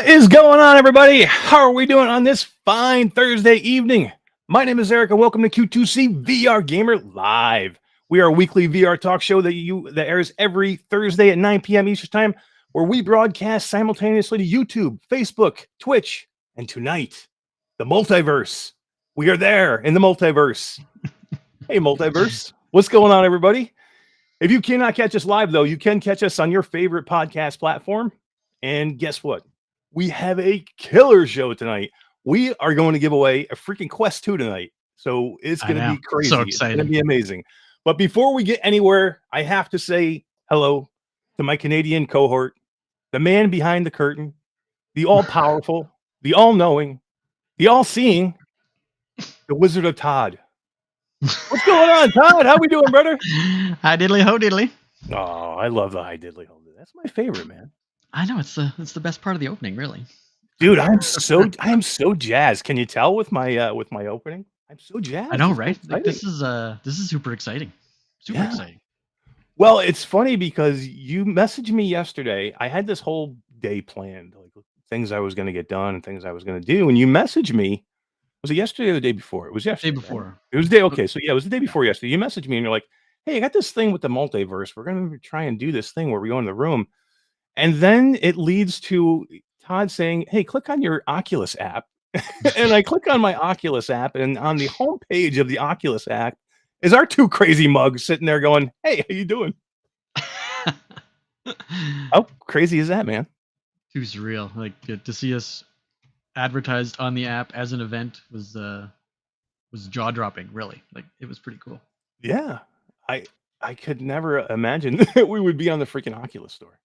What is going on, everybody? How are we doing on this fine Thursday evening? My name is Eric, and welcome to Q2C VR Gamer Live. We are a weekly VR talk show that airs every Thursday at 9 p.m. Eastern Time, where we broadcast simultaneously to YouTube, Facebook, Twitch, and tonight, the Multiverse. We are there in the Multiverse. Hey, Multiverse. What's going on, everybody? If you cannot catch us live, though, you can catch us on your favorite podcast platform. And guess what? We have a killer show tonight. We are going to give away a freaking Quest 2 tonight. So it's going to be crazy. So It's going exciting. to be amazing. But before we get anywhere, I have to say hello to my Canadian cohort, the man behind the curtain, the all-powerful, the all-knowing, the all-seeing, the Wizard of Todd. What's going on, Todd? How we doing, brother? Hi diddly ho diddly. Oh, I love the high diddly ho. That's my favorite, man. I know it's the best part of the opening, really. Dude, I am so jazzed. Can you tell with my opening? I'm so jazzed. I know, It's so right? Like, exciting. this is super exciting. Super exciting. Well, it's funny because you messaged me yesterday. I had this whole day planned, like things I was going to get done and things I was going to do. And you messaged me. Was it yesterday or the day before? It was yesterday. Day before. Right? It was the day. Okay, so yeah, it was the day before yesterday. You messaged me and you're like, "Hey, I got this thing with the multiverse. We're going to try and do this thing where we go in the room." And then it leads to Todd saying, "Hey, click on your Oculus app." And I click on my Oculus app, and on the homepage of the Oculus app is our two crazy mugs sitting there going, "Hey, how you doing?" How crazy is that, man? Too surreal. Like, to see us advertised on the app as an event was jaw dropping. Really, like, it was pretty cool. Yeah, I could never imagine that we would be on the freaking Oculus store.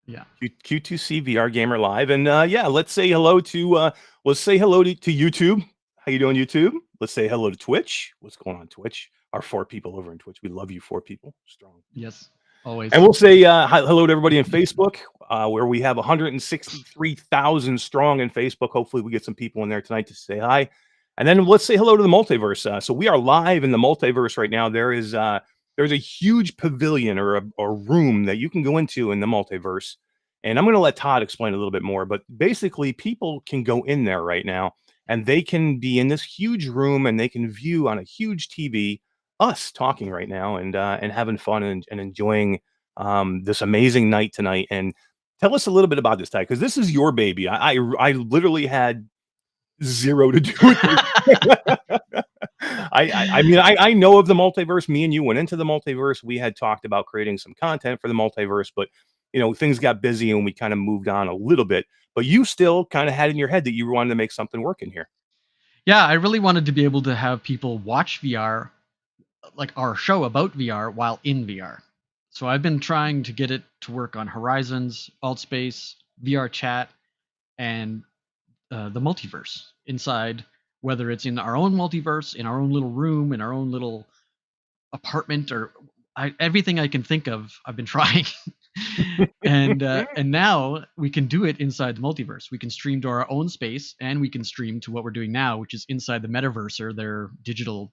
Yeah. Q2C VR Gamer Live, and yeah, let's say hello to YouTube. How you doing, YouTube? Let's say hello to Twitch. What's going on, Twitch? Our 4 people over in Twitch. We love you, 4 people. Strong. Yes. Always. And we'll say hello to everybody in Facebook, where we have 163,000 strong in Facebook. Hopefully, we get some people in there tonight to say hi. And then let's say hello to the Multiverse. So we are live in the Multiverse right now. There's a huge pavilion or a room that you can go into in the Multiverse. And I'm going to let Todd explain a little bit more. But basically, people can go in there right now, and they can be in this huge room, and they can view on a huge TV us talking right now and having fun and enjoying this amazing night tonight. And tell us a little bit about this, Ty, because this is your baby. I literally had zero to do with it. I mean, I know of the Multiverse. Me and you went into the Multiverse. We had talked about creating some content for the Multiverse, but things got busy and we kind of moved on a little bit. But you still kind of had in your head that you wanted to make something work in here. Yeah, I really wanted to be able to have people watch VR, like our show about VR, while in VR. So I've been trying to get it to work on Horizons, Altspace, VR Chat, and the Multiverse inside, whether it's in our own multiverse, in our own little room, in our own little apartment, or everything I can think of, I've been trying. And now we can do it inside the multiverse. We can stream to our own space, and we can stream to what we're doing now, which is inside the Metaverse, or their digital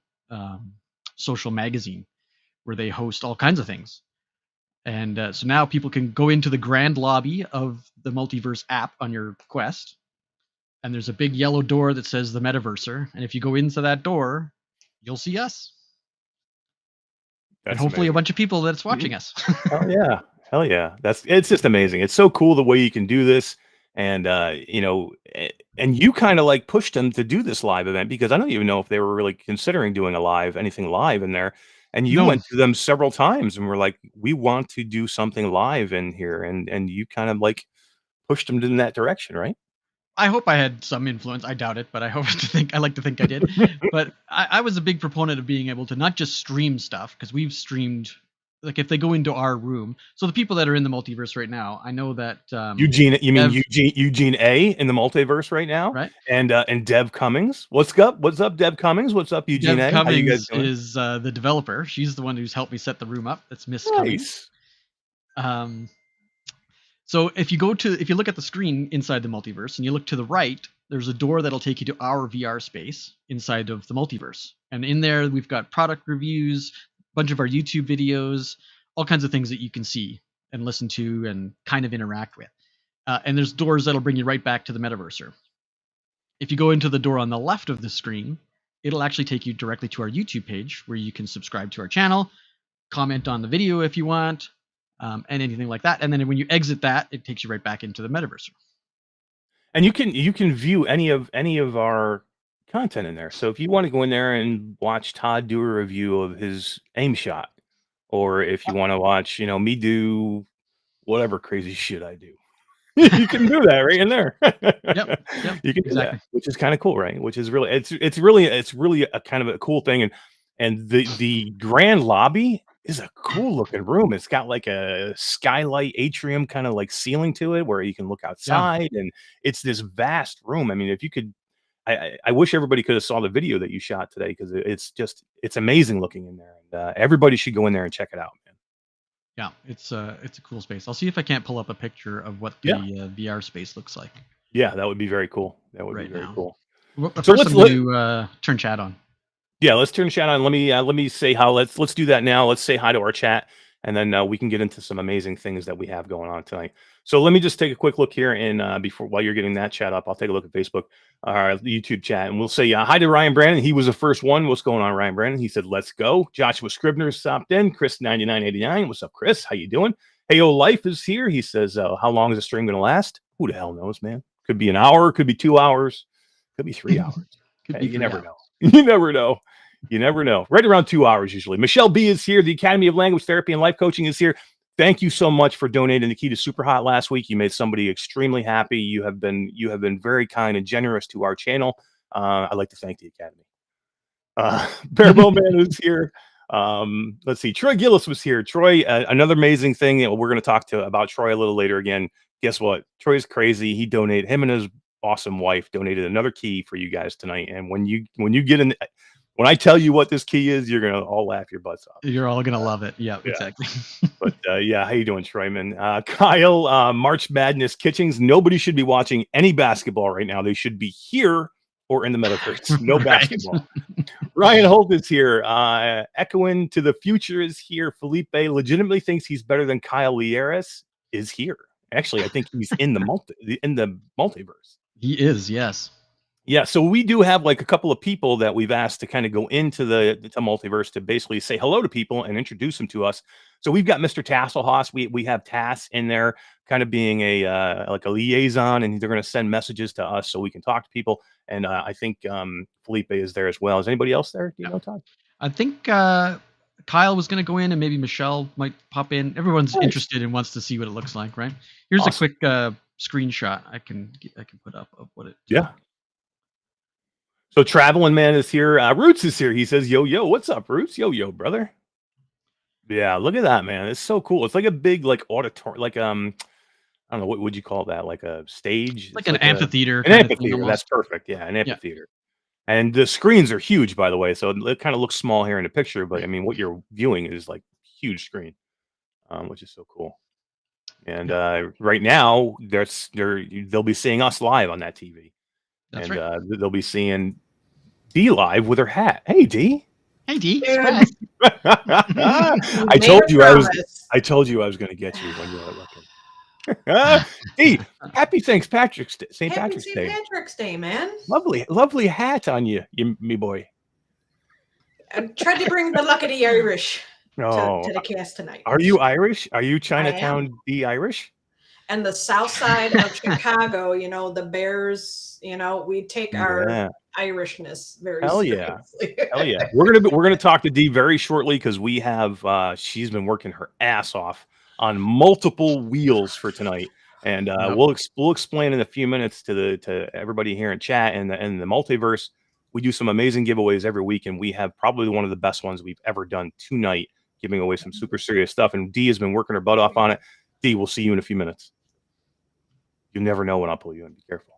social magazine, where they host all kinds of things. And so now people can go into the grand lobby of the Multiverse app on your Quest, and there's a big yellow door that says the Metaverser, and if you go into that door, you'll see us. That's and hopefully amazing. A bunch of people that's watching us. Oh yeah. Hell yeah. It's just amazing. It's so cool the way you can do this. And and you kind of like pushed them to do this live event, because I don't even know if they were really considering doing anything live in there. And you went to them several times and were like, "We want to do something live in here." And you kind of like pushed them in that direction, right? I hope I had some influence. I doubt it, but I like to think I did. But I was a big proponent of being able to not just stream stuff, because we've streamed, like, if they go into our room. So the people that are in the Multiverse right now, I know that Eugene A in the Multiverse right now, right? And Dev Cummings. What's up, Dev Cummings? What's up, Eugene Dev A? How you guys Cummings doing? is the developer. She's the one who's helped me set the room up. That's Miss Nice. Cummings. So if you look at the screen inside the Multiverse and you look to the right, there's a door that'll take you to our VR space inside of the Multiverse. And in there, we've got product reviews, a bunch of our YouTube videos, all kinds of things that you can see and listen to and kind of interact with. and there's doors that'll bring you right back to the metaverse. If you go into the door on the left of the screen, it'll actually take you directly to our YouTube page where you can subscribe to our channel, comment on the video if you want, and anything like that. And then when you exit that, it takes you right back into the metaverse. And you can view any of our content in there. So if you want to go in there and watch Todd do a review of his aim shot, or if you want to watch, me do whatever crazy shit I do, you can do that right in there. Yep, You can do exactly. that, which is kind of cool, right? Which is really it's really a kind of a cool thing. And the grand lobby is a cool looking room. It's got like a skylight atrium kind of like ceiling to it where you can look outside, and it's this vast room. I mean, if you could, I wish everybody could have saw the video that you shot today, because it's amazing looking in there, and everybody should go in there and check it out, man. Yeah, it's a cool space. I'll see if I can't pull up a picture of what the VR space looks like. Yeah, that would be very cool. That would be very cool. Well, first, I'm going to turn chat on. Yeah, let's turn chat on. Let me say how. Let's do that now. Let's say hi to our chat, and then we can get into some amazing things that we have going on tonight. So let me just take a quick look here, and while you're getting that chat up, I'll take a look at Facebook, our YouTube chat, and we'll say hi to Ryan Brandon. He was the first one. What's going on, Ryan Brandon? He said, "Let's go." Joshua Scribner stopped in. Chris 9989. What's up, Chris? How you doing? Hey, Life is here. He says, "How long is the stream going to last?" Who the hell knows, man? Could be an hour. Could be 2 hours. Could be 3 hours. You never know. You never know. You never know. Right around 2 hours usually. Michelle B is here. The Academy of Language Therapy and Life Coaching is here. Thank you so much for donating the key to Super Hot last week. You made somebody extremely happy. You have been very kind and generous to our channel. I'd like to thank the Academy. Barebow Man is here. Let's see. Troy Gillis was here. Troy, another amazing thing. We're going to talk about Troy a little later again. Guess what? Troy's crazy. He donated, him and his awesome wife donated another key for you guys tonight. And when you get in, when I tell you what this key is, you're gonna all laugh your butts off. You're all gonna love it. Yeah, exactly. But how you doing, Troy, man? Kyle, March Madness Kitchings. Nobody should be watching any basketball right now. They should be here or in the metaverse. No basketball. Ryan Holt is here. Echoing to the future is here. Felipe legitimately thinks he's better than Kyle Lieres is here. Actually, I think he's in the multiverse. He is, yes. Yeah, so we do have like a couple of people that we've asked to kind of go into the multiverse to basically say hello to people and introduce them to us. So we've got Mr. Tasselhoff. We have Tass in there, kind of being a like a liaison, and they're going to send messages to us so we can talk to people. And I think Felipe is there as well. Is anybody else there? Do you know, Todd? I think Kyle was going to go in, and maybe Michelle might pop in. Everyone's interested and wants to see what it looks like, right? Here's a quick screenshot I can put up of what it. Yeah. So Traveling Man is here. Roots is here. He says, yo, what's up, Roots? Yo, brother. Yeah, look at that, man. It's so cool. It's like a big like auditorium, like I don't know, what would you call that? Like a stage? Like an amphitheater. An amphitheater. That's perfect. Yeah, an amphitheater. Yeah. And the screens are huge, by the way. So it kind of looks small here in the picture, but I mean, what you're viewing is like huge screen, which is so cool. And right now, they'll be seeing us live on that TV. That's and right. They'll be seeing D live with her hat. Hey, D. Hey, D. I told you I was going to get you when you were looking. D, happy St. Patrick's Day. St. Patrick's Day, man. Lovely hat on you, me boy. I tried to bring the luck of the Irish to the cast tonight. Are you Irish? Are you Chinatown D Irish? And the south side of Chicago, the Bears, we take our Irishness very seriously. Hell yeah. We're gonna talk to Dee very shortly, because we have she's been working her ass off on multiple wheels for tonight. And we'll explain in a few minutes to everybody here in chat and the multiverse. We do some amazing giveaways every week, and we have probably one of the best ones we've ever done tonight, giving away some super serious stuff. And Dee has been working her butt off on it. D, we'll see you in a few minutes. You never know when I'll pull you in. Be careful.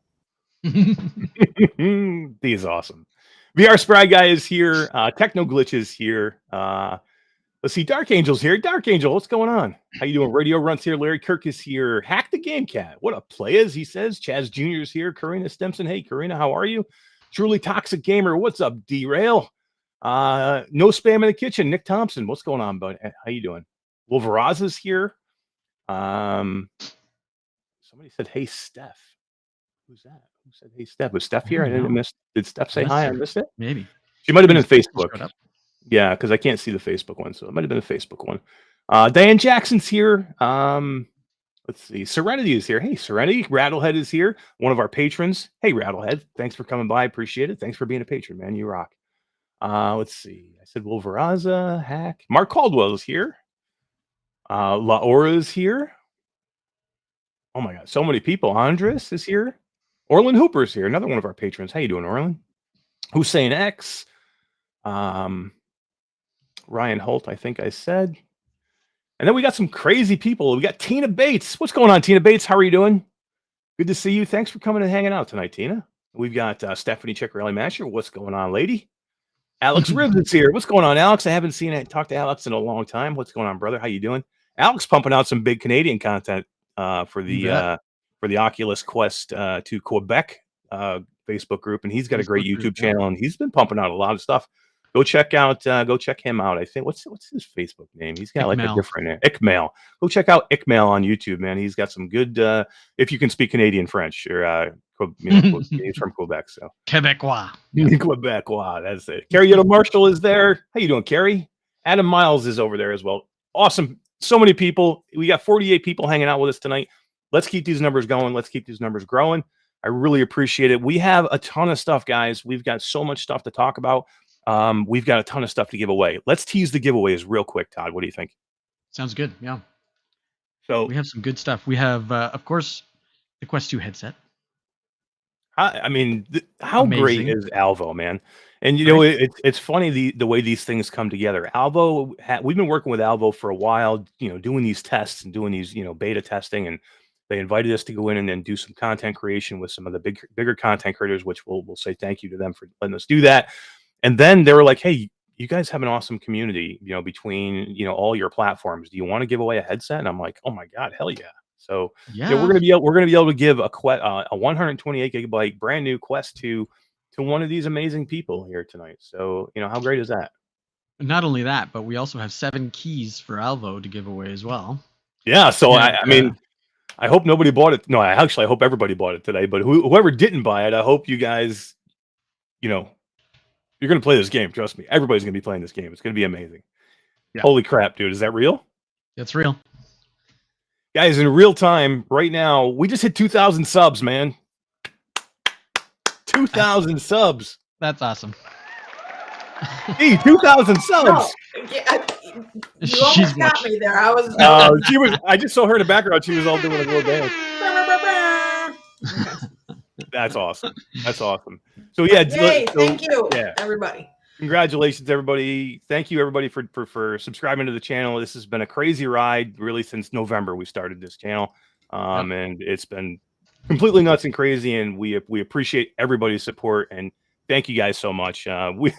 D is awesome. VR Spry Guy is here. Techno Glitch is here. Let's see. Dark Angel's here. Dark Angel, what's going on? How you doing? Radio Runs here. Larry Kirk is here. Hack the Game Cat. What a play is, he says. Chaz Jr. is here. Karina Stimson. Hey, Karina, how are you? Truly Toxic Gamer. What's up, Derail? No Spam in the Kitchen. Nick Thompson. What's going on, bud? How you doing? Wolveraz is here. Somebody said, "Hey, Steph." Who's that? Who said, "Hey, Steph"? Was Steph I here? I don't didn't know. miss. Did Steph say Missed hi? I her. missed it. Maybe. She might have been in Maybe Steph Facebook. showed up. Yeah, because I can't see the Facebook one, so it might have been the Facebook one. Diane Jackson's here. Let's see. Serenity is here. Hey, Serenity. Rattlehead is here. One of our patrons. Hey, Rattlehead. Thanks for coming by. Appreciate it. Thanks for being a patron, man. You rock. Let's see. I said Wolveraza, Hack. Mark Caldwell is here. Laura is here. Oh my God, so many people. Andres is here. Orlin Hooper is here. Another one of our patrons. How you doing, Orlin? Hussein X. Ryan Holt, I think I said. And then we got some crazy people. We got Tina Bates. What's going on, Tina Bates? How are you doing? Good to see you. Thanks for coming and hanging out tonight, Tina. We've got Stephanie Chickarelli Masher. What's going on, lady? Alex Ribs is here. What's going on, Alex? I haven't talked to Alex in a long time. What's going on, brother? How you doing? Alex pumping out some big Canadian content for the Oculus Quest to Quebec Facebook group, and he's got a great YouTube channel, and he's been pumping out a lot of stuff. Go check him out. I think what's his Facebook name? He's got like a different name. Ickmail. Go check out Ickmail on YouTube, man. He's got some good if you can speak Canadian French or he's from Quebec, so Quebecois. Quebecois, that's it. Carrie Marshall is there. How you doing, Carrie? Adam Miles is over there as well. Awesome. So many people. We got 48 people hanging out with us tonight. Let's keep these numbers going. Let's keep these numbers growing. I really appreciate it. We have a ton of stuff, guys. We've got so much stuff to talk about. We've got a ton of stuff to give away. Let's tease the giveaways real quick, Todd. What do you think? Sounds good. Yeah. So we have some good stuff. We have, of course, the Quest 2 headset. I mean, how great is Alvo, man? And you know, it's funny the way these things come together. Alvo, we've been working with Alvo for a while, you know, doing these tests and doing these, you know, beta testing, and they invited us to go in and then do some content creation with some of the bigger content creators, which we'll say thank you to them for letting us do that. And then they were like, "Hey, you guys have an awesome community, you know, between, you know, all your platforms. Do you want to give away a headset?" And I'm like, "Oh my God, hell yeah!" So yeah, we're gonna be able to give a 128 gigabyte brand new Quest 2 to one of these amazing people here tonight. So you know, how great is that? Not only that, but we also have 7 keys for Alvo to give away as well. Yeah. So I mean, I hope nobody bought it. No, I hope everybody bought it today. But whoever didn't buy it, I hope you guys, you know, you're gonna play this game. Trust me, everybody's gonna be playing this game. It's gonna be amazing. Yeah. Holy crap, dude! Is that real? That's real. Guys, in real time, right now, we just hit 2,000 subs, man. 2,000 subs. That's awesome. Hey, 2,000 subs. No, you almost got me there. I was. I just saw her in the background. She was all doing a little dance. That's awesome. That's awesome. So yeah, thank you, everybody. Congratulations, everybody. Thank you, everybody, for subscribing to the channel. This has been a crazy ride, really, since November we started this channel. And it's been completely nuts and crazy, and we appreciate everybody's support, and thank you guys so much. We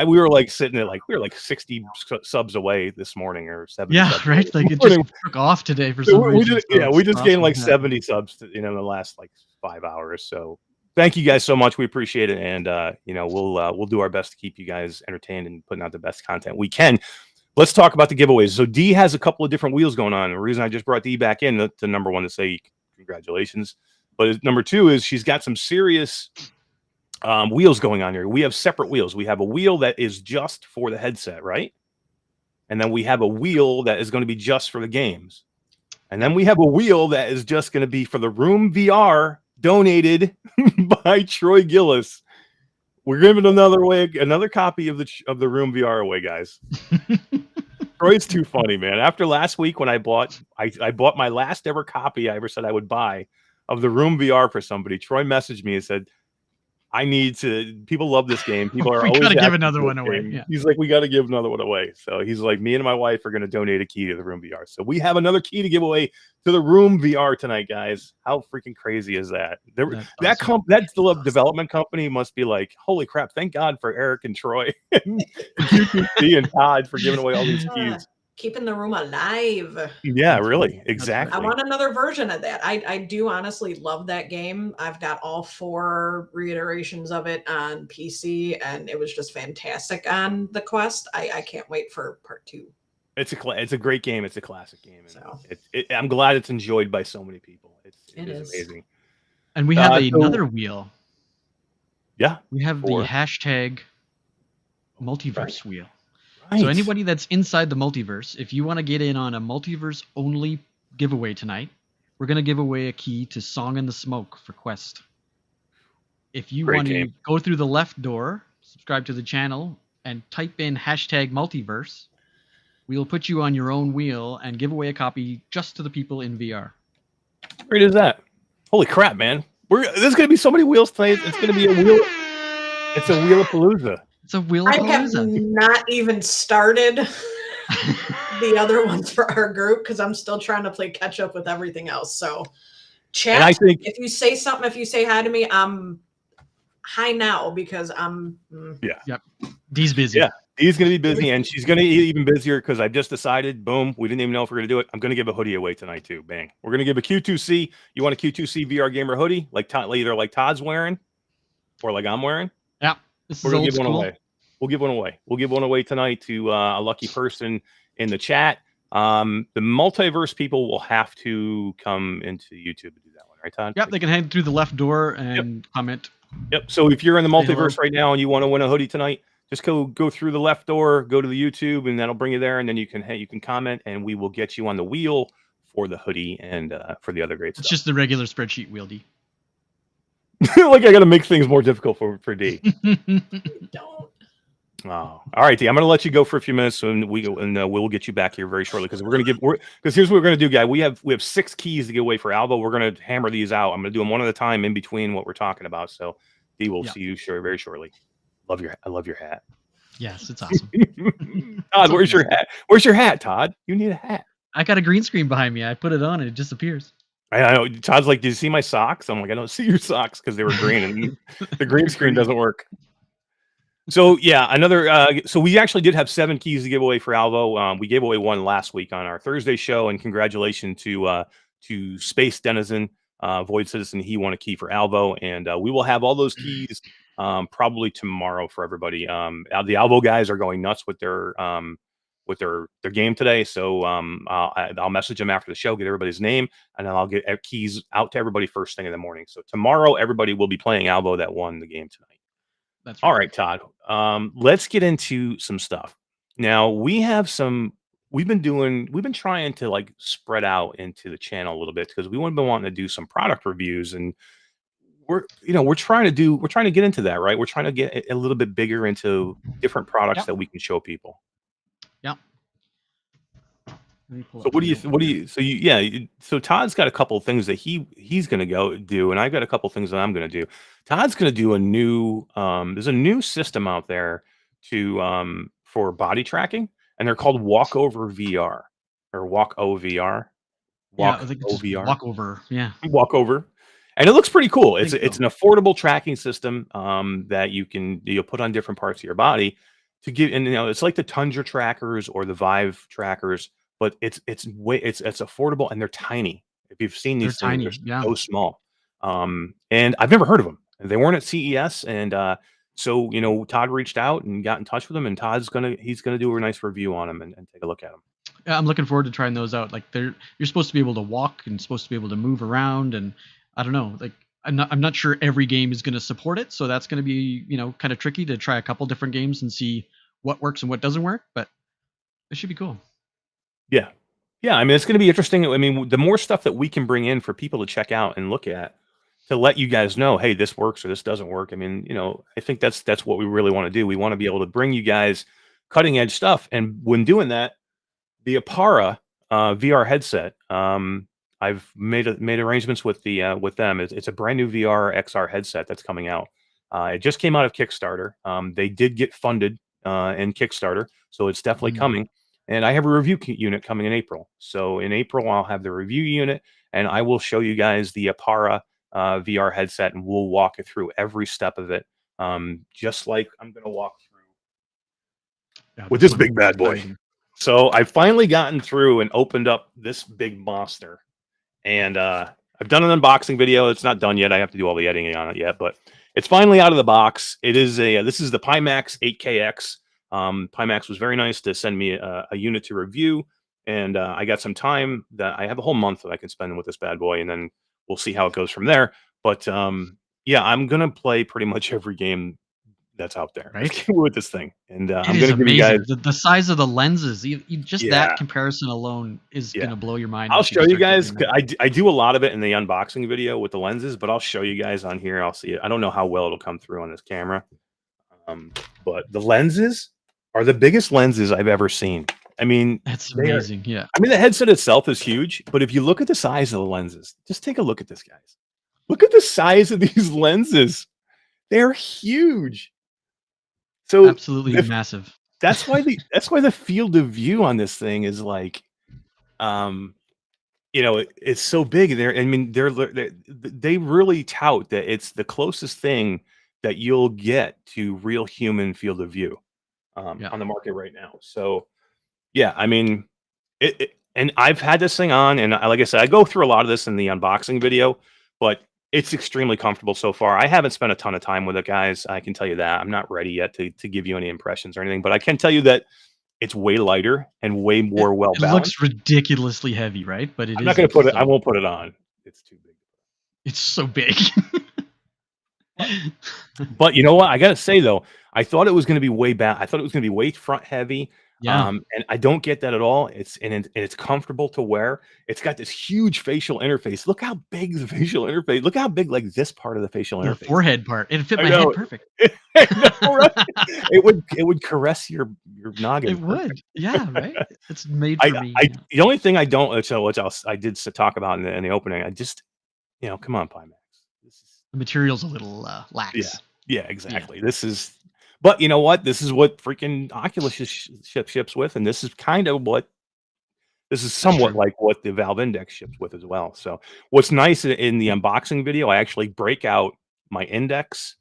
were like sitting at 60 subs away this morning, or 70. Yeah, right. Like it just took off today for some reason. We just gained like 70 subs, in the last like 5 hours. So thank you guys so much. We appreciate it, and we'll do our best to keep you guys entertained and putting out the best content we can. Let's talk about the giveaways. So D has a couple of different wheels going on. The reason I just brought D back in to number one to say congratulations, but number two is she's got some serious wheels going on here. We have separate wheels. We have a wheel that is just for the headset, right? And then we have a wheel that is going to be just for the games. And then we have a wheel that is just going to be for the Room VR, donated by Troy Gillis. We're giving another copy of the Room VR away, guys. Troy's too funny, man. After last week when I bought my last ever copy I ever said I would buy of the Room VR for somebody, Troy messaged me and said, people love this game. People are always gotta give another one away. Yeah. He's like, we got to give another one away. So he's like, me and my wife are going to donate a key to the Room VR. So we have another key to give away to the Room VR tonight, guys. How freaking crazy is that? That development company must be like, holy crap! Thank God for Eric and Troy and Q2C and Todd for giving away all these keys. Keeping the room alive. Yeah, really. Exactly. I want another version of that. I do honestly love that game. I've got all 4 reiterations of it on PC, and it was just fantastic on the Quest. I can't wait for part 2. It's a great game. It's a classic game. And I'm glad it's enjoyed by so many people. It is is. amazing. And we have So- another wheel. Yeah. We have the For- hashtag multiverse wheel. Right. So anybody that's inside the multiverse, if you want to get in on a multiverse only giveaway tonight, we're going to give away a key to Song in the Smoke for Quest. If you Great want to game. go through the left door, subscribe to the channel, and type in hashtag multiverse, we'll put you on your own wheel and give away a copy just to the people in VR. Great is that? Holy crap, man! There's gonna be so many wheels tonight. It's gonna be a wheel. It's a wheelapalooza. It's a wheel I have not even started the other ones for our group because I'm still trying to play catch up with everything else. So, chat. And I think if you say something, if you say hi to me, I'm hi now because I'm. Yeah. Yep. Dee's busy. Yeah. Dee's going to be busy, and she's going to get even busier because I've just decided, boom, we didn't even know if we're going to do it. I'm going to give a hoodie away tonight, too. Bang. We're going to give a Q2C. You want a Q2C VR Gamer hoodie? Like either like Todd's wearing or like I'm wearing? Yeah. This We're is going to old give one school. away. We'll give one away. We'll give one away tonight to a lucky person in the chat. The multiverse people will have to come into YouTube to do that one, right, Todd? Yep, they can head through the left door and comment. Yep. So if you're in the Say multiverse hello. right now and you want to win a hoodie tonight, just go through the left door, go to the YouTube, and that'll bring you there. And then you can comment, and we will get you on the wheel for the hoodie and for the other great It's stuff. just the regular spreadsheet wheel, D. Like I got to make things more difficult for D. Don't. Oh, all right, D. I'm going to let you go for a few minutes, and we'll get you back here very shortly because because here's what we're going to do, guy. We have 6 keys to give away for Alvo. We're going to hammer these out. I'm going to do them one at a time in between what we're talking about. So, D, we'll see you very shortly. I love your hat. Yes, it's awesome. Todd, where's your hat? Where's your hat, Todd? You need a hat. I got a green screen behind me. I put it on and it disappears. I know. Todd's like, "Did you see my socks?" I'm like, "I don't see your socks because they were green, and the green screen doesn't work." So yeah, so we actually did have 7 keys to give away for Alvo. We gave away one last week on our Thursday show, and congratulations to Space Denizen, Void Citizen. He won a key for Alvo, and we will have all those keys probably tomorrow for everybody. The Alvo guys are going nuts with their game today, so I'll message them after the show, get everybody's name, and then I'll get keys out to everybody first thing in the morning. So tomorrow, everybody will be playing Alvo that won the game tonight. That's right. All right, Todd. Let's get into some stuff. Now we've been trying to like spread out into the channel a little bit because we've been wanting to do some product reviews, and we're trying to get into that, right? We're trying to get a little bit bigger into different products that we can show people. Yep. So Todd's got a couple of things that he's going to go do, and I've got a couple of things that I'm going to do. Todd's going to do a new there's a new system out there for body tracking, and they're called Walkover VR or Walk OVR. I think it's just walk over. Yeah. Walkover. And it looks pretty cool. It's Pretty an affordable tracking system that you'll put on different parts of your body to give, and it's like the Tundra trackers or the Vive trackers, but it's affordable and they're tiny. If you've seen these They're things, tiny, they're so small. And I've never heard of them. They weren't at CES, and so Todd reached out and got in touch with them, and he's gonna do a nice review on them and take a look at them. Yeah, I'm looking forward to trying those out. Like you're supposed to be able to walk and supposed to be able to move around, and I don't know, like I'm not sure every game is going to support it, so that's going to be kind of tricky to try a couple different games and see what works and what doesn't work, but it should be cool. Yeah. I mean, it's going to be interesting. I mean, the more stuff that we can bring in for people to check out and look at, to let you guys know, hey, this works or this doesn't work. I mean, I think that's what we really want to do. We want to be able to bring you guys cutting edge stuff, and when doing that, the Apara VR headset. I've made arrangements with them. It's a brand new VR XR headset that's coming out. It just came out of Kickstarter. They did get funded in Kickstarter, so it's definitely coming. And I have a review unit coming in April. So in April, I'll have the review unit, and I will show you guys the Apara VR headset, and we'll walk you through every step of it, just like I'm going to walk through with this big bad boy. So I've finally gotten through and opened up this big monster. And I've done an unboxing video. It's not done yet. I have to do all the editing on it yet, but it's finally out of the box. It is this is the Pimax 8KX. Pimax was very nice to send me a unit to review, and I got some time that I have a whole month that I can spend with this bad boy, and then we'll see how it goes from there. But yeah, I'm gonna play pretty much every game that's out there Right? with this thing, and It I'm is gonna give you guys. amazing. The size of the lenses, just Yeah, that comparison alone is yeah. gonna blow your mind I'll once you show just you start guys. using them. I do a lot of it in the unboxing video with the lenses, but I'll show you guys on here. I'll see it. I don't know how well it'll come through on this camera, but the lenses are the biggest lenses I've ever seen. I mean, That's they are. amazing. Yeah. I mean, the headset itself is huge, but if you look at the size of the lenses, just take a look at this, guys. Look at the size of these lenses. They're huge. So Absolutely massive. that's why the field of view on this thing is like, it's so big. I mean, they really tout that it's the closest thing that you'll get to real human field of view Yeah. on the market right now. So yeah, I mean, and I've had this thing on, and like I said, I go through a lot of this in the unboxing video, but it's extremely comfortable so far. I haven't spent a ton of time with it, guys. I can tell you that. I'm not ready yet to give you any impressions or anything, but I can tell you that it's way lighter and way more well It balanced. looks ridiculously heavy, right? But I'm not going to put it. I won't put it on. It's too big. It's so big. But you know what? I got to say though, I thought it was going to be way back. I thought it was going to be way front heavy. Yeah. And I don't get that at all. It's comfortable to wear. It's got this huge facial interface. Look how big the facial interface. Look how big like this part of the facial The interface. forehead part. It fit I my know. head perfect. I know, right? It would caress your noggin. It would. Perfect. Yeah, right. It's made for me. The only thing I don't, so which I did talk about in the opening. I just, come on, Pimax. The material's a little lax. Yeah, exactly. This is, but you know what? This is what freaking Oculus ships with, and this is kind of what this is somewhat true. like what the Valve Index ships with as well. So what's nice in the unboxing video, I actually break out my Index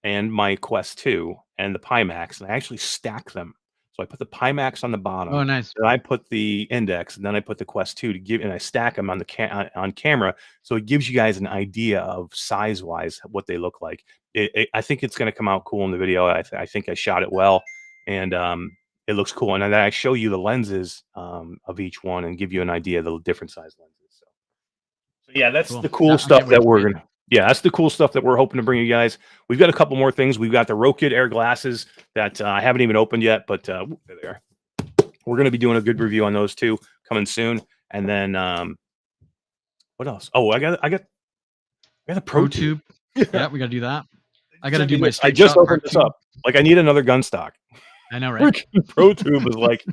and my Quest 2 and the Pimax, and I actually stack them. So I put the Pimax on the bottom. Oh, nice. Then I put the Index, and then I put the Quest 2 and I stack them on the on camera, so it gives you guys an idea of size-wise what they look like. I think it's going to come out cool in the video. I think I shot it well, and it looks cool. And then I show you the lenses of each one and give you an idea of the different size lenses. So yeah, that's Cool. the cool Yeah, I stuff can't wait that to we're see it. gonna. Yeah, that's the cool stuff that we're hoping to bring you guys. We've got a couple more things. We've got the Rokid Air glasses that I haven't even opened yet, but there they are. We're going to be doing a good review on those two coming soon. And then what else? Oh, I got a Pro Tube. Yeah, we got to do that. I got to do my. I just opened this up. Like I need another gun stock. I know, right? Pro Tube is like,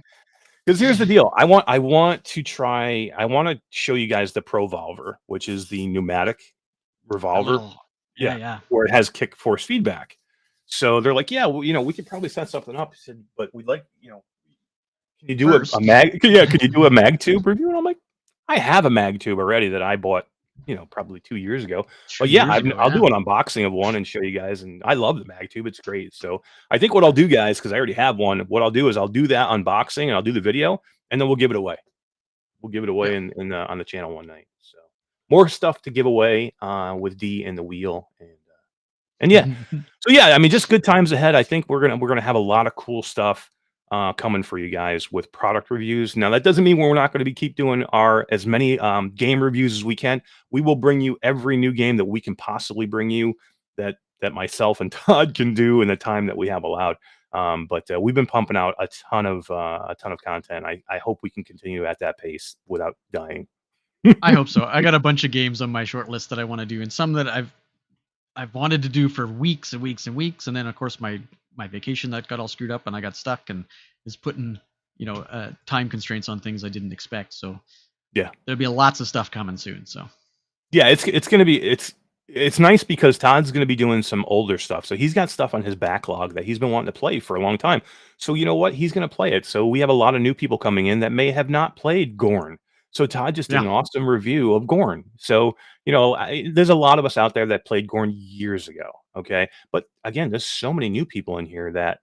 because here's the deal. I want to show you guys the Provolver, which is the pneumatic revolver. Yeah. Where it has kick force feedback. So they're like, yeah, well, we could probably set something up. He said, but we'd like, can you do a mag? Yeah, could you do a mag tube review? And I'm like, I have a mag tube already that I bought, probably 2 years ago. But yeah, I'll do an unboxing of one and show you guys. And I love the mag tube; it's great. So I think what I'll do, guys, because I already have one. What I'll do is I'll do that unboxing and I'll do the video, and then we'll give it away. We'll give it away on the channel one night. So more stuff to give away with D and the wheel and yeah. So yeah, I mean, just good times ahead. I think we're gonna have a lot of cool stuff coming for you guys with product reviews. Now that doesn't mean we're not going to keep doing as many game reviews as we can. We will bring you every new game that we can possibly bring you that myself and Todd can do in the time that we have allowed. But we've been pumping out a ton of content. I hope we can continue at that pace without dying. I hope so. I got a bunch of games on my short list that I want to do, and some that I've wanted to do for weeks and weeks and weeks, and then of course my vacation that got all screwed up and I got stuck and is putting time constraints on things I didn't expect. So yeah, there'll be lots of stuff coming soon. So yeah, it's gonna be it's nice because Todd's gonna be doing some older stuff. So he's got stuff on his backlog that he's been wanting to play for a long time. So you know what? He's gonna play it. So we have a lot of new people coming in that may have not played Gorn. So Todd just did an awesome review of Gorn. So, there's a lot of us out there that played Gorn years ago. Okay. But again, there's so many new people in here that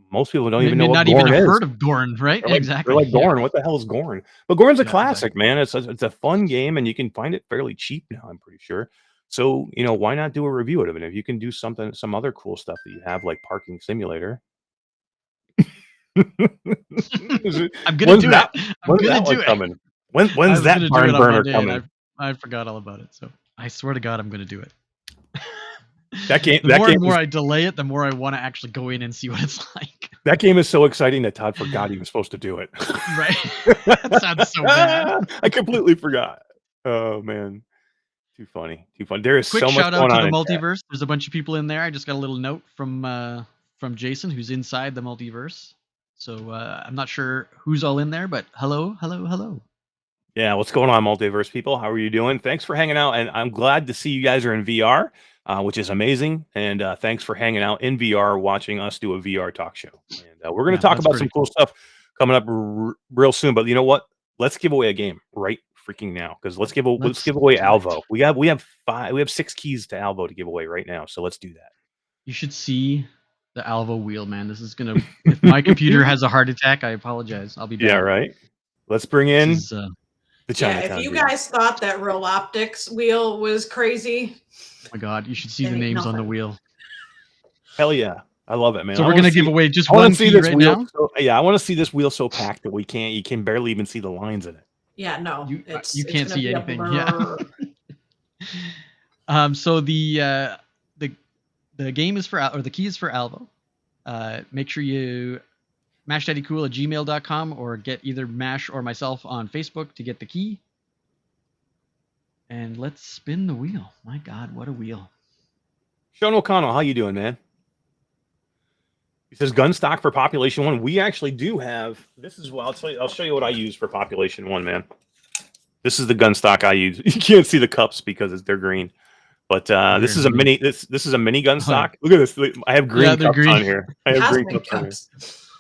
most people don't even know what Gorn is. Heard of Gorn, right? Exactly. They're like, Gorn, what the hell is Gorn? But Gorn's a classic, man. It's a fun game and you can find it fairly cheap now, I'm pretty sure. So, why not do a review of it? And if you can do some other cool stuff that you have, like Parking Simulator. I'm gonna do it. I'm gonna do it. Coming? When's that barn burner coming? I forgot all about it. So I swear to God, I'm going to do it. That game. The more and more I delay it, the more I want to actually go in and see what it's like. That game is so exciting that Todd forgot he was supposed to do it. Right? That sounds so bad. I completely forgot. Oh man, too funny, too funny. There is Quick so much shout out going to on the in Multiverse. There's a bunch of people in there. I just got a little note from Jason, who's inside the Multiverse. So I'm not sure who's all in there, but hello, hello, hello. Yeah, what's going on, Multiverse people? How are you doing? Thanks for hanging out, and I'm glad to see you guys are in VR, which is amazing. And thanks for hanging out in VR, watching us do a VR talk show. And we're going to talk about some cool stuff coming up real soon. But you know what? Let's give away a game right freaking now, because let's give away Alvo. We have 6 keys to Alvo to give away right now. So let's do that. You should see the Alvo wheel, man. This is gonna. If my computer has a heart attack, I apologize. I'll be back. Yeah, right. Let's bring in. If you guys thought that Real Optics wheel was crazy, oh my God, you should see the names on the wheel. Hell yeah, I love it, man. So we're gonna give away just one key right now. I want to see this wheel so packed that you can barely even see the lines in it. Yeah, no, you can't see anything. Yeah. So the game is or the key is for Alvo. Make sure you mashdaddycool@gmail.com or get either Mash or myself on Facebook to get the key. And let's spin the wheel. My God, what a wheel. Sean O'Connell, how you doing, man? He says gun stock for Population 1. We actually do have. This is well. I'll show you what I use for Population 1, man. This is the gun stock I use. You can't see the cups because they're green. But this is a mini. This is a mini gun stock. Look at this. I have green cups on here. I have green cups on here.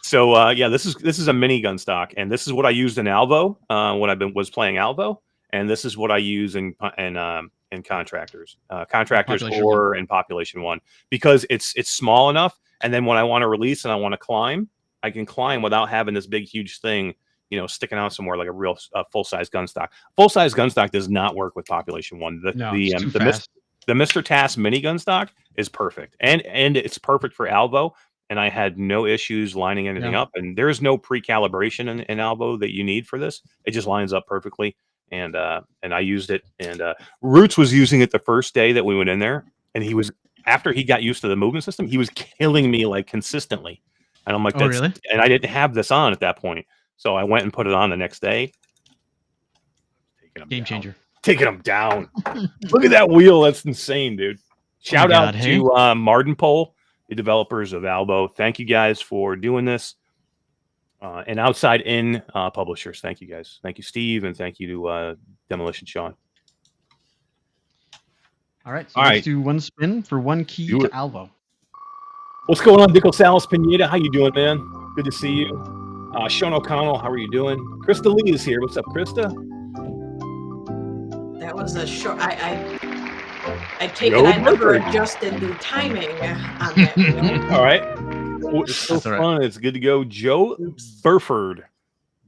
So yeah, this is a mini gun stock, and this is what I used in Alvo when I was playing Alvo, and this is what I use in contractors, or in Population 1, because it's small enough, and then when I want to release and I want to climb, I can climb without having this big huge thing, sticking out somewhere like a real full-size gun stock. Full-size gun stock does not work with Population 1. The Mr. Task mini gun stock is perfect, and it's perfect for Alvo. And I had no issues lining anything up. And there's no pre-calibration in Alvo that you need for this. It just lines up perfectly. And I used it. And Roots was using it the first day that we went in there. And after he got used to the movement system, he was killing me like consistently. And I'm like, oh, really? And I didn't have this on at that point. So I went and put it on the next day. Game changer. Taking them down. Look at that wheel. That's insane, dude. Shout out to Mardenpole, the developers of Alvo. Thank you guys for doing this. And Outside In publishers. Thank you guys. Thank you, Steve. And thank you to Demolition Sean. All right. So let's do one spin for one key to Alvo. What's going on, Dico Salas Pineda? How you doing, man? Good to see you. Sean O'Connell, how are you doing? Krista Lee is here. What's up, Krista? That was a short. I take it I never adjusted the timing on that. All right. It's so fun. It's good to go. Joe Burford.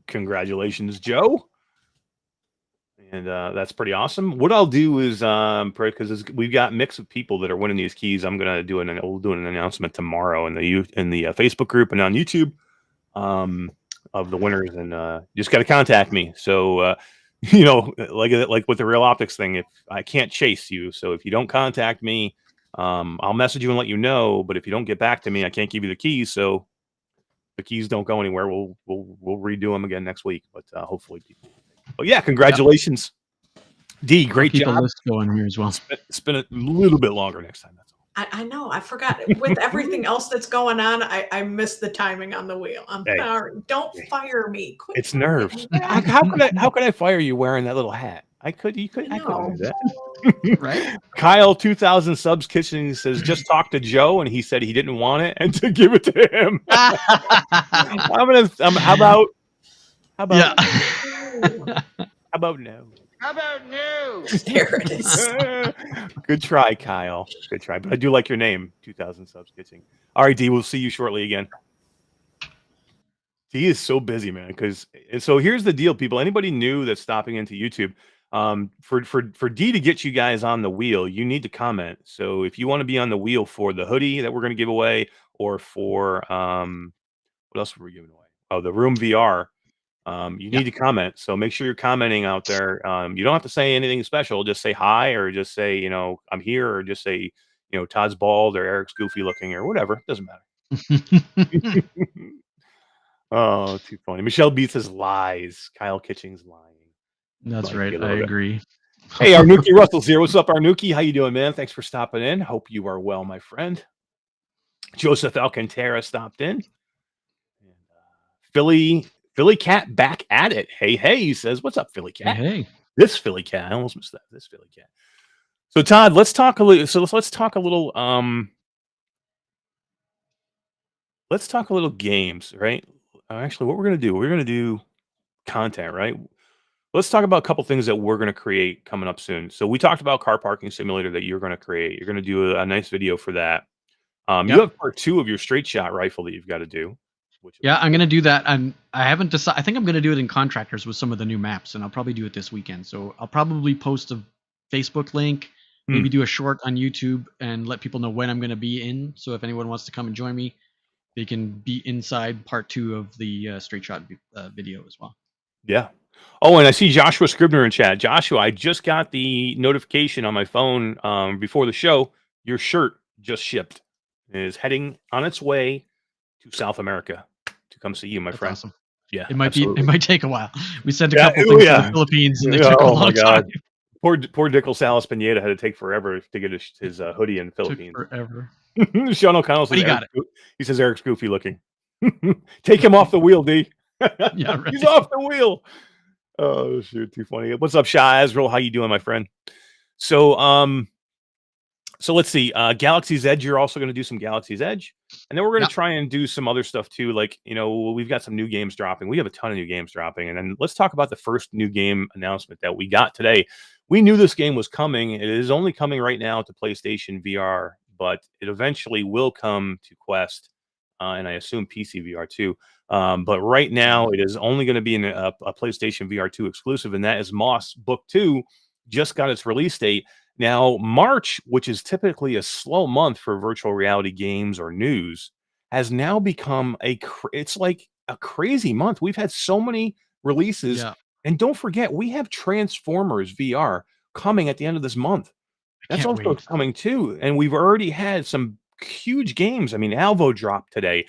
Congratulations, Joe. And that's pretty awesome. What I'll do is, because we've got a mix of people that are winning these keys, I'm gonna do an announcement tomorrow in the Facebook group and on YouTube of the winners, and you just got to contact me. So like with the Real Optics thing, if I can't chase you, so if you don't contact me, I'll message you and let you know. But if you don't get back to me, I can't give you the keys. So the keys don't go anywhere. We'll redo them again next week. But hopefully people. Oh yeah, congratulations, D. Great job. List going here as well. Spin it a little bit longer next time. That's all. I know. I forgot. With everything else that's going on, I missed the timing on the wheel. I'm sorry. Don't fire me. Quit. It's nerves. How could I fire you wearing that little hat? I couldn't do that. Right? Kyle 2000 subs kitchen says just talk to Joe and he said he didn't want it and to give it to him. How about no? How about no? There it is. Good try, Kyle. Good try. But I do like your name, 2000 subs kitchen. All right, D, we'll see you shortly again. D is so busy, man. So here's the deal, people. Anybody new that's stopping into YouTube, for D to get you guys on the wheel, you need to comment. So if you want to be on the wheel for the hoodie that we're going to give away, or for what else were we giving away? Oh, the Room VR. You need to comment. So make sure you're commenting out there. You don't have to say anything special. Just say hi, or just say, I'm here, or just say, Todd's bald or Eric's goofy looking or whatever. It doesn't matter. Oh, too funny. Michelle Beats says lies. Kyle Kitching's lying. That's Might be right. a I little bit. agree. Hey, Arnuki Russell's here. What's up, Arnuki? How you doing, man? Thanks for stopping in. Hope you are well, my friend. Joseph Alcantara stopped in. And, Philly Cat back at it. Hey, he says, what's up, Philly Cat? Hey. This Philly Cat. I almost missed that. This Philly Cat. So Todd, let's talk a little. So let's talk a little. Let's talk a little games, right? Actually, what we're gonna do? We're gonna do content, right? Let's talk about a couple things that we're gonna create coming up soon. So we talked about car parking simulator that you're gonna create. You're gonna do a nice video for that. You have part 2 of your straight shot rifle that you've got to do. Yeah, I'm gonna do that. I haven't decided. I think I'm gonna do it in contractors with some of the new maps, and I'll probably do it this weekend. So I'll probably post a Facebook link, maybe do a short on YouTube, and let people know when I'm gonna be in. So if anyone wants to come and join me, they can be inside part 2 of the straight shot video as well. Yeah. Oh, and I see Joshua Scribner in chat. Joshua, I just got the notification on my phone before the show. Your shirt just shipped. It is heading on its way to South America to come see you, my friend. Awesome. Yeah, it might absolutely. be. It might take a while. We sent a couple things to the Philippines, and they took a long time. Poor Dickel Salas Pineda had to take forever to get his hoodie in the Philippines. Took forever. Sean O'Connell says, he says Eric's goofy looking. Take him off the wheel, D. Yeah, right. He's off the wheel. Oh shoot, too funny. What's up, Shah Azrael? How you doing, my friend? So let's see. Galaxy's Edge. You're also going to do some Galaxy's Edge, and then we're going to try and do some other stuff too. Like we've got some new games dropping. We have a ton of new games dropping, and then let's talk about the first new game announcement that we got today. We knew this game was coming. It is only coming right now to PlayStation VR, but it eventually will come to Quest, and I assume PC VR too. But right now, it is only going to be in a PlayStation VR 2 exclusive, and that is Moss Book 2. Just got its release date. Now, March, which is typically a slow month for virtual reality games or news, has now become it's like a crazy month. We've had so many releases. Yeah. And don't forget, we have Transformers VR coming at the end of this month. That's also coming too. And we've already had some huge games. I mean, Alvo dropped today.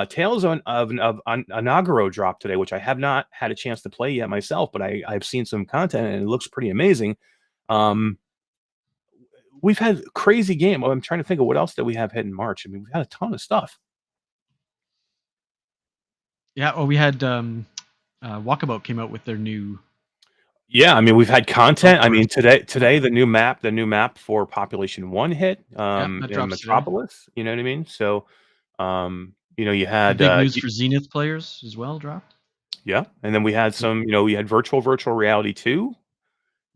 Tales of Onogoro dropped today, which I have not had a chance to play yet myself, but I've seen some content and it looks pretty amazing. We've had crazy game. I'm trying to think of what else that we have hit in March. I mean, we've had a ton of stuff. Yeah, well, we had Walkabout came out with their new. Yeah, I mean, we've had content. I mean, today the new map for Population 1 hit in Metropolis. Today. You know what I mean? So, you had big news for Zenith players as well dropped. Yeah, and then we had some. We had virtual reality 2.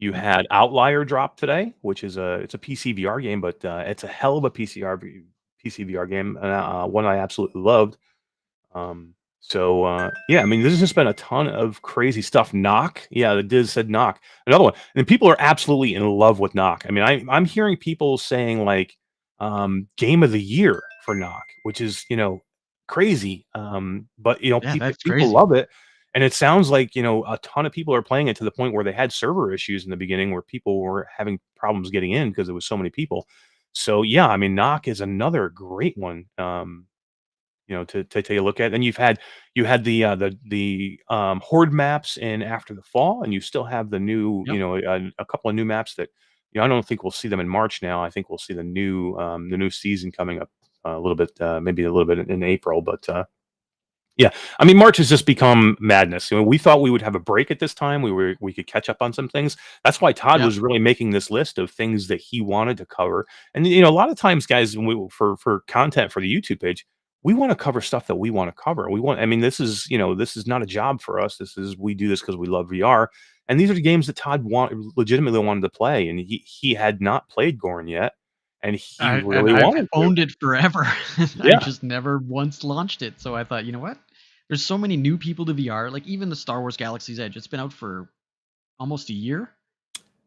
You had Outlier drop today, which is it's a PC VR game, but it's a hell of a PC VR game, one I absolutely loved. Yeah, I mean, this has just been a ton of crazy stuff. Knock, yeah, the Diz said Knock, another one, and people are absolutely in love with Knock. I mean, I'm hearing people saying like game of the year for Knock, which is crazy. But people love it. And it sounds like, a ton of people are playing it to the point where they had server issues in the beginning where people were having problems getting in because there was so many people. So, yeah, I mean, Knock is another great one, to take a look at. And you had the Horde maps in After the Fall, and you still have the new, a couple of new maps that, I don't think we'll see them in March now. I think we'll see the new season coming up a little bit, maybe a little bit in April, but yeah, I mean, March has just become madness. We thought we would have a break at this time. We could catch up on some things. That's why Todd was really making this list of things that he wanted to cover. And a lot of times, guys, for content for the YouTube page, we want to cover stuff that we want to cover. This is not a job for us. We do this because we love VR. And these are the games that Todd legitimately wanted to play, and he had not played Gorn yet. And I've owned it forever. I just never once launched it. So I thought, you know what? There's so many new people to VR. Like even the Star Wars Galaxy's Edge, it's been out for almost a year,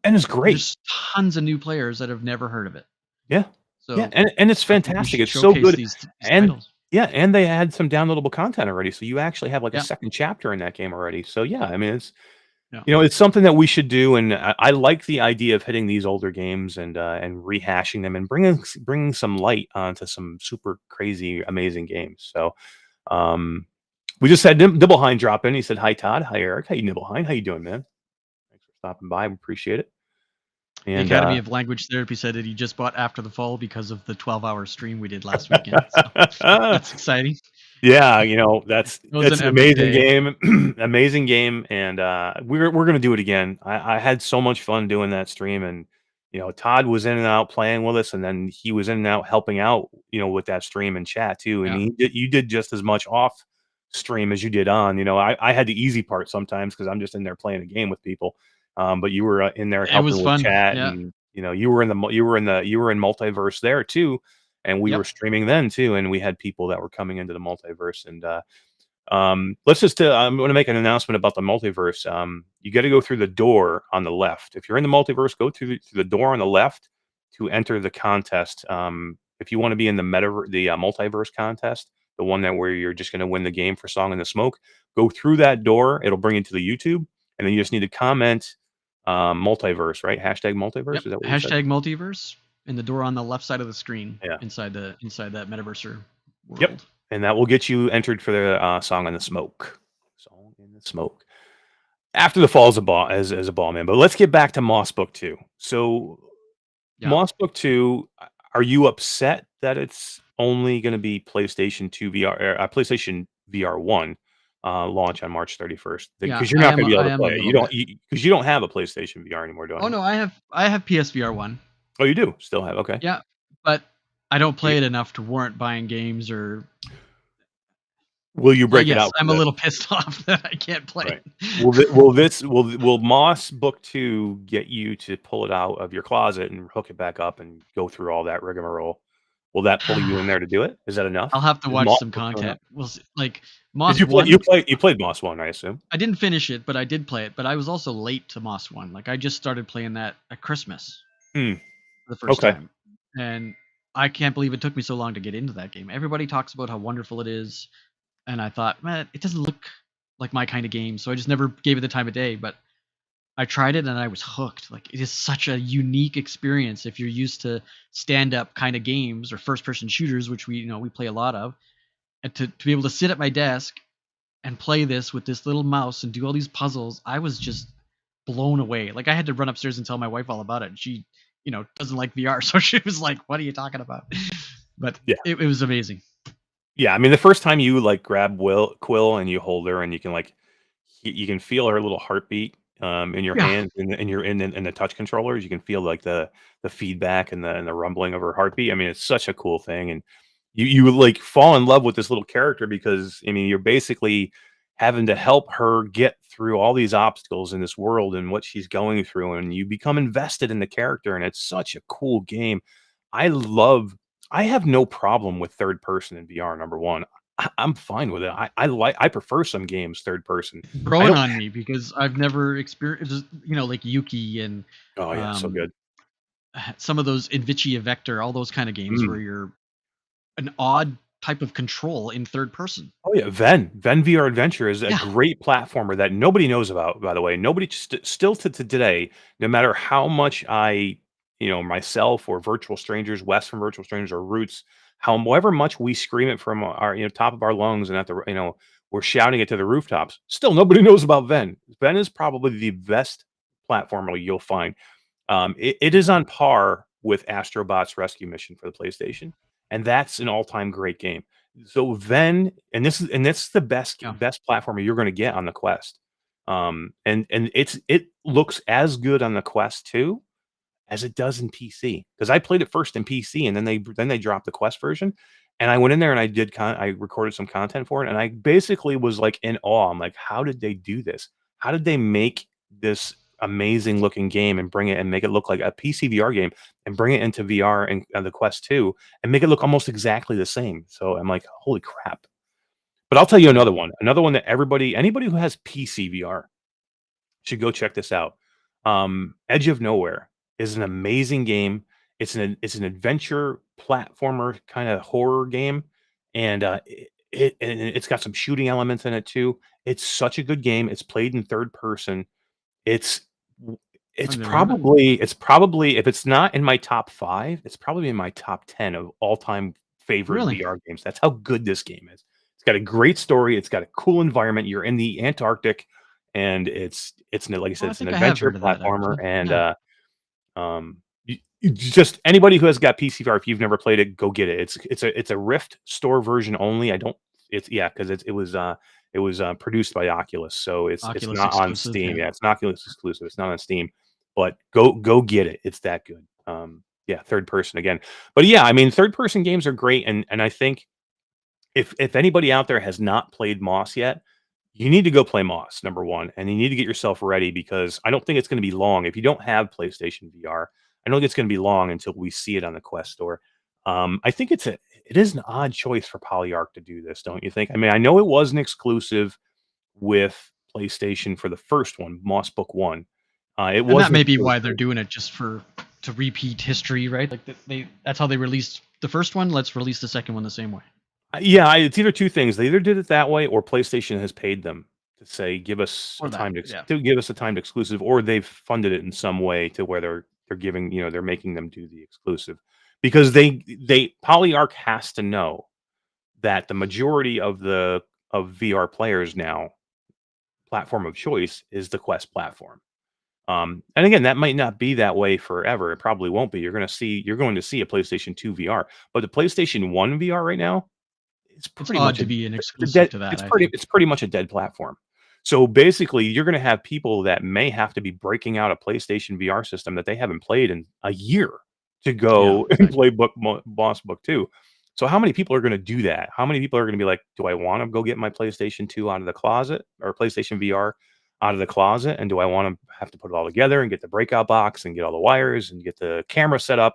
and it's great. There's tons of new players that have never heard of it. Yeah. So and it's fantastic. It's so good. These titles. Yeah, and they had some downloadable content already, so you actually have like a Yeah, second chapter in that game already. So yeah, I mean it's yeah. it's something that we should do, and I like the idea of hitting these older games and rehashing them and bringing some light onto some super crazy amazing games. So we just had Nibelheim drop in. He said, "Hi Todd, hi Eric, hey Nibelheim, how you doing, man? Thanks for stopping by. We appreciate it." The And Academy of Language Therapy said that he just bought After the Fall because of the 12-hour stream we did last weekend. So that's exciting. yeah, that's It was it's an an epic amazing day. game, amazing game, and we're gonna do it again. I had so much fun doing that stream, and Todd was in and out playing with us, and then he was in and out helping out, with that stream and chat too. And Yeah. you did just as much off stream as you did on. I had the easy part sometimes because I'm just in there playing a game with people, but you were in there It was helping with fun. chat, Yeah. and you were in multiverse there too, and we were Yep. streaming then too, and we had people that were coming into the multiverse. And let's just I'm going to make an announcement about the multiverse. You got to go through the door on the left. If you're in the multiverse, go through the door on the left to enter the contest. If you want to be in the multiverse contest, the one that where you're just going to win the game for Song in the Smoke, go through that door. It'll bring you to the YouTube, and then you just need to comment multiverse, right? Hashtag multiverse. Yep. Is that what you said? Hashtag multiverse in the door on the left side of the screen Yeah. inside that metaverse world. Yep. And that will get you entered for the Song in the Smoke. Song in the Smoke. After the fall is as a ball man. But let's get back to Moss Book 2. So Yeah. Moss Book 2, are you upset that it's only going to be PlayStation 2 VR, PlayStation VR 1 launch on March 31st? Yeah, Because you're not going to be I able to am a play it. little bit. Because you don't have a PlayStation VR anymore, do Oh you? no, I have PSVR 1. Oh, you do? Still have? Okay. Yeah, but I don't play You- it enough to warrant buying games or. Will you Well, break it yes, out? I'm a little pissed off that I can't play Right. it. Will Moss Book 2 get you to pull it out of your closet and hook it back up and go through all that rigmarole? Will that pull you in there to do it? Is that enough? I'll have to Is watch Moss some Book 2 enough? content. We'll see. Like 'Cause Moss you 1, played Moss 1, I assume. I didn't finish it, but I did play it. But I was also late to Moss 1. Like I just started playing that at Christmas Hmm. for the first Okay. time, and I can't believe it took me so long to get into that game. Everybody talks about how wonderful it is, and I thought, man, it doesn't look like my kind of game, so I just never gave it the time of day. But I tried it and I was hooked. Like it is such a unique experience if you're used to stand-up kind of games or first-person shooters, which we play a lot of, and to be able to sit at my desk and play this with this little mouse and do all these puzzles, I was just blown away. Like I had to run upstairs and tell my wife all about it. And she, doesn't like VR, so she was like, "What are you talking about?" But Yeah. it was amazing. Yeah, I mean, the first time you, like, grab Quill and you hold her and you can, like, you can feel her little heartbeat, in your Yeah. hands, in the touch controllers. You can feel, like, the feedback and the rumbling of her heartbeat. I mean, it's such a cool thing, and you would, like, fall in love with this little character because, I mean, you're basically having to help her get through all these obstacles in this world and what she's going through, and you become invested in the character, and it's such a cool game. I love I have no problem with third person in VR, number 1. I'm fine with it. I prefer some games third person. I Growing don't on me because I've never experienced, like Yuki and Oh, yeah, so um, good. some of those Invicia Vector, all those kind of games Mm. where you're an odd type of control in third person. Oh, yeah, Ven VR Adventure is a Yeah. great platformer that nobody knows about, by the way. Nobody still to today, no matter how much I, myself or Virtual Strangers, Wes from Virtual Strangers or Roots, however much we scream it from our, top of our lungs and we're shouting it to the rooftops, still nobody knows about Ven. Ven is probably the best platformer you'll find. It is on par with Astrobot's Rescue Mission for the PlayStation, and that's an all-time great game. So then, and this is the best Yeah. best platformer you're going to get on the Quest. And it looks as good on the Quest 2 as it does in PC because I played it first in PC and then they dropped the Quest version, and I went in there and I recorded some content for it, and I basically was like in awe. I'm like, how did they do this? How did they make this amazing looking game and bring it and make it look like a PC VR game and bring it into VR and the Quest 2 and make it look almost exactly the same? So I'm like, holy crap. But I'll tell you Yeah. another one that anybody who has PC VR should go check this out. Edge of Nowhere is an amazing game. It's an adventure platformer kind of horror game, and it's got some shooting elements in it too. It's such a good game. It's played in third person. It's it's I've never heard of it. probably if it's not in my top 5, it's probably in my top 10 of all-time favorite Really? VR games. That's how good this game is. It's got a great story. It's got a cool environment. You're in the Antarctic, and like I said, Oh, I it's an think I have adventure heard of that platformer, actually. and Yeah. you just anybody who has got PCVR, if you've never played it, go get it. It's a Rift store version only. I don't. It's yeah, because it was produced by Oculus, so it's Oculus not on exclusive. Steam. Yeah. Yeah, it's an Oculus exclusive. It's not on Steam, but go get it. It's that good. Yeah, third person again. But yeah, I mean, third person games are great, and I think if anybody out there has not played Moss yet, you need to go play Moss, number one, and you need to get yourself ready because I don't think it's going to be long. If you don't have PlayStation VR, I don't think it's going to be long until we see it on the Quest store. I think it is an odd choice for Polyarc to do this, don't you think? I mean, I know it was an exclusive with PlayStation for the first one, Moss Book One. It And was that an may be why they're exclusive. doing it, just to repeat history, right? Like that's how they released the first one. Let's release the second one the same way. Yeah, it's either two things. They either did it that way, or PlayStation has paid them to say, "Give us Or a that. timed Yeah. to give us a timed exclusive," or they've funded it in some way to where they're giving they're making them do the exclusive because they Polyarc has to know that the majority of VR players now platform of choice is the Quest platform. And again, that might not be that way forever. It probably won't be. You're going to see a PlayStation 2 VR, but the PlayStation 1 VR right now, it's It's pretty odd much to be an a exclusive dead to that, I think. it's pretty much a dead platform. So basically, you're going to have people that may have to be breaking out a PlayStation VR system that they haven't played in a year to Yeah, go and exactly. play Boss Book 2. So how many people are going to do that? How many people are going to be like, do I want to go get my PlayStation 2 out of the closet or PlayStation VR out of the closet? And do I want to have to put it all together and get the breakout box and get all the wires and get the camera set up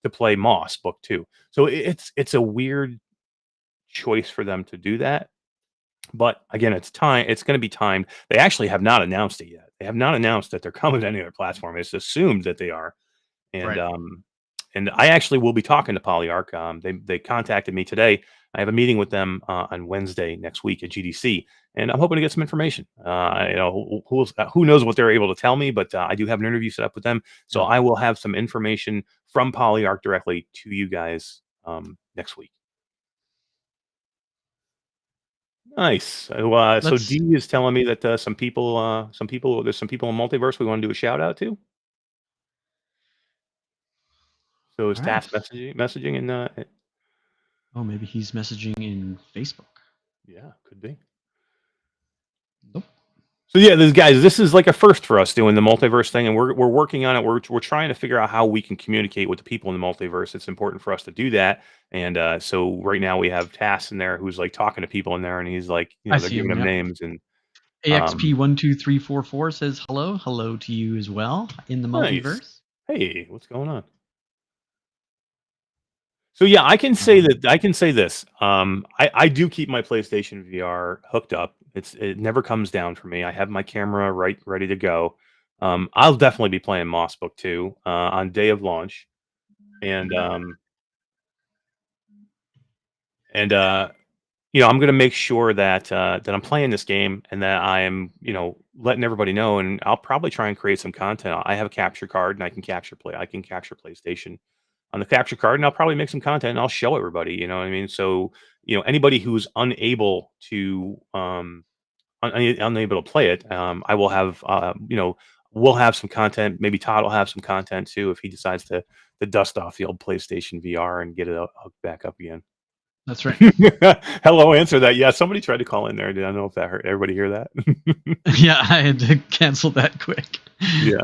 to play Moss Book 2? So it's a weird choice for them to do that. But again, it's going to be timed. They actually have not announced it yet. They have not announced that they're coming to any other platform. It's assumed that they are. And Right. and I actually will be talking to Polyarc. They contacted me today. I have a meeting with them on Wednesday next week at GDC, and I'm hoping to get some information. Who knows what they're able to tell me, but I do have an interview set up with them, so Yeah. I will have some information from Polyarc directly to you guys next week. Nice. So Let's. D is telling me that there's some people in Multiverse we want to do a shout out to. So is All right. Task messaging and Oh, maybe he's messaging in Facebook. yeah, could be. Nope. So yeah, this is like a first for us doing the multiverse thing, and we're working on it. We're trying to figure out how we can communicate with the people in the multiverse. It's important for us to do that, and so right now we have Tass in there who's like talking to people in there, and he's like, I they're see giving him. them Yep. names, and AXP12344 says hello to you as well in the nice. multiverse. Hey, what's going on? So yeah, I can say this. I do keep my PlayStation VR hooked up. It never comes down for me. I have my camera ready to go. I'll definitely be playing Moss Book 2 on day of launch, and I'm going to make sure that that I'm playing this game and that I am letting everybody know. And I'll probably try and create some content. I have a capture card and I can capture PlayStation on the capture card, and I'll probably make some content and I'll show everybody. You know what I mean? So anybody who's unable to unable to play it, I will have we'll have some content. Maybe Todd will have some content too if he decides to dust off the old PlayStation VR and get it hooked back up again. That's right. Hello, answer that. Yeah, somebody tried to call in there. Did I know if that hurt? Everybody hear that? Yeah, I had to cancel that quick. Yeah.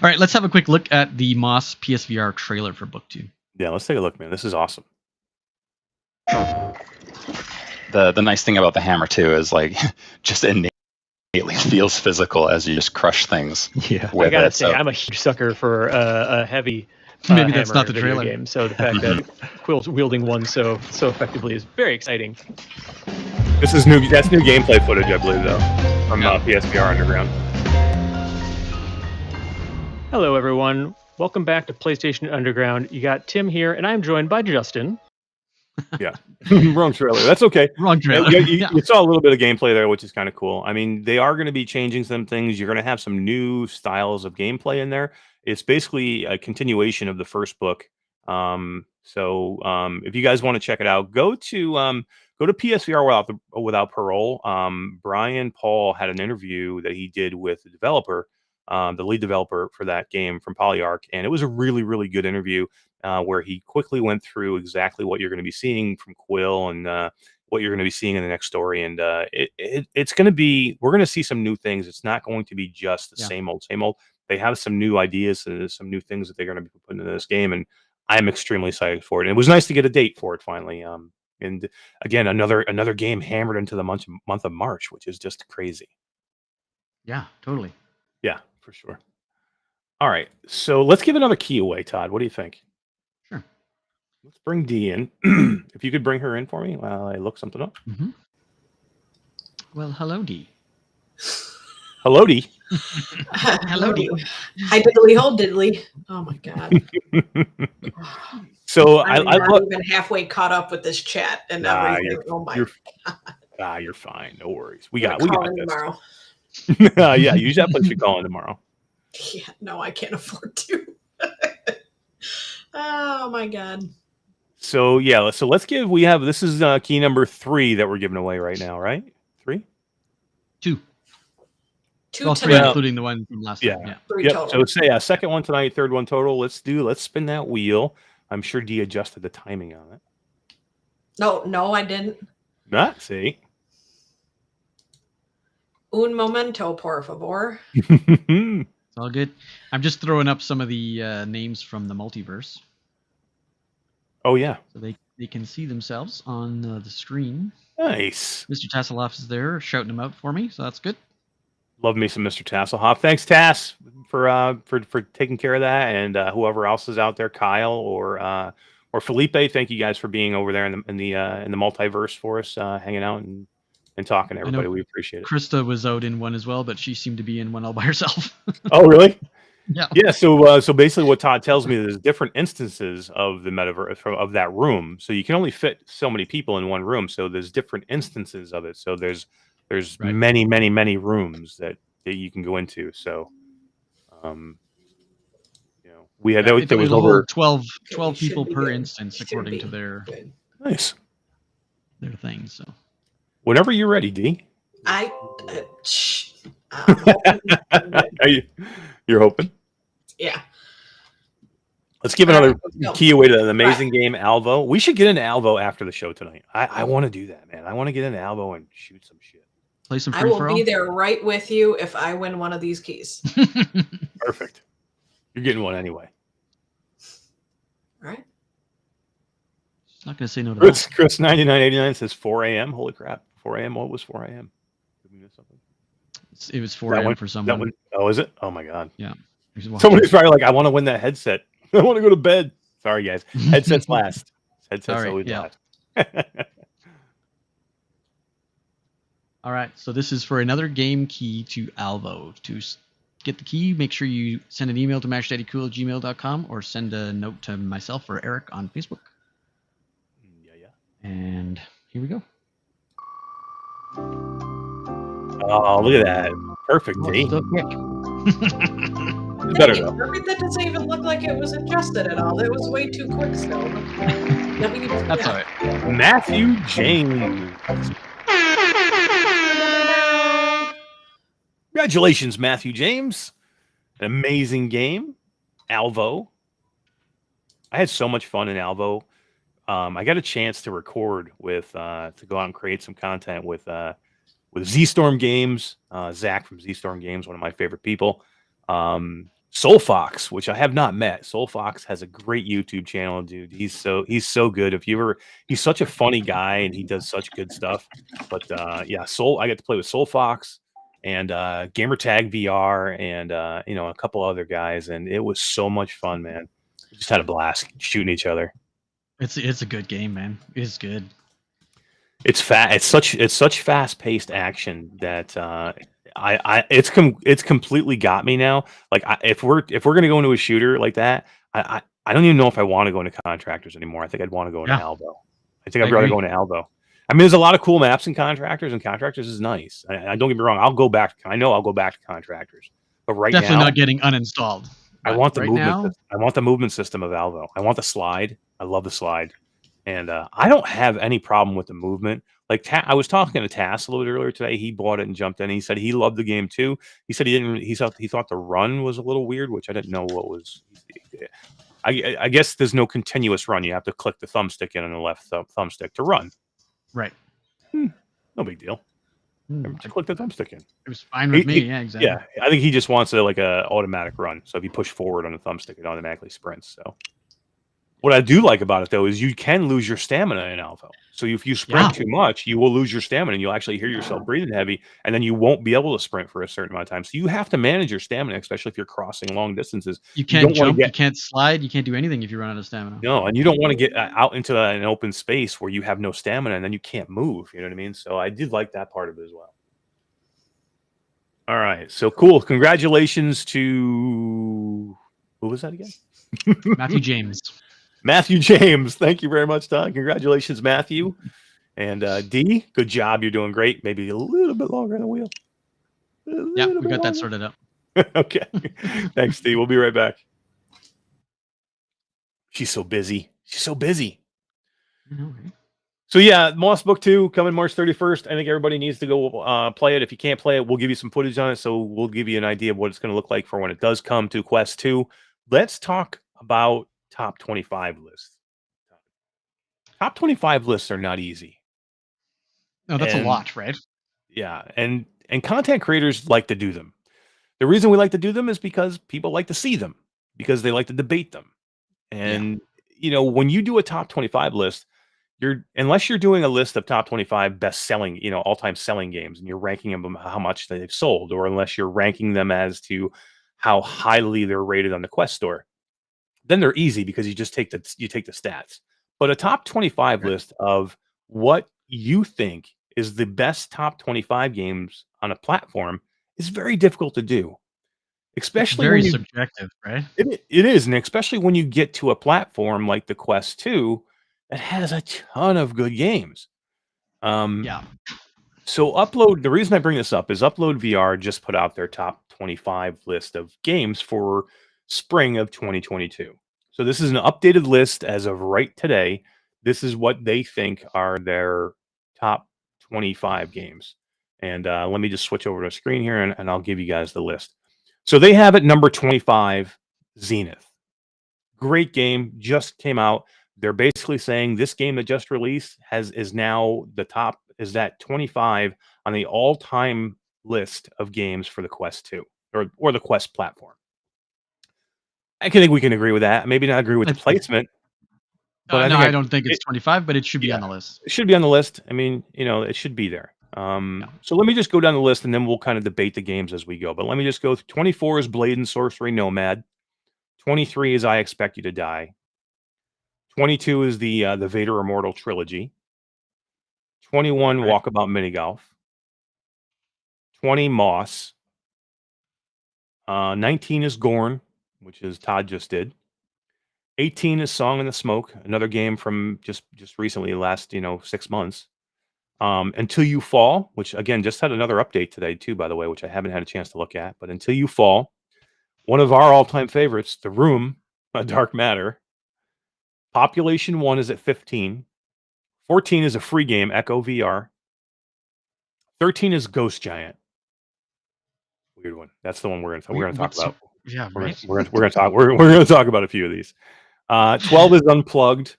All right, let's have a quick look at the Moss PSVR trailer for Book 2. Yeah, let's take a look, man. This is awesome. The nice thing about the hammer too is like just innately feels physical as you just crush things. Yeah, with I gotta it, say, so- I'm a huge sucker for a heavy. Maybe that's hammer not the in a video trailer. game. So the fact that Quill's wielding one so effectively is very exciting. This is new. That's new gameplay footage, I believe, though, from Yeah. PSVR Underground. Hello, everyone. Welcome back to PlayStation Underground. You got Tim here, and I'm joined by Justin. Yeah, wrong trailer. That's okay. Wrong trailer. You saw a little bit of gameplay there, which is kind of cool. I mean, they are going to be changing some things. You're going to have some new styles of gameplay in there. It's basically a continuation of the first book. If you guys want to check it out, go to PSVR without parole. Brian Paul had an interview that he did with the developer, the lead developer for that game from Polyarch, and it was a really, really good interview. Where he quickly went through exactly what you're going to be seeing from Quill and what you're going to be seeing in the next story. And it's going to be, we're going to see some new things. It's not going to be just the same old, same old. They have some new ideas and some new things that they're going to be putting into this game. And I'm extremely excited for it. And it was nice to get a date for it finally. And again, another game hammered into the month of March, which is just crazy. Yeah, totally. Yeah, for sure. All right. So let's give another key away, Todd. What do you think? Sure. Let's bring Dee in. If you could bring her in for me while I look something up. Mm-hmm. Well, hello, Dee. Hello, Dee. Hello, Dee. Hi, diddly hole diddly. Oh my god. So I'm not even halfway caught up with this chat and everything. Oh my god. You're fine. No worries. We got this tomorrow. Yeah, you definitely should call in tomorrow. Yeah, no, I can't afford to. Oh my god. So yeah, so let's give. This is key number 3 that we're giving away right now, right? 3, 2. Two three, tonight. including the one from last time. Yeah. 3 Yep. total. So say second one tonight, third one total. Let's spin that wheel. I'm sure Dee adjusted the timing on it. No, I didn't. Not see. Un momento, por favor. It's all good. I'm just throwing up some of the names from the multiverse. Oh yeah. So they can see themselves on the screen. Nice. Mr. Tasselhoff is there shouting them out for me, so that's good. Love me some Mr. Tasselhoff. Thanks, Tass, for taking care of that, and whoever else is out there, Kyle or Felipe. Thank you guys for being over there in the multiverse for us, hanging out and talking to everybody. We appreciate it. Krista was out in one as well, but she seemed to be in one all by herself. Oh, really? Yeah. Yeah. So basically, what Todd tells me is there's different instances of the metaverse of that room. So you can only fit so many people in one room. So there's different instances of it. So there's Right. many rooms that you can go into. So, we had there was over 12 Okay, people should be per good. instance Should according be to their nice. thing. So Whenever you're ready, Dee. I'm hoping- You're hoping. yeah. Let's give another Go. key away to an amazing game, Alvo. We should get into Alvo after the show tonight. I want to do that, man. I want to get into Alvo and shoot some shit. play some I free will for be all. there right with you if I win one of these keys. Perfect. You're getting one anyway. All right. Not gonna say no to that. Chris 9989 says 4 a.m. Holy crap. 4 a.m. What was 4 a.m.? Did we miss something? It was 4 a.m. for someone. That one, oh, is it? Oh my god. Yeah. Somebody's probably like, I want to win that headset. I want to go to bed. Sorry, guys. Headsets last. Headsets Sorry, always yeah. last. All right, so this is for another game key to Alvo. To get the key, make sure you send an email to mashdaddycool@gmail.com or send a note to myself or Eric on Facebook. Yeah. And here we go. Oh, look at that. Perfect, Oh, Dee. so quick. It's better Dang, though. perfect. That doesn't even look like it was adjusted at all. It was way too quick still. That's all right. Matthew James. Congratulations, Matthew James. An amazing game. Alvo. I had so much fun in Alvo. I got a chance to record with to go out and create some content with Z-Storm Games. Zach from Z-Storm Games, one of my favorite people. Soul Fox, which I have not met. Soul Fox has a great YouTube channel, dude. He's so good. He's such a funny guy and he does such good stuff. But yeah, I got to play with Soul Fox and Gamertag VR and a couple other guys, and it was so much fun, man. We just had a blast shooting each other. It's a good game, man. It is good. It's such fast paced action that it's completely got me now. Like if we're gonna go into a shooter like that, I don't even know if I want to go into contractors anymore. I think I'd want to go into Alvo. I think I'd I rather agree. go into Alvo. I mean, there's a lot of cool maps in Contractors, and Contractors is nice. I don't get me wrong. I'll go back. I know I'll go back to Contractors, but right Definitely now, not getting uninstalled. I But want the right movement. now, I want the movement system of Alvo. I want the slide. I love the slide, and I don't have any problem with the movement. Like I was talking to Tass a little bit earlier today. He bought it and jumped in. He said he loved the game too. He said he didn't. He thought the run was a little weird, which I didn't know what was. I guess there's no continuous run. You have to click the thumbstick in on the left thumbstick to run. right. No big deal. Just click the thumbstick in. It was fine with me. Yeah, exactly. Yeah, I think he just wants a automatic run. So if you push forward on the thumbstick, it automatically sprints. So what I do like about it though is you can lose your stamina in Alvo. So if you sprint too much, you will lose your stamina and you'll actually hear yourself breathing heavy, and then you won't be able to sprint for a certain amount of time. So you have to manage your stamina, especially if you're crossing long distances. You can't jump, you can't slide, you can't do anything if you run out of stamina. No, and you don't want to get out into an open space where you have no stamina and then you can't move. You know what I mean? So I did like that part of it as well. All right, so cool. Congratulations to who was that again? Matthew James. Matthew James. Thank you very much, Todd. Congratulations, Matthew. And D, good job. You're doing great. Maybe a little bit longer on the wheel. Yeah, we got that sorted out. Okay. Thanks, D. We'll be right back. She's so busy. She's so busy. I know, right? So yeah, Moss Book 2 coming March 31st. I think everybody needs to go play it. If you can't play it, we'll give you some footage on it. So we'll give you an idea of what it's going to look like for when it does come to Quest 2. Let's talk about top 25 lists. Top 25 lists are not easy. No, that's a lot, right? Yeah, and content creators like to do them. The reason we like to do them is because people like to see them, because they like to debate them. And you know, when you do a top 25 list, unless you're doing a list of top 25 best selling, all-time selling games, and you're ranking them how much they've sold, or unless you're ranking them as to how highly they're rated on the Quest store, then they're easy because you just take the stats. But a top 25 list of what you think is the best top 25 games on a platform is very difficult to do. Especially very subjective, right? It is, and especially when you get to a platform like the Quest 2 that has a ton of good games. So the reason I bring this up is Upload VR just put out their top 25 list of games for spring of 2022. So this is an updated list as of right today. This is what they think are their top 25 games. And let me just switch over to a screen here and I'll give you guys the list. So they have at number 25, Zenith. Great game, just came out. They're basically saying this game that just released is now the top, is that 25 on the all-time list of games for the Quest 2 or the Quest platform. I think we can agree with that. Maybe not agree with the placement. But I don't think it's 25, but it should be on the list. It should be on the list. I mean, it should be there. So let me just go down the list and then we'll kind of debate the games as we go. But let me just go. 24 is Blade and Sorcery Nomad. 23 is I Expect You to Die. 22 is the Vader Immortal trilogy. 21 Walkabout Mini Golf. 20 Moss. 19 is Gorn, which is Todd just did. 18 is Song in the Smoke, another game from just recently, last 6 months. Until You Fall, which again just had another update today too, by the way, which I haven't had a chance to look at. But Until You Fall, one of our all-time favorites, The Room, A Dark Matter. Population 1 is at 15. 14 is a free game, Echo VR. 13 is Ghost Giant. Weird one. That's the one we're going to talk about. Yeah, we're going to talk about a few of these. 12 is Unplugged.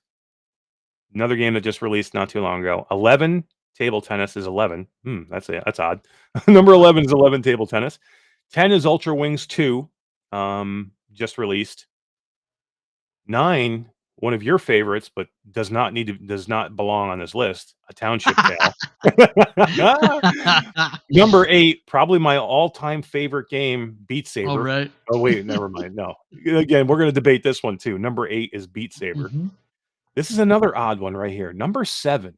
Another game that just released not too long ago. 11 Table Tennis is 11. That's odd. Number 11 is 11 Table Tennis. 10 is Ultra Wings 2. Just released. 9, one of your favorites, but does not belong on this list. A Township Tale. Number 8, probably my all-time favorite game, Beat Saber. All right. Oh wait, never mind. No, again, we're going to debate this one too. Number 8 is Beat Saber. Mm-hmm. This is another odd one right here. Number 7,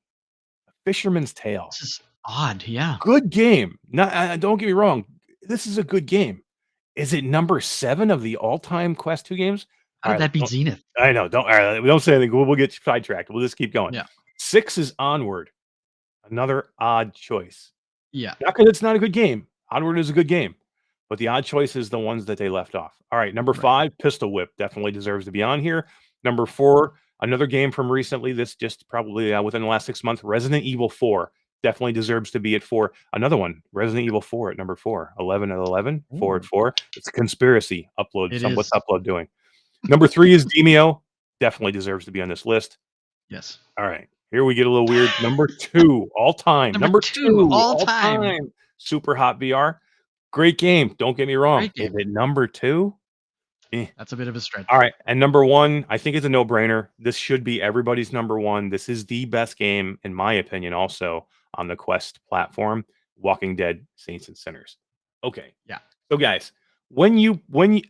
Fisherman's Tale. This is odd, yeah. Good game. Don't get me wrong. This is a good game. Is it number 7 of the all-time Quest 2 games? How did that beat Zenith? I know. Don't say anything. We'll get sidetracked. We'll just keep going. Yeah. 6 is Onward. Another odd choice. Yeah. Not because it's not a good game. Onward is a good game, but the odd choice is the ones that they left off. All right, number Right. 5, Pistol Whip, definitely deserves to be on here. Number 4, another game from recently, this just probably within the last 6 months, Resident Evil 4 definitely deserves to be at 4. Another one, Resident Evil 4 at number 4. 11 at 11, 4 at 4. It's a conspiracy upload. It What's is. Upload doing? Number 3 is Demeo. Definitely deserves to be on this list. Yes. All right, here we get a little weird. Number 2, all time. Number two, all time. Super Hot VR. Great game. Don't get me wrong. Great game. Is it number 2? That's a bit of a stretch. All right. And number 1, I think it's a no-brainer. This should be everybody's number 1. This is the best game, in my opinion, also on the Quest platform. Walking Dead: Saints and Sinners. Okay. Yeah. So guys, when you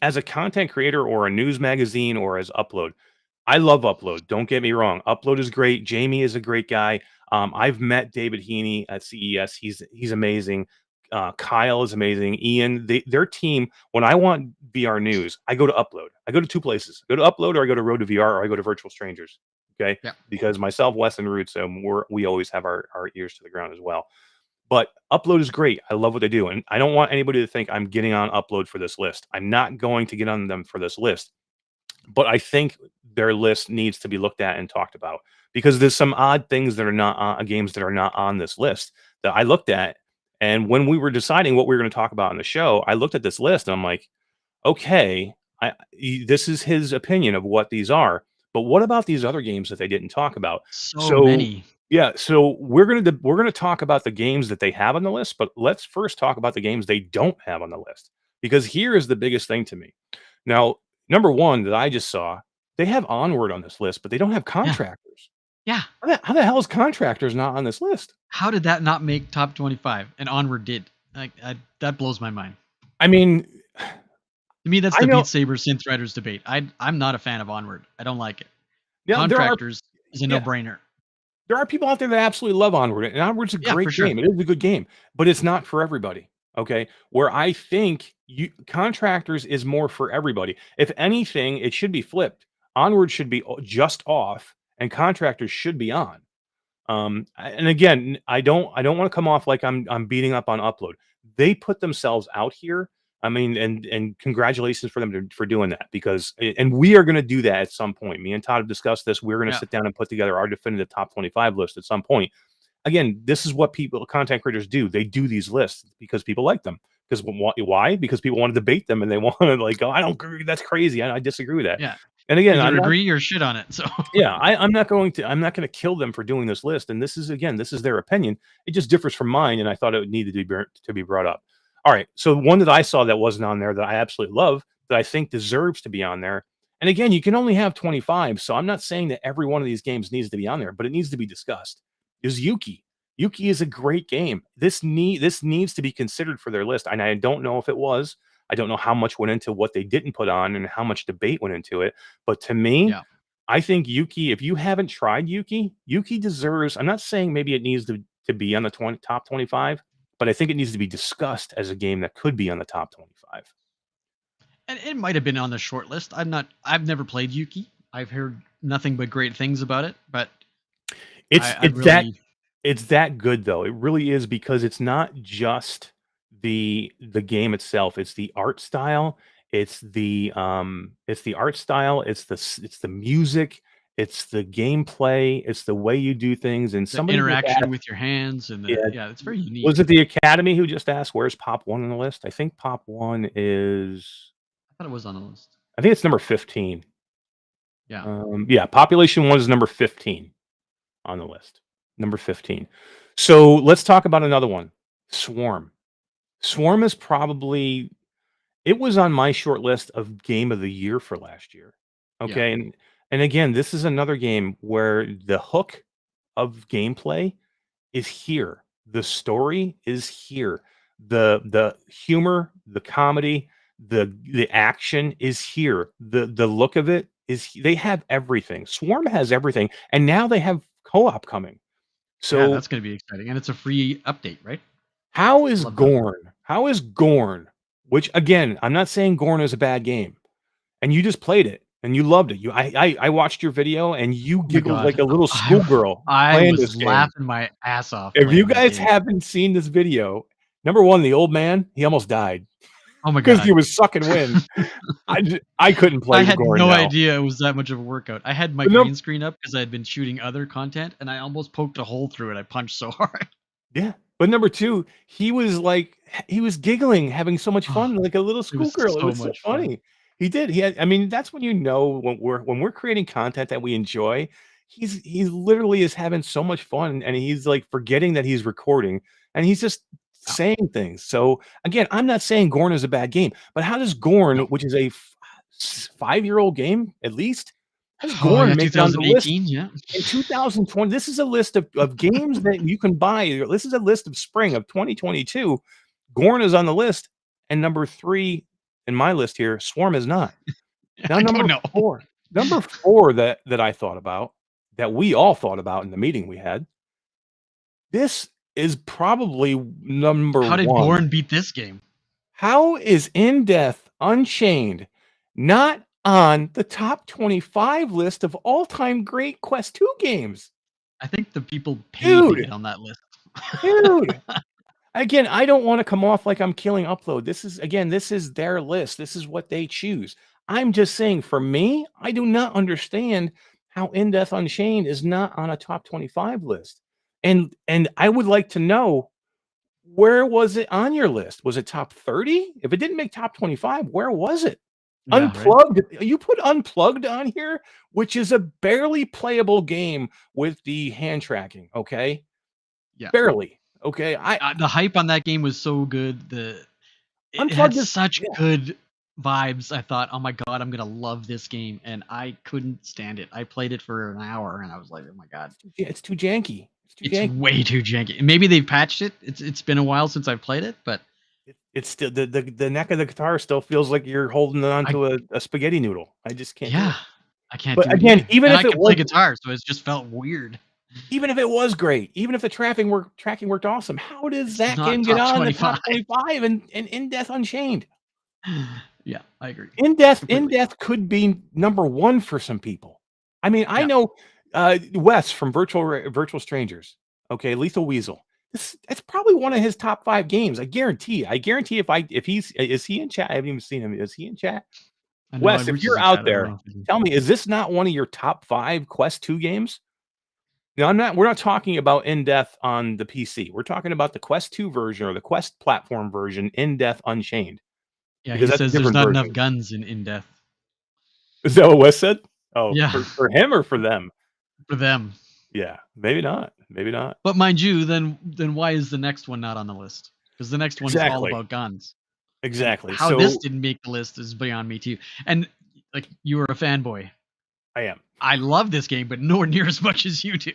as a content creator or a news magazine or as Upload, I love Upload. Don't get me wrong. Upload is great. Jamie is a great guy. I've met David Heaney at CES. He's amazing. Kyle is amazing. Ian, their team. When I want VR news, I go to Upload. I go to 2 places. I go to Upload, or I go to Road to VR, or I go to Virtual Strangers. Okay. Yeah. Because myself, Wes, and Roots, we always have our ears to the ground as well. But Upload is great. I love what they do, and I don't want anybody to think I'm getting on Upload for this list. I'm not going to get on them for this list. But I think their list needs to be looked at and talked about, because there's some odd things that are not on games that are not on this list that I looked at. And when we were deciding what we were going to talk about on the show, I looked at this list and I'm like, okay, this is his opinion of what these are. But what about these other games that they didn't talk about? So many. Yeah, so we're gonna talk about the games that they have on the list, but let's first talk about the games they don't have on the list, because here is the biggest thing to me. Now, number 1 that I just saw, they have Onward on this list, but they don't have Contractors. Yeah. How the hell is Contractors not on this list? How did that not make top 25? And Onward did. Like that blows my mind. I mean, To me, that's I the know- Beat Saber Synth Riders debate. I'm not a fan of Onward. I don't like it. yeah, Contractors is a yeah. no-brainer. there are people out there that absolutely love Onward, and Onward's a Yeah, great for sure. game. It is a good game, but it's not for everybody. Okay, where I think Contractors is more for everybody. If anything, it should be flipped. Onward should be just off, and Contractors should be on. And again, I don't want to come off like I'm beating up on Upload. They put themselves out here. I mean, and congratulations for them for doing that, because and we are going to do that at some point. Me and Todd have discussed this. We're going to sit down and put together our definitive top 25 list at some point. Again, this is what content creators do. They do these lists because people like them. Because why? Because people want to debate them, and they want to like, oh, I don't agree. That's crazy. I disagree with that. Yeah. And again, Either I'm not, agree or shit on it. So yeah, I'm not going to kill them for doing this list. And this is their opinion. It just differs from mine, and I thought it needed to be brought up. All right, so one that I saw that wasn't on there that I absolutely love, that I think deserves to be on there. And again, you can only have 25, so I'm not saying that every one of these games needs to be on there, but it needs to be discussed. Is Yuki? Yuki is a great game. This needs to be considered for their list, and I don't know if it was. I don't know how much went into what they didn't put on and how much debate went into it. But to me, Yeah. I think Yuki, if you haven't tried Yuki deserves, I'm not saying maybe it needs to be on the top 25, but I think it needs to be discussed as a game that could be on the top 25. and it might have been on the short list. I've never played Yuki. I've heard nothing but great things about it, but It's that good though. It really is, because it's not just the game itself. It's the art style. It's the art style. It's the music. It's the gameplay. It's the way you do things. And the somebody interaction with your hands and it's very unique. was it the Academy who just asked where's Pop 1 on the list? I think Pop 1 is. I thought it was on the list. I think it's number 15. Yeah. Population 1 is number 15 on the list. Number 15. So let's talk about another one. Swarm. Swarm is probably, it was on my short list of game of the year for last year. Okay. And again, this is another game where the hook of gameplay is here. The story is here. The humor, the comedy, the action is here. The look of it is, they have everything. Swarm has everything. And now they have co-op coming. So that's going to be exciting, and it's a free update, right? How is Love that. Gorn? How is Gorn? Which again, I'm not saying Gorn is a bad game, and you just played it. and you loved it. I watched your video, and you giggled God. like a little schoolgirl I playing was this game. laughing my ass off. If you playing that guys game. haven't seen this video, number one, the old man, he almost died Oh my because god. he was sucking wind. I couldn't play I had Gorn no now. idea it was that much of a workout. I had my But no- green screen up because I had been shooting other content, and I almost poked a hole through it. I punched so hard. Yeah. But number two, he was giggling, having so much fun, like a little was schoolgirl. It so was so much fun. funny. He did. I mean, that's when you know when we're creating content that we enjoy. He's literally is having so much fun, and he's like forgetting that he's recording, and he's just saying things. So again, I'm not saying Gorn is a bad game, but how does Gorn, No. which is a 5-year-old game at least, how does Oh, Gorn yeah, make it on the list 2018, yeah. in 2020? This is a list of games that you can buy. This is a list of spring of 2022. Gorn is on the list, and number 3 in my list here, Swarm is not. Now, I don't number know. 4, number 4 that I thought about, that we all thought about in the meeting we had. This is probably number How did 1. Gorn beat this game? How is In Death Unchained not on the top 25 list of all-time great Quest 2 games? I think the people paid to Dude. get on that list. Dude. Again, I don't want to come off like I'm killing Upload. This is their list. This is what they choose. I'm just saying, for me, I do not understand how In Death Unchained is not on a top 25 list. And I would like to know, where was it on your list? Was it top 30? If it didn't make top 25, where was it? Yeah, right? Unplugged. You put Unplugged on here, which is a barely playable game with the hand tracking. Okay. Yeah. Barely. Okay. The hype on that game was so good. It Unplugged had is- such yeah. good vibes. I thought, oh my god, I'm gonna love this game, and I couldn't stand it. I played it for an hour, and I was like, oh my god, It's too janky. it's way too janky. Maybe they've patched it. It's been a while since I've played it, but It's still the neck of the guitar still feels like you're holding on to a spaghetti noodle. I just can't. do yeah, it. I can't. But do it again, either. even And if I it can play was- guitar, so it just felt weird. Even if it was great, even if the tracking worked awesome, how does that not game get top on the top 25? 25 and In Death Unchained? Yeah, I agree. In Death Completely. could be number 1 for some people. I mean, I Yeah. know Wes from Virtual Strangers. Okay, Lethal Weasel. It's probably one of his top 5 games. I guarantee. If is he in chat? I haven't even seen him. Is he in chat? I know Wes, I if wish you're it was out that, I there, don't know if it is. tell me, is this not one of your top 5 Quest 2 games? No, we're not talking about In Death on the PC. We're talking about the Quest 2 version, or the Quest platform version, In Death Unchained. Yeah, because he that's a says there's different not version. enough guns in Death Is that what Wes said? Oh, Yeah. for him or for them? for them. Yeah, maybe not. Maybe not. But mind you, then why is the next one not on the list? Because the next one is all Exactly. about guns. Exactly. How so this didn't make the list is beyond me too. And like, you were a fanboy. I am. I love this game, but nowhere near as much as you do.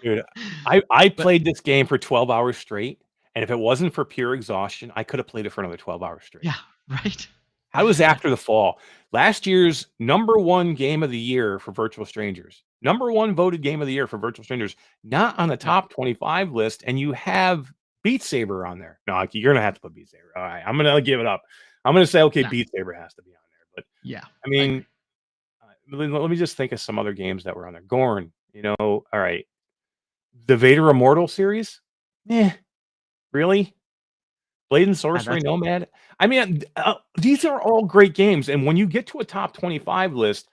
Dude, I played this game for 12 hours straight, and if it wasn't for pure exhaustion, I could have played it for another 12 hours straight. Yeah, right. I was After the Fall, last year's number 1 game of the year for Virtual Strangers. Number 1 voted game of the year for Virtual Strangers, not on the top 25 list, and you have Beat Saber on there. No, you're gonna have to put Beat Saber. All right, I'm gonna give it up. I'm gonna say, okay, Yeah. Beat Saber has to be on there. But Yeah. I mean, let me just think of some other games that were on there. Gorn, all right. The Vader Immortal series? Really? Blade and Sorcery, that's- Nomad? I mean, these are all great games. And when you get to a top 25 list,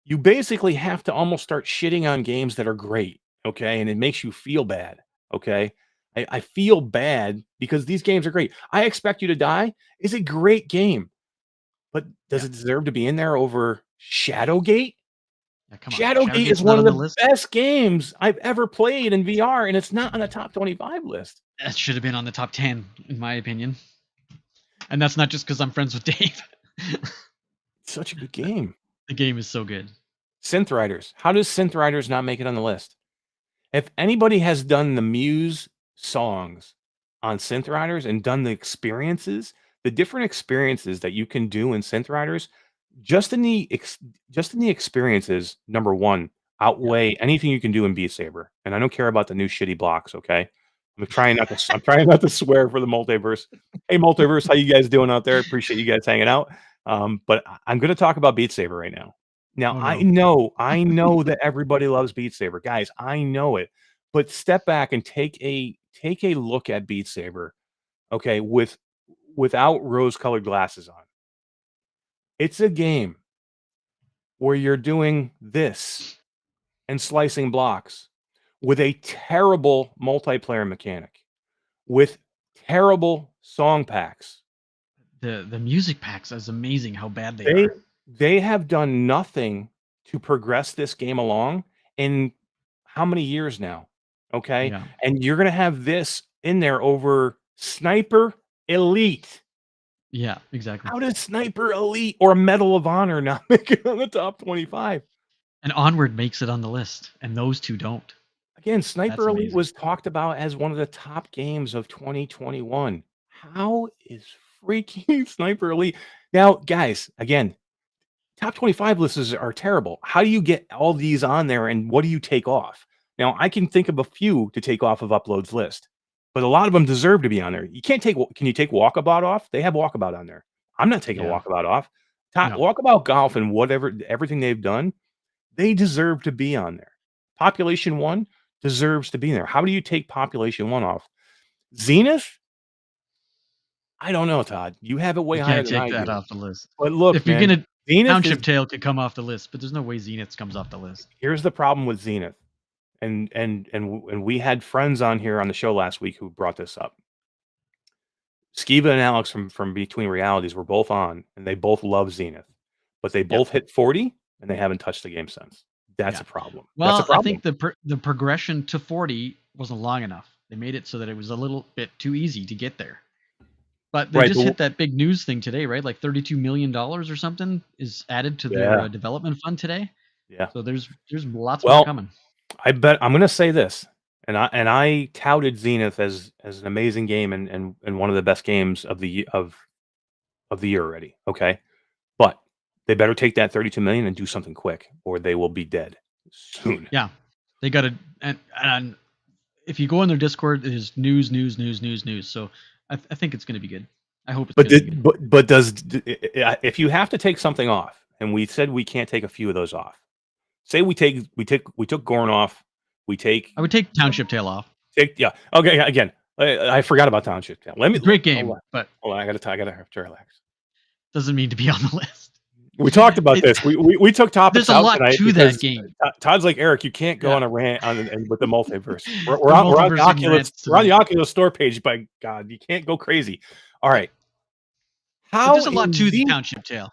you basically have to almost start shitting on games that are great. Okay. And it makes you feel bad. Okay. I feel bad because these games are great. I Expect You to Die is a great game. But does it deserve to be in there over Shadowgate? Yeah, come on. Shadowgate is Shadowgate's one not of on the list. best games I've ever played in VR, and it's not on the top 25 list. That should have been on the top 10, in my opinion. And that's not just because I'm friends with Dave. It's such a good game. The game is so good. Synth Riders. How does Synth Riders not make it on the list? If anybody has done the Muse songs on Synth Riders and done the experiences, the different experiences that you can do in Synth Riders, just in the experiences, number 1, outweigh anything you can do in Beat Saber. And I don't care about the new shitty blocks, okay? I'm trying not to swear for the Multiverse. Hey, Multiverse, how you guys doing out there? Appreciate you guys hanging out. But I'm going to talk about Beat Saber right now. Now, Oh, I no. know that everybody loves Beat Saber, guys. I know it, but step back and take a look at Beat Saber, okay, without rose-colored glasses on. It's a game where you're doing this and slicing blocks with a terrible multiplayer mechanic, with terrible song packs. The music packs is amazing how bad they They are. they have done nothing to progress this game along in how many years now? Okay? Yeah. And you're gonna have this in there over Sniper Elite. Yeah, exactly. How does Sniper Elite or Medal of Honor not make it on the top 25? And Onward makes it on the list, and those two don't. Again, Sniper Elite amazing. was talked about as one of the top games of 2021. How is freaking Sniper Elite? Now, guys, again, top 25 lists are terrible. How do you get all these on there and what do you take off? Now, I can think of a few to take off of Upload's list, but a lot of them deserve to be on there. You can't take, can you take Walkabout off? They have Walkabout on there. I'm not taking Yeah. Walkabout off. No. Walkabout Golf and whatever, everything they've done, they deserve to be on there. Population 1 deserves to be there. How do you take Population 1 off? Zenith? I don't know, Todd. You have it way You higher can't than I take that do. off the list. But look, If you're man, gonna Zenith Township is, Tale could come off the list, but there's no way Zenith comes off the list. here's the problem with Zenith. And we had friends on here on the show last week who brought this up. Skiva and Alex from Between Realities were both on, and they both love Zenith, but they both hit 40, and they haven't touched the game since. That's Yeah. a problem. Well, That's a problem. I think the progression to 40 wasn't long enough. They made it so that it was a little bit too easy to get there. But they Right, just but hit that big news thing today, right? Like $32 million or something is added to their Yeah. development fund today. Yeah. So there's lots Well, more coming. I bet I'm going to say this, and I touted Zenith as an amazing game and one of the best games of the year already. Okay, but they better take that 32 million and do something quick, or they will be dead soon. Yeah, they got to. And if you go on their Discord, there's news. So I think it's going to be good. I hope it's But going to be good. but does if you have to take something off, and we said we can't take a few of those off. Say we took Gorn off. I would take Township Tale off. Yeah. Okay. Again, I forgot about Township Tale. Let me. Great game, but Hold on, I gotta have to relax. doesn't mean to be on the list. We talked about this. We took topics. There's a out lot tonight to that because game. Todd's like, Eric, you can't go Yeah. on a rant with the multiverse. We're The on the multiverse and Oculus. rants We're on the tonight. Oculus store page. By God, you can't go crazy. All right. But How there's a lot in to the Zenith- Township Tale.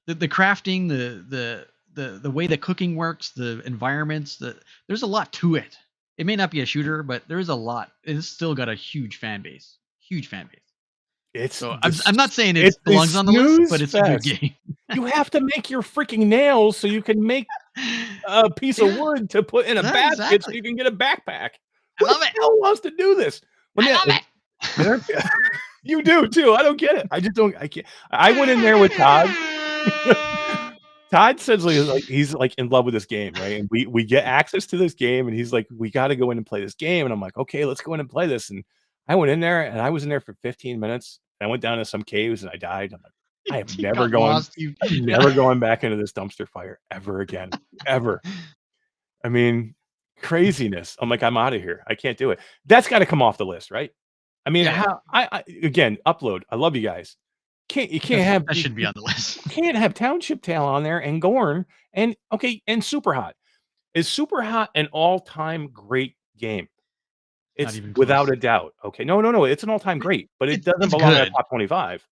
The crafting, the way the cooking works, the environments. There's a lot to it. It may not be a shooter, but there is a lot. It's still got a huge fan base. Huge fan base. It's So the I'm not saying it's it the belongs on the list, but it's a good snooze game. You have to make your freaking nails so you can make a piece of wood to put in a Yeah, basket so exactly. you can get a backpack. I Who love the it. hell wants to do this? I love it. You do too. I don't get it. I just don't. I can't. I went in there with Todd. Todd says like he's like in love with this game, right? And we get access to this game, and he's like, we got to go in and play this game. And I'm like, okay, let's go in and play this. And I went in there, and I was in there for 15 minutes. I went down to some caves, and I died. I'm like, I am You never got going. lost, you- I'm never going back into this dumpster fire ever again, ever. I mean, craziness. I'm like, I'm out of here. I can't do it. That's got to come off the list, right? I mean, Yeah. how? I again, Upload. I love you guys. You can't have that should be on the list. you can't have Township Tale on there and Gorn and and Super Hot. Is Super Hot an all-time great game? Not It's even without close. a doubt. Okay, no, it's an all-time great, but it doesn't it's belong in the good. top 25.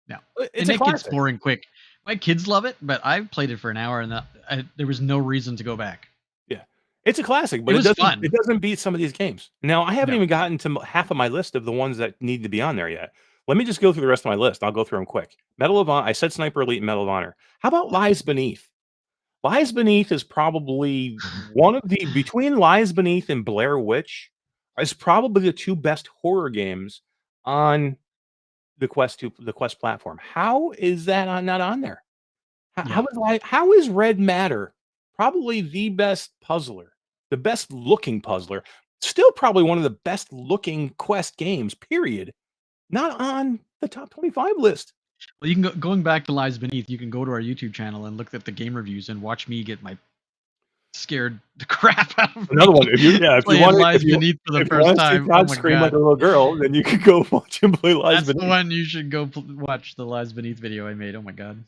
No. It's And a it gets classic. boring quick. My kids love it, but I played it for an hour and there was no reason to go back. It's a classic, but It it was doesn't. fun. It doesn't beat some of these games. Now, I haven't No. even gotten to half of my list of the ones that need to be on there yet. Let me just go through the rest of my list. I'll go through them quick. Medal of Honor. I said Sniper Elite and Medal of Honor. How about Lies Beneath? Lies Beneath is probably one of the between Lies Beneath and Blair Witch is probably the two best horror games on the Quest platform. How is that not on there? How is Red Matter probably the best puzzler, the best looking puzzler, still probably one of the best looking Quest games, period, not on the top 25 list? Well, you can going back to Lies Beneath. You can go to our YouTube channel and look at the game reviews and watch me get my scared the crap out of Another me one. If you playing want Lies Beneath for the if you first want to see time. Oh Todd my scream like god, a little girl, then you could go watch him play Lies that's the Beneath. one you should go watch, the Lies Beneath video I made. Oh my god.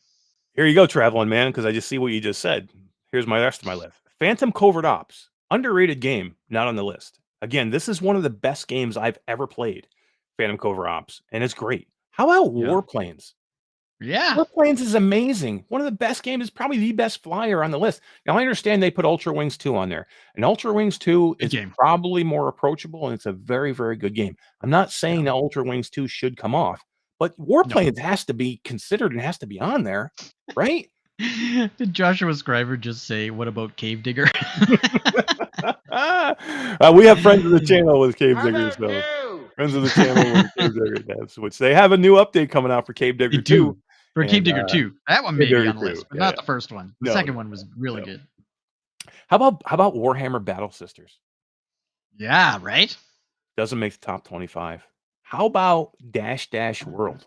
Here you go, traveling man, because I just see what you just said. Here's my rest of my list. Phantom Covert Ops, underrated game, not on the list. Again, this is one of the best games I've ever played, Phantom Covert Ops, and it's great. How about Yeah. Warplanes? Yeah. Warplanes is amazing. One of the best games, is probably the best flyer on the list. Now I understand they put Ultra Wings 2 on there, and Ultra Wings 2 Good is game. probably more approachable, and it's a very, very good game. I'm not saying that Ultra Wings 2 should come off, but Warplanes has to be considered and has to be on there, right? Did Joshua Scriver just say, "What about Cave Digger"? We have friends of the channel with Cave Diggers, though. Friends of the channel with Cave Digger devs, which they have a new update coming out for Cave Digger 2. For Cave And, Digger 2. That one Cave may be Digger on the 2, list, but yeah, not yeah. the first one. The No, second no, one was really no. good. How about Warhammer Battle Sisters? Yeah, right? Doesn't make the top 25. How about Dash Dash World?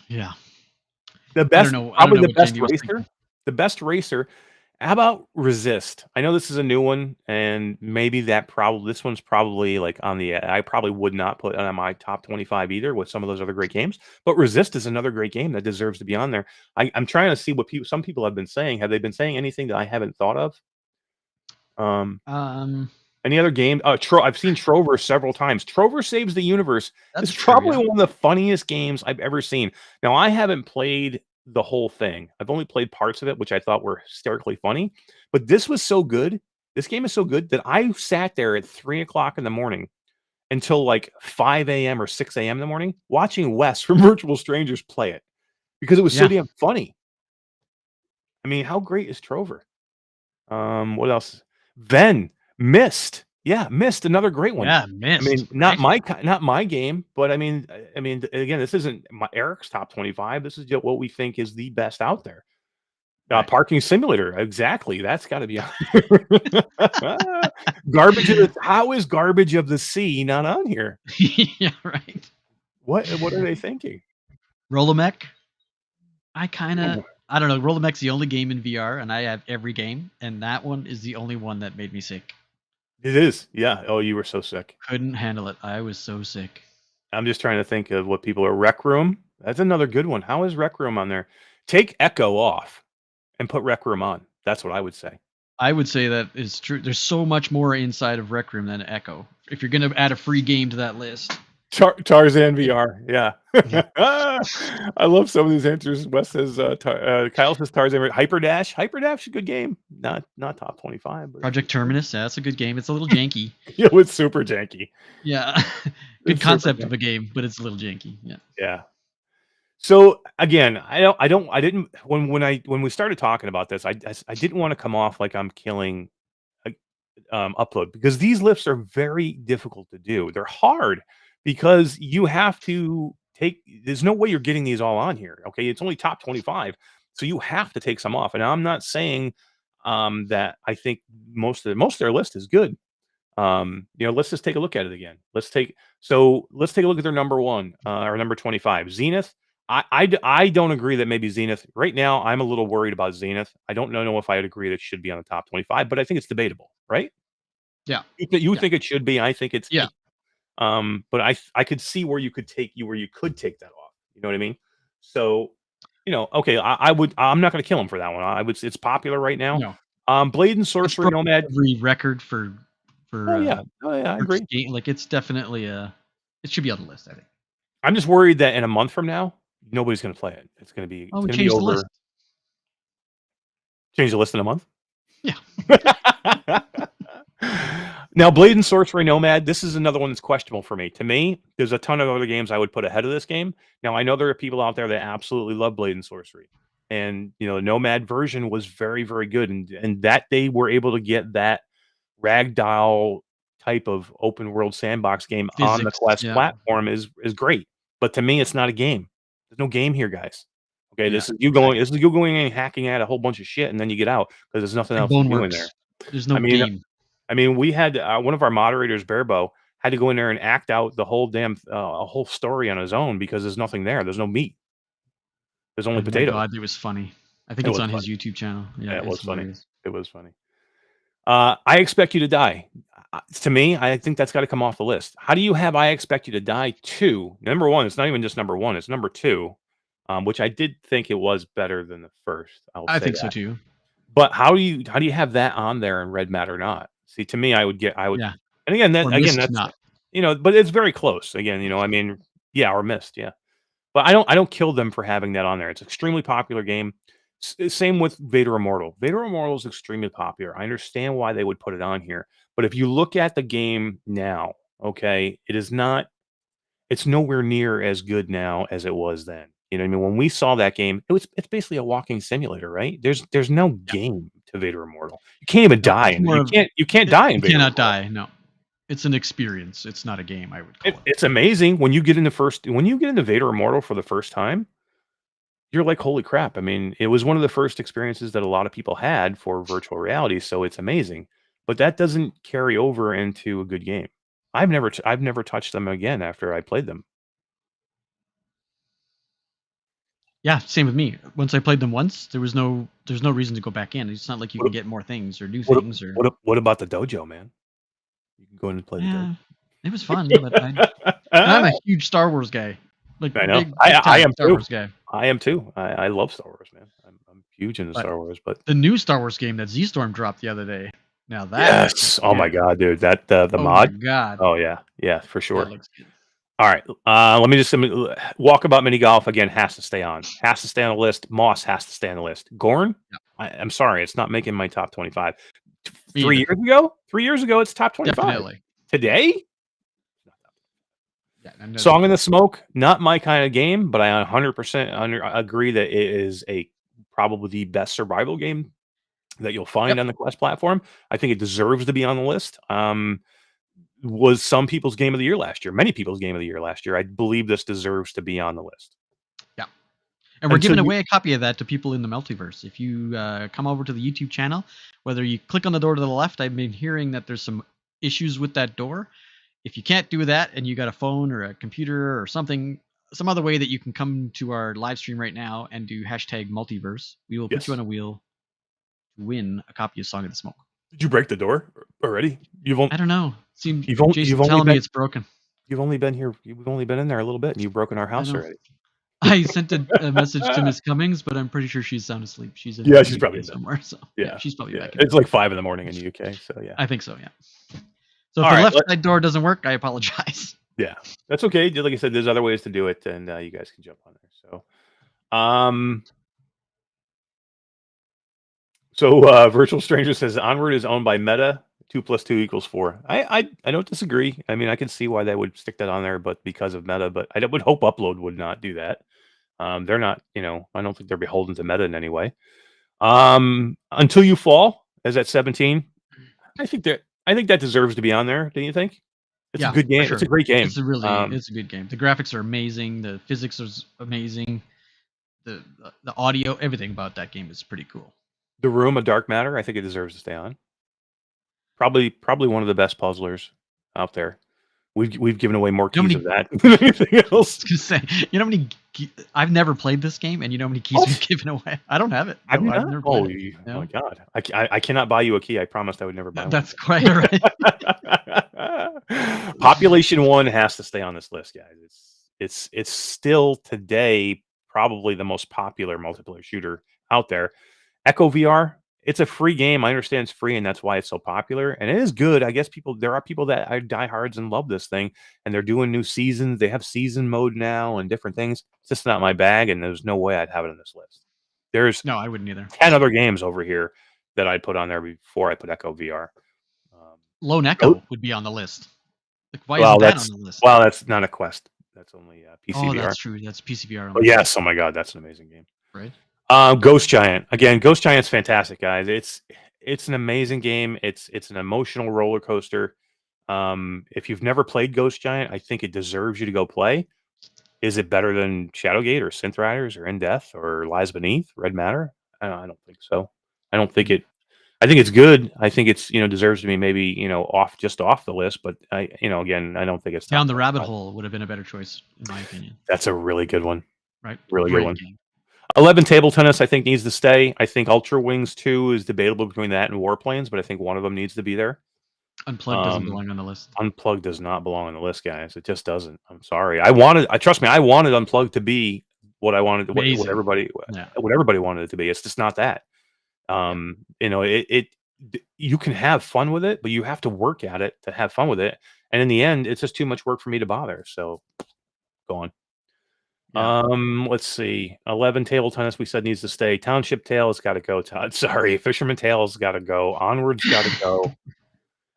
Yeah. The best, know- I don't probably know the what best Jamie was racer. thinking. The best racer. How about Resist? I know this is a new one, and maybe this one's probably like on the. I probably would not put it on my top 25 either with some of those other great games. But Resist is another great game that deserves to be on there. I'm trying to see what some people have been saying. Have they been saying anything that I haven't thought of? Any other game? I've seen Trover several times. Trover Saves the Universe That's is true, probably yeah. one of the funniest games I've ever seen. Now, I haven't played the whole thing. I've only played parts of it, which I thought were hysterically funny. But this was so good. This game is so good that I sat there at 3 o'clock in the morning until like 5 a.m. or 6 a.m. in the morning watching Wes from Virtual Strangers play it because it was so Yeah. damn funny. I mean, how great is Trover? What else? Mist. Yeah, Mist, another great one. Yeah, I Mist. mean, not my game, but I mean, again, this isn't Eric's top 25. This is just what we think is the best out there. Right. Parking Simulator, exactly. That's got to be on here. How is Garbage of the Sea not on here? Yeah, right. What are they thinking? Rolomech. I don't know. Rolomech's the only game in VR, and I have every game, and that one is the only one that made me sick. It is, yeah. Oh, you were so sick. Couldn't handle it. I was so sick. I'm just trying to think of what people are. Rec Room. That's another good one. How is Rec Room on there? Take Echo off and put Rec Room on. That's what I would say. I would say that is true. There's so much more inside of Rec Room than Echo. If you're going to add a free game to that list. Tarzan VR. Yeah. I love some of these answers. Wes says, Kyle says Tarzan. Hyperdash. Hyperdash is a good game. Not top 25. But Project Terminus. Yeah, that's a good game. It's a little janky. Yeah, it's super janky. Yeah. Good It's concept super of a game, but it's a little janky. Yeah. Yeah. So again, I didn't when we started talking about this, I didn't want to come off like I'm killing Upload because these lists are very difficult to do. They're hard because you have to there's no way you're getting these all on here. Okay. It's only top 25. So you have to take some off. And I'm not saying that I think most of their list is good. Let's just take a look at it again. Let's take a look at their number one or number 25. Zenith. I don't agree that maybe Zenith right now. I'm a little worried about Zenith. I don't know if I'd agree that it should be on the top 25, but I think it's debatable, right? Yeah. You think it should be. I think it's Yeah. but I could see where you could take that off. You know what I mean? So, okay, I'm not going to kill him for that one. It's popular right now. No. Blade and Sorcery Nomad. Every record for Oh yeah, I agree. Like it's definitely it should be on the list, I think. I'm just worried that in a month from now, nobody's going to play it. It's going to be Oh, we changed the list. Change the list in a month? Yeah. Now, Blade and Sorcery Nomad, this is another one that's questionable for me. To me, there's a ton of other games I would put ahead of this game. Now, I know there are people out there that absolutely love Blade and Sorcery. And, the Nomad version was very, very good. And that they were able to get that ragdoll type of open world sandbox game on the Quest platform is great. But to me, it's not a game. There's no game here, guys. Okay, this is you going and hacking at a whole bunch of shit, and then you get out because there's nothing else to do in there. There's no game. I mean, we had one of our moderators, Bearbo, had to go in there and act out the whole damn a whole story on his own because there's nothing there. There's no meat. There's only Oh my potatoes. god, it was funny. I think It it's was on his funny. YouTube channel. Yeah, Yeah, it it's was funny. hilarious. It was funny. I expect you to die. To me, I think that's got to come off the list. How do you have I expect you to die 2? Number 1, it's not even just number 1, it's number 2, which I did think it was better than the first. I'll I say think so that. too. But how do you have that on there and Red Matter not? See, to me, I would, Yeah. and again, Or missed that's, not. but it's very close. Again, I mean, yeah, or missed, yeah. But I don't kill them for having that on there. It's an extremely popular game. Same with Vader Immortal. Vader Immortal is extremely popular. I understand why they would put it on here. But if you look at the game now, okay, it is not, it's nowhere near as good now as it was then. You know what I mean? When we saw that game, it's basically a walking simulator, right? There's no Yeah. game to Vader Immortal. You can't even No, die. it's And more you of can't die in you Vader cannot Immortal. die. No. It's an experience. It's not a game, I would call it. It's amazing when you get into Vader Immortal for the first time. You're like, holy crap. I mean, it was one of the first experiences that a lot of people had for virtual reality, so it's amazing. But that doesn't carry over into a good game. I've never touched them again after I played them. Yeah, same with me. Once I played them once, there's no reason to go back in. It's not like you What can get more things or new what things or what about the dojo, man? You can go in and play the dojo. yeah. It was fun, but I'm a huge Star Wars guy. Like I know. big I time am Star too. Wars guy. I am too. I love Star Wars, man. I'm huge into But Star Wars, but the new Star Wars game that Z-Storm dropped the other day. Now that yes. Oh my good. god, dude. That the Oh my mod. god. Oh yeah. Yeah, for That sure. looks good. All right. Let me just Walkabout Mini Golf again has to stay on. Has to stay on the list. Moss has to stay on the list. Gorn, Yeah. I'm sorry, it's not making my top 25. Me 3 either. years ago, it's top 25. Definitely. Today, Yeah, no Song in the chance. Smoke, not my kind of game, but I 100% agree that it is probably the best survival game that you'll find Yep. on the Quest platform. I think it deserves to be on the list. Was some people's game of the year last year, many people's game of the year last year. I believe this deserves to be on the list. Yeah. And we're Until giving you, away a copy of that to people in the Multiverse. If you come over to the YouTube channel, whether you click on the door to the left, I've been hearing that there's some issues with that door. If you can't do that and you got a phone or a computer or something, some other way that you can come to our live stream right now and do hashtag Multiverse, we will put you on a wheel to win a copy of Song of the Smoke. Did you break the door already? I don't know. Seems You've only Jason's telling me it's broken. You've only been here. You've only been in there a little bit, and you've broken our I house know. already. I sent a message to Miss Cummings, but I'm pretty sure she's sound asleep. She's in Yeah, the she's UK probably in bed. somewhere. So Yeah, she's probably Yeah, back in it's bed. like 5 in the morning in the UK. So yeah, I think so. Yeah. So if All the right, left side door doesn't work, I apologize. yeah, that's okay. Like I said, there's other ways to do it, and you guys can jump on there. So, Virtual Stranger says Onward is owned by Meta. 2 + 2 = 4. I don't disagree. I mean, I can see why they would stick that on there, but because of Meta. But I would hope Upload would not do that. They're not. I don't think they're beholden to Meta in any way. Until You Fall is at 17. I think that deserves to be on there. Do you think? It's a good game. Sure. It's a great game. It's a good game. The graphics are amazing. The physics is amazing. The audio, everything about that game is pretty cool. The Room of Dark Matter, I think it deserves to stay on. Probably one of the best puzzlers out there. We've given away more keys of that than anything else. I was gonna say, you know how many? I've never played this game, and you know how many keys we've given away? I don't have it. I've No, never played it. Oh my god! I cannot buy you a key. I promised I would never buy one. That's quite all right. Population 1 has to stay on this list, guys. It's still today probably the most popular multiplayer shooter out there. Echo VR, it's a free game. I understand it's free, and that's why it's so popular. And it is good. I guess there are people that are diehards and love this thing, and they're doing new seasons. They have season mode now and different things. It's just not my bag, and there's no way I'd have it on this list. There's No, I wouldn't either. 10 other games over here that I'd put on there before I put Echo VR. Lone Echo would be on the list. Like, why Well, isn't that on the list? Well, that's not a Quest. That's only PCVR. Oh, that's true. That's PCVR. Oh yes. Oh my god, that's an amazing game. Right. Ghost Giant. Again, Ghost Giant's fantastic, guys. It's an amazing game. It's an emotional roller coaster. If you've never played Ghost Giant, I think it deserves you to go play. Is it better than Shadowgate or Synth Riders or In Death or Lies Beneath, Red Matter? I don't think so. I don't think it. I think it's good. I think it's deserves to be maybe off the list. But again, I don't think it's Down the Rabbit Hole would have been a better choice in my opinion. That's a really good one. Right. Really good one. Game. 11 table tennis, I think, needs to stay. I think Ultra Wings 2 is debatable between that and Warplanes, but I think one of them needs to be there. Unplugged doesn't belong on the list. Unplugged does not belong on the list, guys. It just doesn't. I'm sorry. Trust me, I wanted Unplugged to be what I wanted, what everybody wanted it to be. It's just not that. You know, you can have fun with it, but you have to work at it to have fun with it. And in the end, it's just too much work for me to bother. So go on. Yeah. Let's see. 11 table tennis we said needs to stay. Township Tales got to go, Todd. Sorry. Fisherman Tales got to go. Onward's got to go.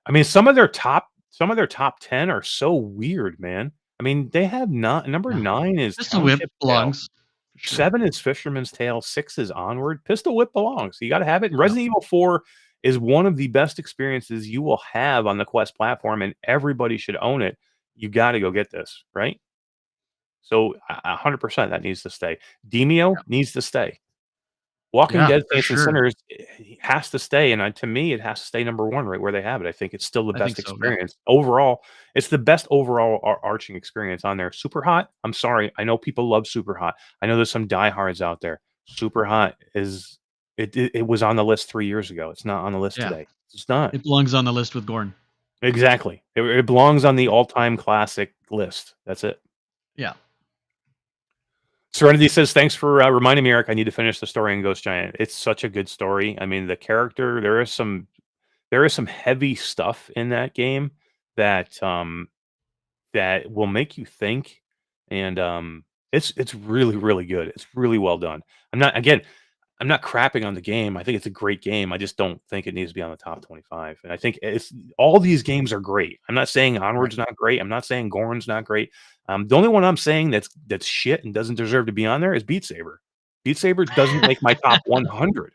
I mean, some of their top 10 are so weird, man. I mean, they have number 9 is Pistol Whip Township belongs. Tale. 7 is Fisherman's Tale. 6 is Onward. Pistol Whip belongs. You got to have it. And Resident Evil 4 is one of the best experiences you will have on the Quest platform, and everybody should own it. You got to go get this, right? So 100% that needs to stay. Demio needs to stay. Walking Dead Saints and Sinners has to stay, and to me, it has to stay number 1 right where they have it. I think it's still the best experience. Overall, it's the best overall arching experience on there. Super Hot, I'm sorry. I know people love Super Hot. I know there's some diehards out there. Super Hot is it was on the list 3 years ago. It's not on the list today. It's not. It belongs on the list with Gorn. Exactly. It belongs on the all-time classic list. That's it. Yeah. Serenity says, thanks for reminding me, Eric. I need to finish the story in Ghost Giant. It's such a good story. I mean, the character, there is some heavy stuff in that game that that will make you think, and it's really, really good. It's really well done. I'm not crapping on the game. I think it's a great game. I just don't think it needs to be on the top 25. And I think all these games are great. I'm not saying Onward's not great. I'm not saying Gorn's not great. The only one I'm saying that's shit and doesn't deserve to be on there is Beat Saber. Beat Saber doesn't make my top 100.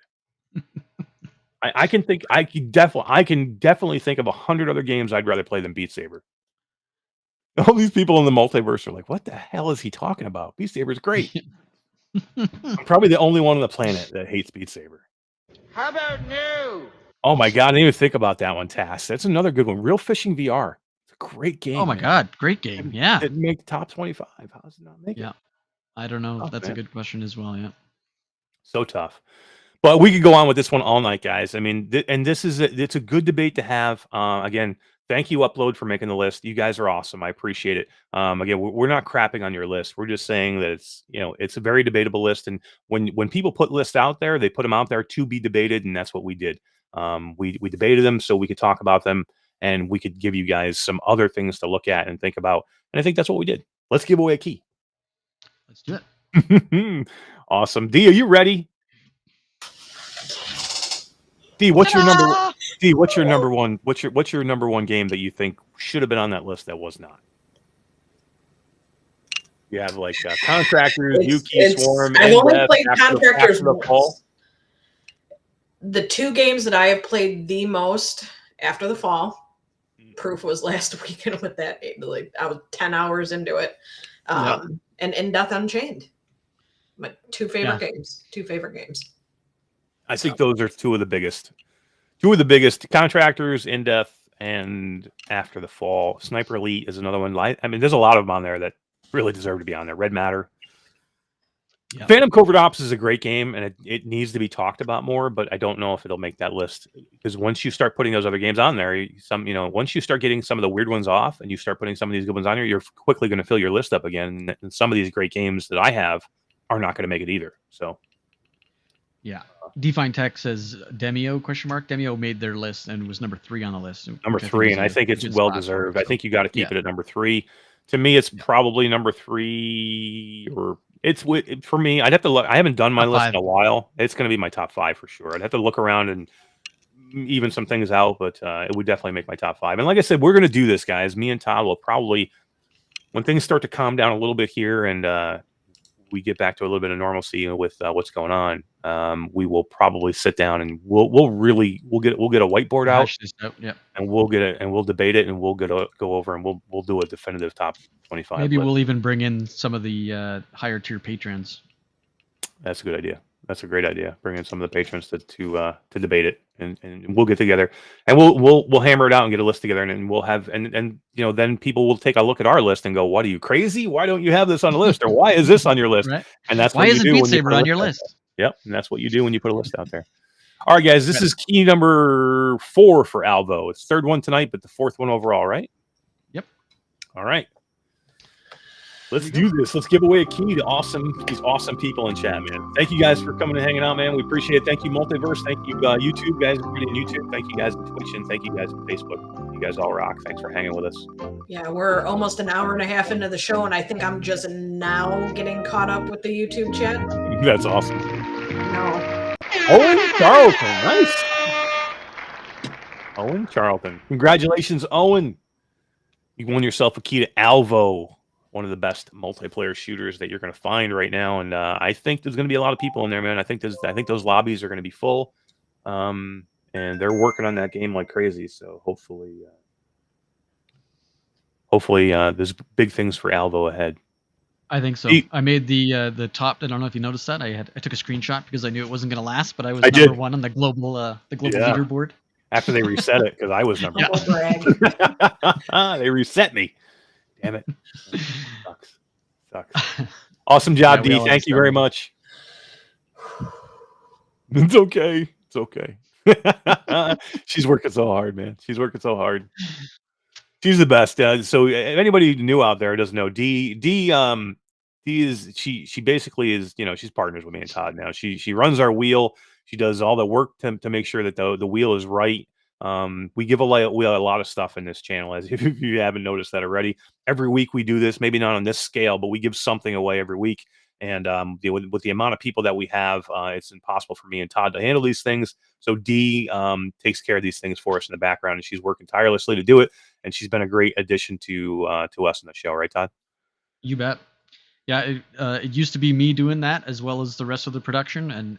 I can definitely think of 100 other games I'd rather play than Beat Saber. All these people in the multiverse are like, what the hell is he talking about? Beat Saber's great. I'm probably the only one on the planet that hates Beat Saber. How about new? Oh my god, I didn't even think about that one, Tass. That's another good one. Real Fishing VR. It's a great game. Oh my god, great game. Yeah. Didn't make the top 25. How does it not make it? Yeah. I don't know. That's a good question as well, yeah. So tough. But we could go on with this one all night, guys. I mean, it's a good debate to have. Again, thank you, Upload, for making the list. You guys are awesome. I appreciate it. Again, we're not crapping on your list. We're just saying that it's a very debatable list. And when people put lists out there, they put them out there to be debated, and that's what we did. We debated them so we could talk about them, and we could give you guys some other things to look at and think about. And I think that's what we did. Let's give away a key. Let's do it. Awesome. D, are you ready? D, what's your number one? What's your number one game that you think should have been on that list that was not? You have like Contractors, Yuki, Swarm. I've only played Contractors once. The 2 games that I have played the most after the fall, proof was last weekend with that. Like I was 10 hours into it, and In Death Unchained. My 2 favorite games. 2 favorite games. I think those are two of the biggest. Contractors, In Death, and After the Fall. Sniper Elite is another one. I mean, there's a lot of them on there that really deserve to be on there. Red Matter. Yep. Phantom Covert Ops is a great game, and it needs to be talked about more, but I don't know if it'll make that list. Because once you start putting those other games on there, once you start getting some of the weird ones off and you start putting some of these good ones on there, you're quickly going to fill your list up again. And some of these great games that I have are not going to make it either. So, yeah. Define Tech says Demio ? Demio made their list and was number 3 on the list. Number 3, and I think it's well deserved. I think you got to keep it at number 3. To me, it's probably number 3, or for me. I'd have to look. I haven't done my list in a while. It's going to be my top 5 for sure. I'd have to look around and even some things out, but it would definitely make my top 5. And like I said, we're going to do this, guys. Me and Todd will probably, when things start to calm down a little bit here and we get back to a little bit of normalcy with what's going on, we will probably sit down and we'll get a whiteboard out, and we'll debate it, and we'll go over and we'll do a definitive top 25. Maybe we'll even bring in some of the higher tier patrons. That's a good idea. That's a great idea. Bring in some of the patrons to debate it, and we'll get together and we'll hammer it out and get a list together, and we'll have and then people will take a look at our list and go, "What, are you crazy? Why don't you have this on the list? Or why is this on your list?" Right. And that's Why what you isn't do Beat when you Saber put a on your out list? there. Yep, and that's what you do when you put a list out there. All right, guys, this is key number 4 for Alvo. It's third one tonight, but the 4th one overall, right? Yep. All right. Let's do this. Let's give away a key to these awesome people in chat, man. Thank you guys for coming and hanging out, man. We appreciate it. Thank you, Multiverse. Thank you, YouTube guys, everybody on YouTube. Thank you guys on Twitch, and thank you guys on Facebook. You guys all rock. Thanks for hanging with us. Yeah, we're almost an hour and a half into the show, and I think I'm just now getting caught up with the YouTube chat. That's awesome. No. Owen Charlton, nice. Owen Charlton, congratulations, Owen. You won yourself a key to Alvo, one of the best multiplayer shooters that you're going to find right now, and I think there's going to be a lot of people in there, man. I think those lobbies are going to be full, and they're working on that game like crazy. So hopefully, there's big things for Alvo ahead. I think so. I made the top. I don't know if you noticed that. I took a screenshot because I knew it wasn't going to last, but I was number 1 on the global leaderboard. After they reset it, because I was number 1. They reset me. Damn it. Sucks. Awesome job, D. Thank you very much. It's okay. It's okay. She's working so hard, man. She's working so hard. She's the best. So if anybody new out there doesn't know, D is she basically is, she's partners with me and Todd now. She runs our wheel. She does all the work to make sure that the wheel is right. We give a lot of stuff in this channel, as if you haven't noticed that already. Every week we do this, maybe not on this scale, but we give something away every week. And with the amount of people that we have, it's impossible for me and Todd to handle these things. So D takes care of these things for us in the background, and she's working tirelessly to do it. And she's been a great addition to us in the show, right, Todd? You bet. Yeah, it used to be me doing that as well as the rest of the production, and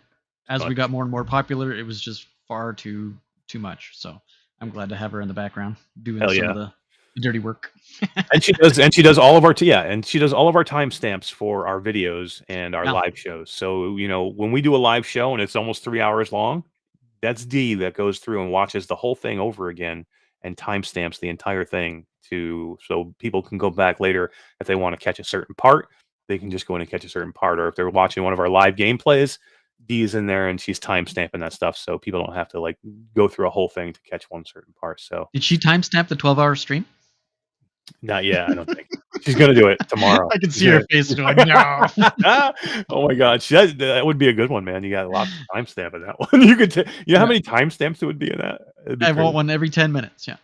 as we got more and more popular, it was just far too much. So I'm glad to have her in the background doing some of the dirty work. and she does all of our timestamps for our videos and our live shows. So when we do a live show and it's almost 3 hours long, that's D that goes through and watches the whole thing over again and timestamps the entire thing so people can go back later if they want to catch a certain part. They can just go in and catch a certain part, or if they're watching one of our live gameplays, D is in there and she's timestamping that stuff, so people don't have to go through a whole thing to catch one certain part. So did she timestamp the 12-hour stream? Not yet, I don't think. She's gonna do it tomorrow. I can see her face going, no. Oh my god, that would be a good one, man. You got a lot of timestamp in that one. You could, how many timestamps it would be in that? I want one every 10 minutes. Yeah.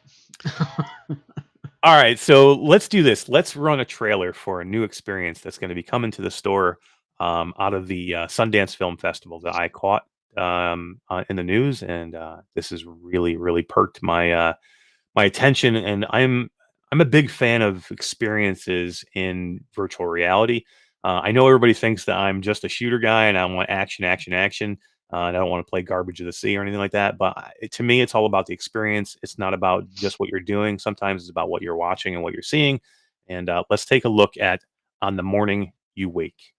All right, so let's do this. Let's run a trailer for a new experience that's going to be coming to the store out of the Sundance Film Festival that I caught in the news, and this has really, really perked my my attention. And I'm a big fan of experiences in virtual reality. I know everybody thinks that I'm just a shooter guy and I want action. And I don't want to play Garbage of the Sea or anything like that. But to me, it's all about the experience. It's not about just what you're doing. Sometimes it's about what you're watching and what you're seeing. And let's take a look at On the Morning You Wake.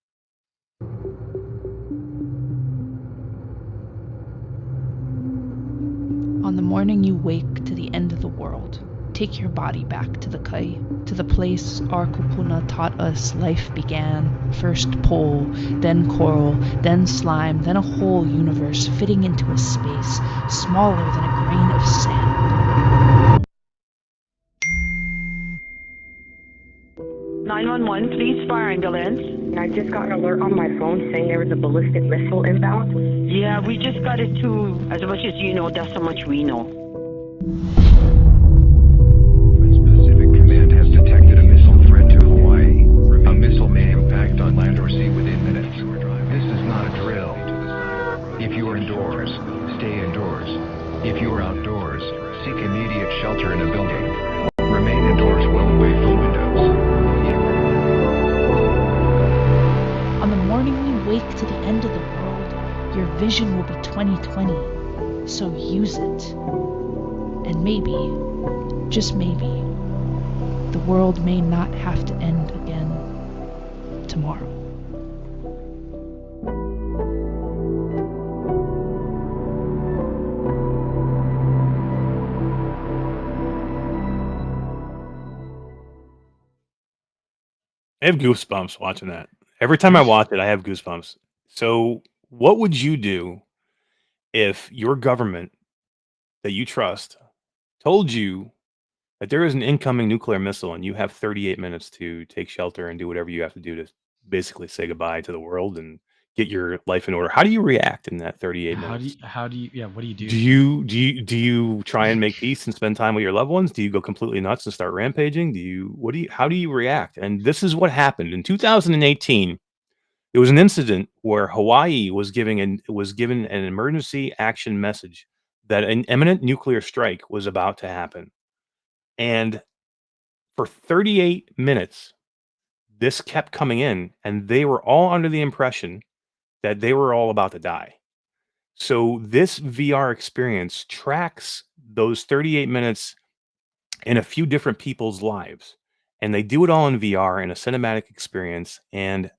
On the morning you wake to the end of the world, take your body back to the kai, to the place our kupuna taught us life began. First pole, then coral, then slime, then a whole universe fitting into a space smaller than a grain of sand. 911, please, fire ambulance. I just got an alert on my phone saying there was a ballistic missile inbound. Yeah, we just got it too. As much as you know, that's how much we know. Pacific Command has detected a missile threat to Hawaii. A missile may impact on land or sea within minutes. This is not a drill. If you are indoors, stay indoors. If you are outdoors, seek immediate shelter in a building. Remain indoors well away from windows. On the morning you wake to the end of the world, your vision will be 2020, so use it. And maybe, just maybe, the world may not have to end again tomorrow. I have goosebumps watching that. Every time I watch it, I have goosebumps. So, what would you do if your government that you trust told you that there is an incoming nuclear missile and you have 38 minutes to take shelter and do whatever you have to do to basically say goodbye to the world and get your life in order? How do you react in that 38 minutes? Yeah, what do you do? Do you try and make peace and spend time with your loved ones? Do you go completely nuts and start rampaging? How do you react? And this is what happened in 2018. There was an incident where Hawaii was given an emergency action message that an imminent nuclear strike was about to happen. And for 38 minutes, this kept coming in, and they were all under the impression that they were all about to die. So this VR experience tracks those 38 minutes in a few different people's lives, and they do it all in VR in a cinematic experience. And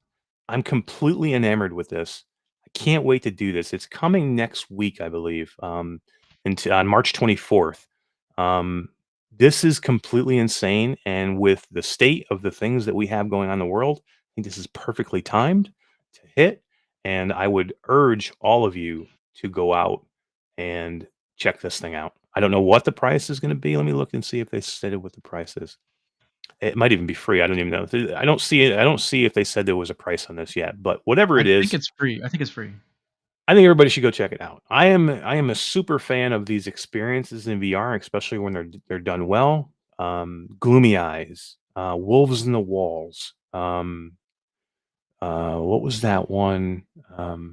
I'm completely enamored with this. I can't wait to do this. It's coming next week, I believe, on March 24th. This is completely insane, and with the state of the things that we have going on in the world, I think this is perfectly timed to hit. And I would urge all of you to go out and check this thing out. I don't know what the price is going to be. Let me look and see if they stated what the price is. It might even be free. I don't even know. I don't see it. I don't see if they said there was a price on this yet. But whatever it I is, think it's free. I think it's free. I think everybody should go check it out. I am a super fan of these experiences in VR, especially when they're done well. Gloomy Eyes, Wolves in the Walls. What was that one? Trying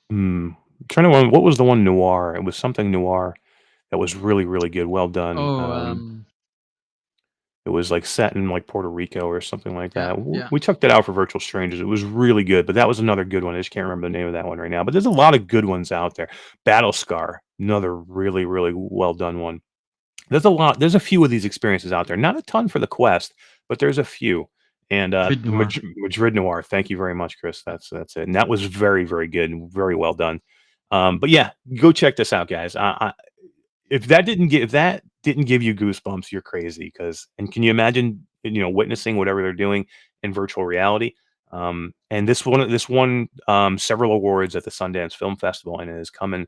to remember, what was the one noir? It was something noir that was really, really good. Well done. It was like set in like Puerto Rico or something like Yeah, that. yeah. We checked it out for Virtual Strangers. It was really good, but that was another good one. I just can't remember the name of that one right now. But there's a lot of good ones out there. Battle Scar, another really, really well done one. There's a lot. There's a few of these experiences out there. Not a ton for the Quest, but there's a few. And Madrid Noir. Madrid Noir. Thank you very much, Chris. That's it. And that was very, very good and very well done. But yeah, go check this out, guys. If that didn't give you goosebumps, you're crazy. And can you imagine, witnessing whatever they're doing in virtual reality? And this won several awards at the Sundance Film Festival, and it is coming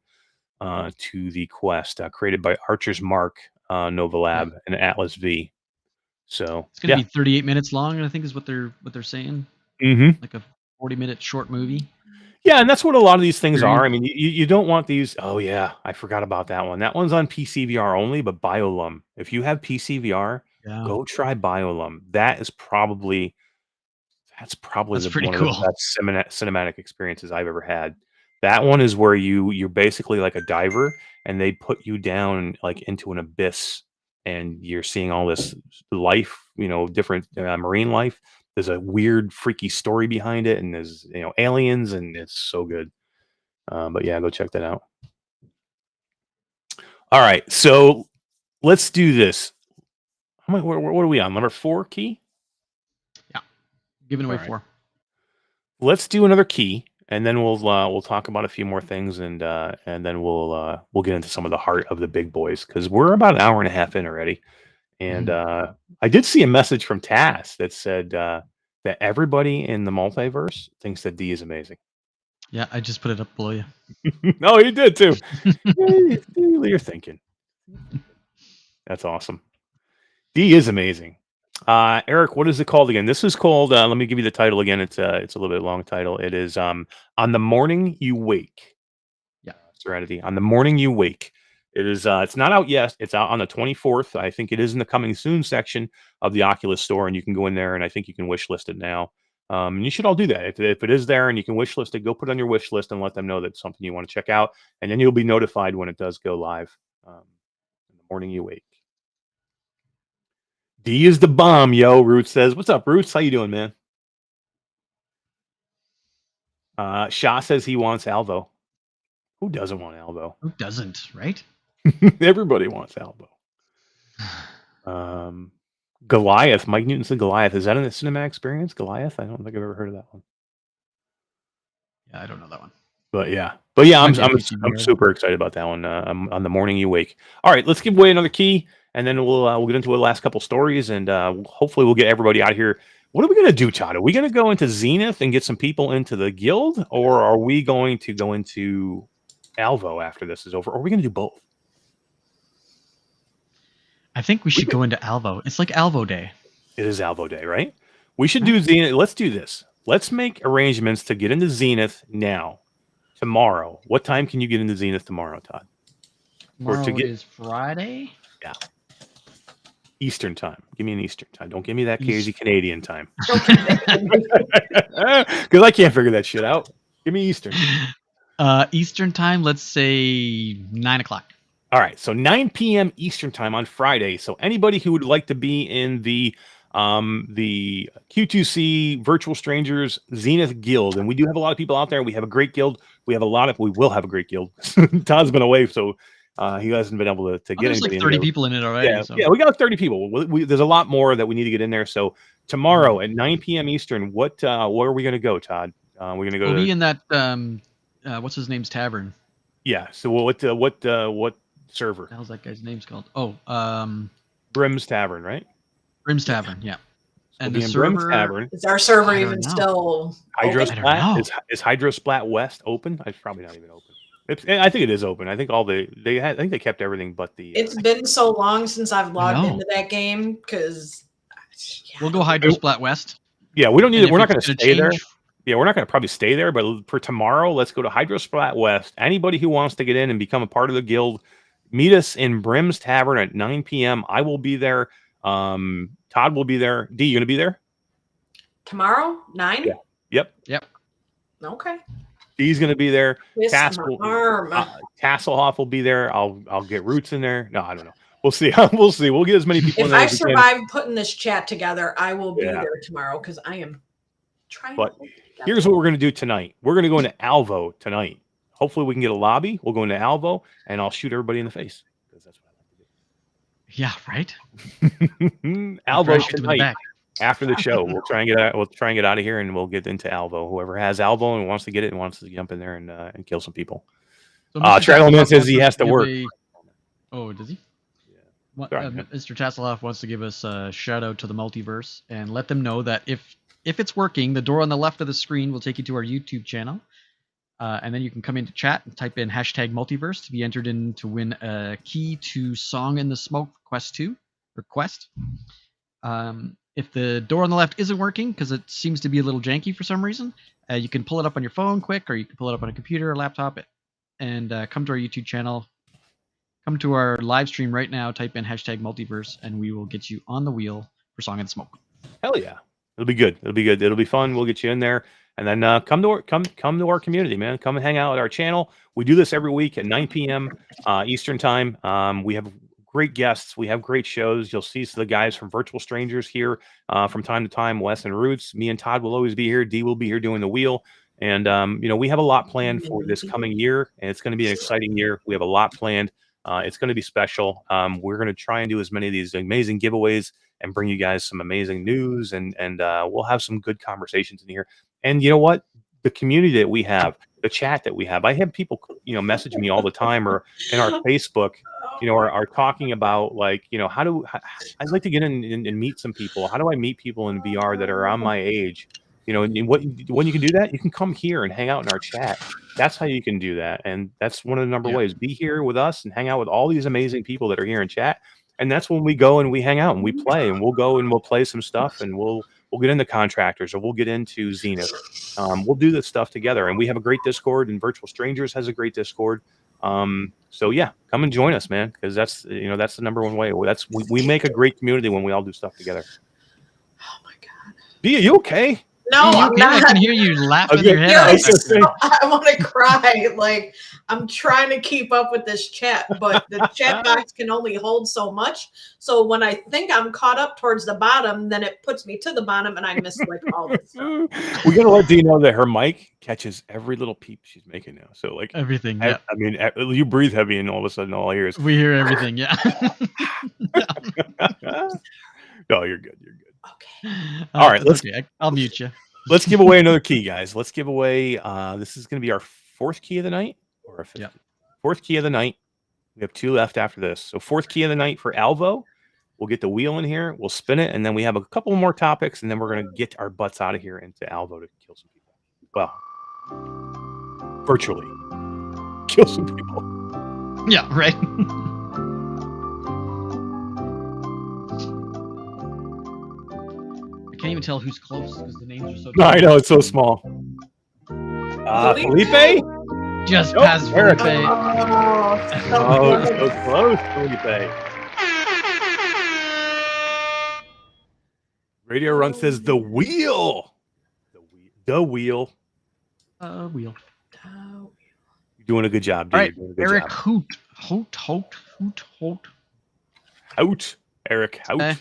to the Quest, created by Archer's Mark, Nova Lab, and Atlas V. So It's going to be 38 minutes long, I think is what they're saying. Mm-hmm. Like a 40-minute short movie. Yeah, and that's what a lot of these things are. I mean, you don't want these. Oh yeah, I forgot about that one. That one's on PC VR only, but BioLum. If you have PC VR, go try BioLum. That's probably pretty one cool. of the best cinematic experiences I've ever had. That one is where you're basically like a diver, and they put you down like into an abyss, and you're seeing all this life, different marine life. There's a weird, freaky story behind it, and there's aliens, and it's so good. But yeah, go check that out. All right, so let's do this. What are we on? Number 4 key? Yeah, giving away 4. Let's do another key, and then we'll talk about a few more things, and then we'll get into some of the heart of the big boys, because we're about an hour and a half in already. And I did see a message from Tass that said that everybody in the multiverse thinks that D is amazing. Yeah, I just put it up below you. No, you did too. You're thinking. That's awesome. D is amazing. Eric, what is it called again? This is called, let me give you the title again. It's a little bit long title. It is On the Morning You Wake. Yeah. Serenity. On the Morning You Wake. It is it's not out yet. It's out on the 24th. I think it is in the coming soon section of the Oculus store, and you can go in there, and I think you can wish list it now. And you should all do that. If it is there and you can wish list it, go put it on your wish list and let them know that's something you want to check out, and then you'll be notified when it does go live. In the morning you wake. D is the bomb, yo. Roots says, "What's up, Roots? How you doing, man?" Shah says he wants Alvo. Who doesn't want Alvo? Who doesn't, right? Everybody wants Alvo. Goliath. Mike Newton said Goliath. Is that in the cinematic experience? Goliath? I don't think I've ever heard of that one. Yeah, I don't know that one. But yeah, I'm super excited about that one. On the morning you wake. All right, let's give away another key, and then we'll get into the last couple stories, and hopefully we'll get everybody out of here. What are we gonna do, Todd? Are we gonna go into Zenith and get some people into the guild, or are we going to go into Alvo after this is over? Or are we gonna do both? I think we should go into Alvo. It's like Alvo Day. It is Alvo Day, right? We should do Zenith. Let's do this. Let's make arrangements to get into Zenith now. Tomorrow. What time can you get into Zenith tomorrow, Todd? Tomorrow is Friday? Yeah. Eastern time. Give me an Eastern time. Don't give me that crazy Canadian time. Because I can't figure that shit out. Give me Eastern. Eastern time, let's say 9 o'clock. All right. So 9 p.m. Eastern time on Friday. So anybody who would like to be in the Q2C Virtual Strangers Zenith Guild, and we do have a lot of people out there. We have a great guild. We will have a great guild. Todd's been away, so he hasn't been able to get there's like 30 people in it already. Yeah, so. yeah, we got 30 people. There's a lot more that we need to get in there. So tomorrow at 9 p.m. Eastern, where are we going to go, Todd? We're going to go. We'll be in that what's his name's tavern. Yeah. So what server? How's that guy's name's called? Oh, Brim's Tavern, right? Brim's Tavern, yeah. And the server Tavern. Is our server even still Hydrosplat? Is Hydrosplat West open? It's probably not even open. I think it is open. I think I think they kept everything but the. It's been so long since I've logged into that game because. We'll go Hydrosplat West. Yeah, we don't need it. We're not going to stay there. Yeah, we're not going to probably stay there. But for tomorrow, let's go to Hydrosplat West. Anybody who wants to get in and become a part of the guild, meet us in Brim's Tavern at 9 p.m. I will be there. Todd will be there. D, you going to be there? Tomorrow, 9? Yeah. Yep. Okay. D's going to be there. Tasselhoff will be there. I'll get Roots in there. No, I don't know. We'll see. We'll see. We'll get as many people in there. If I survive putting this chat together, I will be there tomorrow because I am trying. But here's what we're going to do tonight. We're going to go into Alvo tonight. Hopefully we can get a lobby. We'll go into Alvo and I'll shoot everybody in the face. That's what I like to do. Yeah, right. Alvo tonight. After the show, we'll try and get out. We'll try and get out of here, and we'll get into Alvo. Whoever has Alvo and wants to get it and wants to jump in there and kill some people. So Travelman says he has to work. Oh, does he? Yeah. Mr. Tasselhoff wants to give us a shout out to the Multiverse and let them know that if it's working, the door on the left of the screen will take you to our YouTube channel, and then you can come into chat and type in #Multiverse to be entered in to win a key to Song in the Smoke Quest 2 request. If the door on the left isn't working because it seems to be a little janky for some reason, you can pull it up on your phone quick, or you can pull it up on a computer or laptop and come to our YouTube channel. Come to our live stream right now, type in #Multiverse, and we will get you on the wheel for Song in the Smoke. Hell yeah. It'll be good. It'll be fun. We'll get you in there. And then come to our community, man. Come and hang out at our channel. We do this every week at 9 p.m. Eastern time. We have great guests. We have great shows. You'll see the guys from Virtual Strangers here from time to time. Wes and Roots. Me and Todd will always be here. D will be here doing the wheel. And we have a lot planned for this coming year, and it's going to be an exciting year. We have a lot planned. It's going to be special. We're going to try and do as many of these amazing giveaways and bring you guys some amazing news, and we'll have some good conversations in here. And you know what? The community that we have, the chat that we have, I have people, message me all the time or in our Facebook, are talking about like, I'd like to get in and meet some people. How do I meet people in VR that are around my age? When you can do that, you can come here and hang out in our chat. That's how you can do that. And that's one of the number ways. Be here with us and hang out with all these amazing people that are here in chat. And that's when we go and we hang out and we play, and we'll go and we'll play some stuff, and we'll get into Contractors, or we'll get into Zenith. We'll do this stuff together, and we have a great Discord, and Virtual Strangers has a great Discord. So yeah, come and join us, man, because that's that's the number one way. We make a great community when we all do stuff together. Oh my God. B, are you okay? No, I'm not. I can hear you laughing your head off. I want to cry. Like, I'm trying to keep up with this chat, but the chat box can only hold so much. So when I think I'm caught up towards the bottom, then it puts me to the bottom, and I miss like all this stuff. We gotta let Dee know that her mic catches every little peep she's making now. So like everything. Yeah. I mean, you breathe heavy, and all of a sudden, all I hear is we hear everything. Yeah. No, you're good. You're good. Okay. All right, I'll mute you. Let's give away another key, guys. Let's give away. This is going to be our fourth key of the night, or a fifth. Yeah. Fourth key of the night. We have 2 left after this. So fourth key of the night for Alvo. We'll get the wheel in here. We'll spin it, and then we have a couple more topics, and then we're gonna get our butts out of here into Alvo to kill some people. Well, virtually kill some people. Yeah, right. I can't even tell who's close because the names are so. No, I know, it's so small. Felipe? Just Nope, past Eric. Felipe. Oh, so close, Felipe. Radio Run says the wheel. The wheel. Wheel. You're doing a good job, dude. All right, You're doing a good Eric job. Hoot. Out. Eric, out. Okay.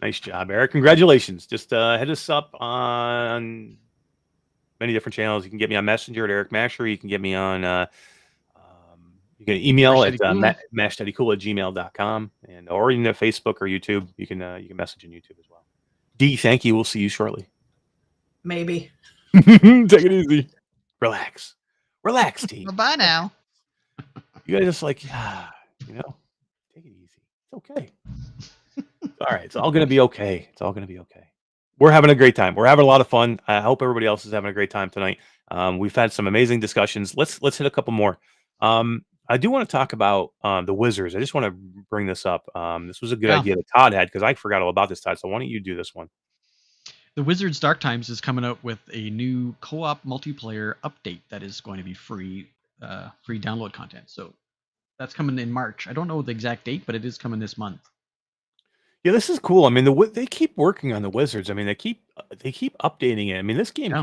Nice job, Eric. Congratulations. Just hit us up on many different channels. You can get me on Messenger at Eric Masher. You can get me on you can email at mash.cool@gmail.com, and or you can have Facebook or YouTube. You can message on YouTube as well. D, thank you. We'll see you shortly. Maybe. Take it easy. Relax, D. Bye now. You guys just like, take it easy. It's okay. All right, it's all gonna be okay. It's all gonna be okay. We're having a great time. We're having a lot of fun. I hope everybody else is having a great time tonight. We've had some amazing discussions. Let's hit a couple more. I do want to talk about the Wizards. I just want to bring this up. This was a good idea that Todd had because I forgot all about this, Todd. So why don't you do this one? The Wizards Dark Times is coming out with a new co-op multiplayer update that is going to be free download content. So that's coming in March. I don't know the exact date, but it is coming this month. Yeah, this is cool. I mean, they keep working on the Wizards. I mean, they keep updating it. I mean, this game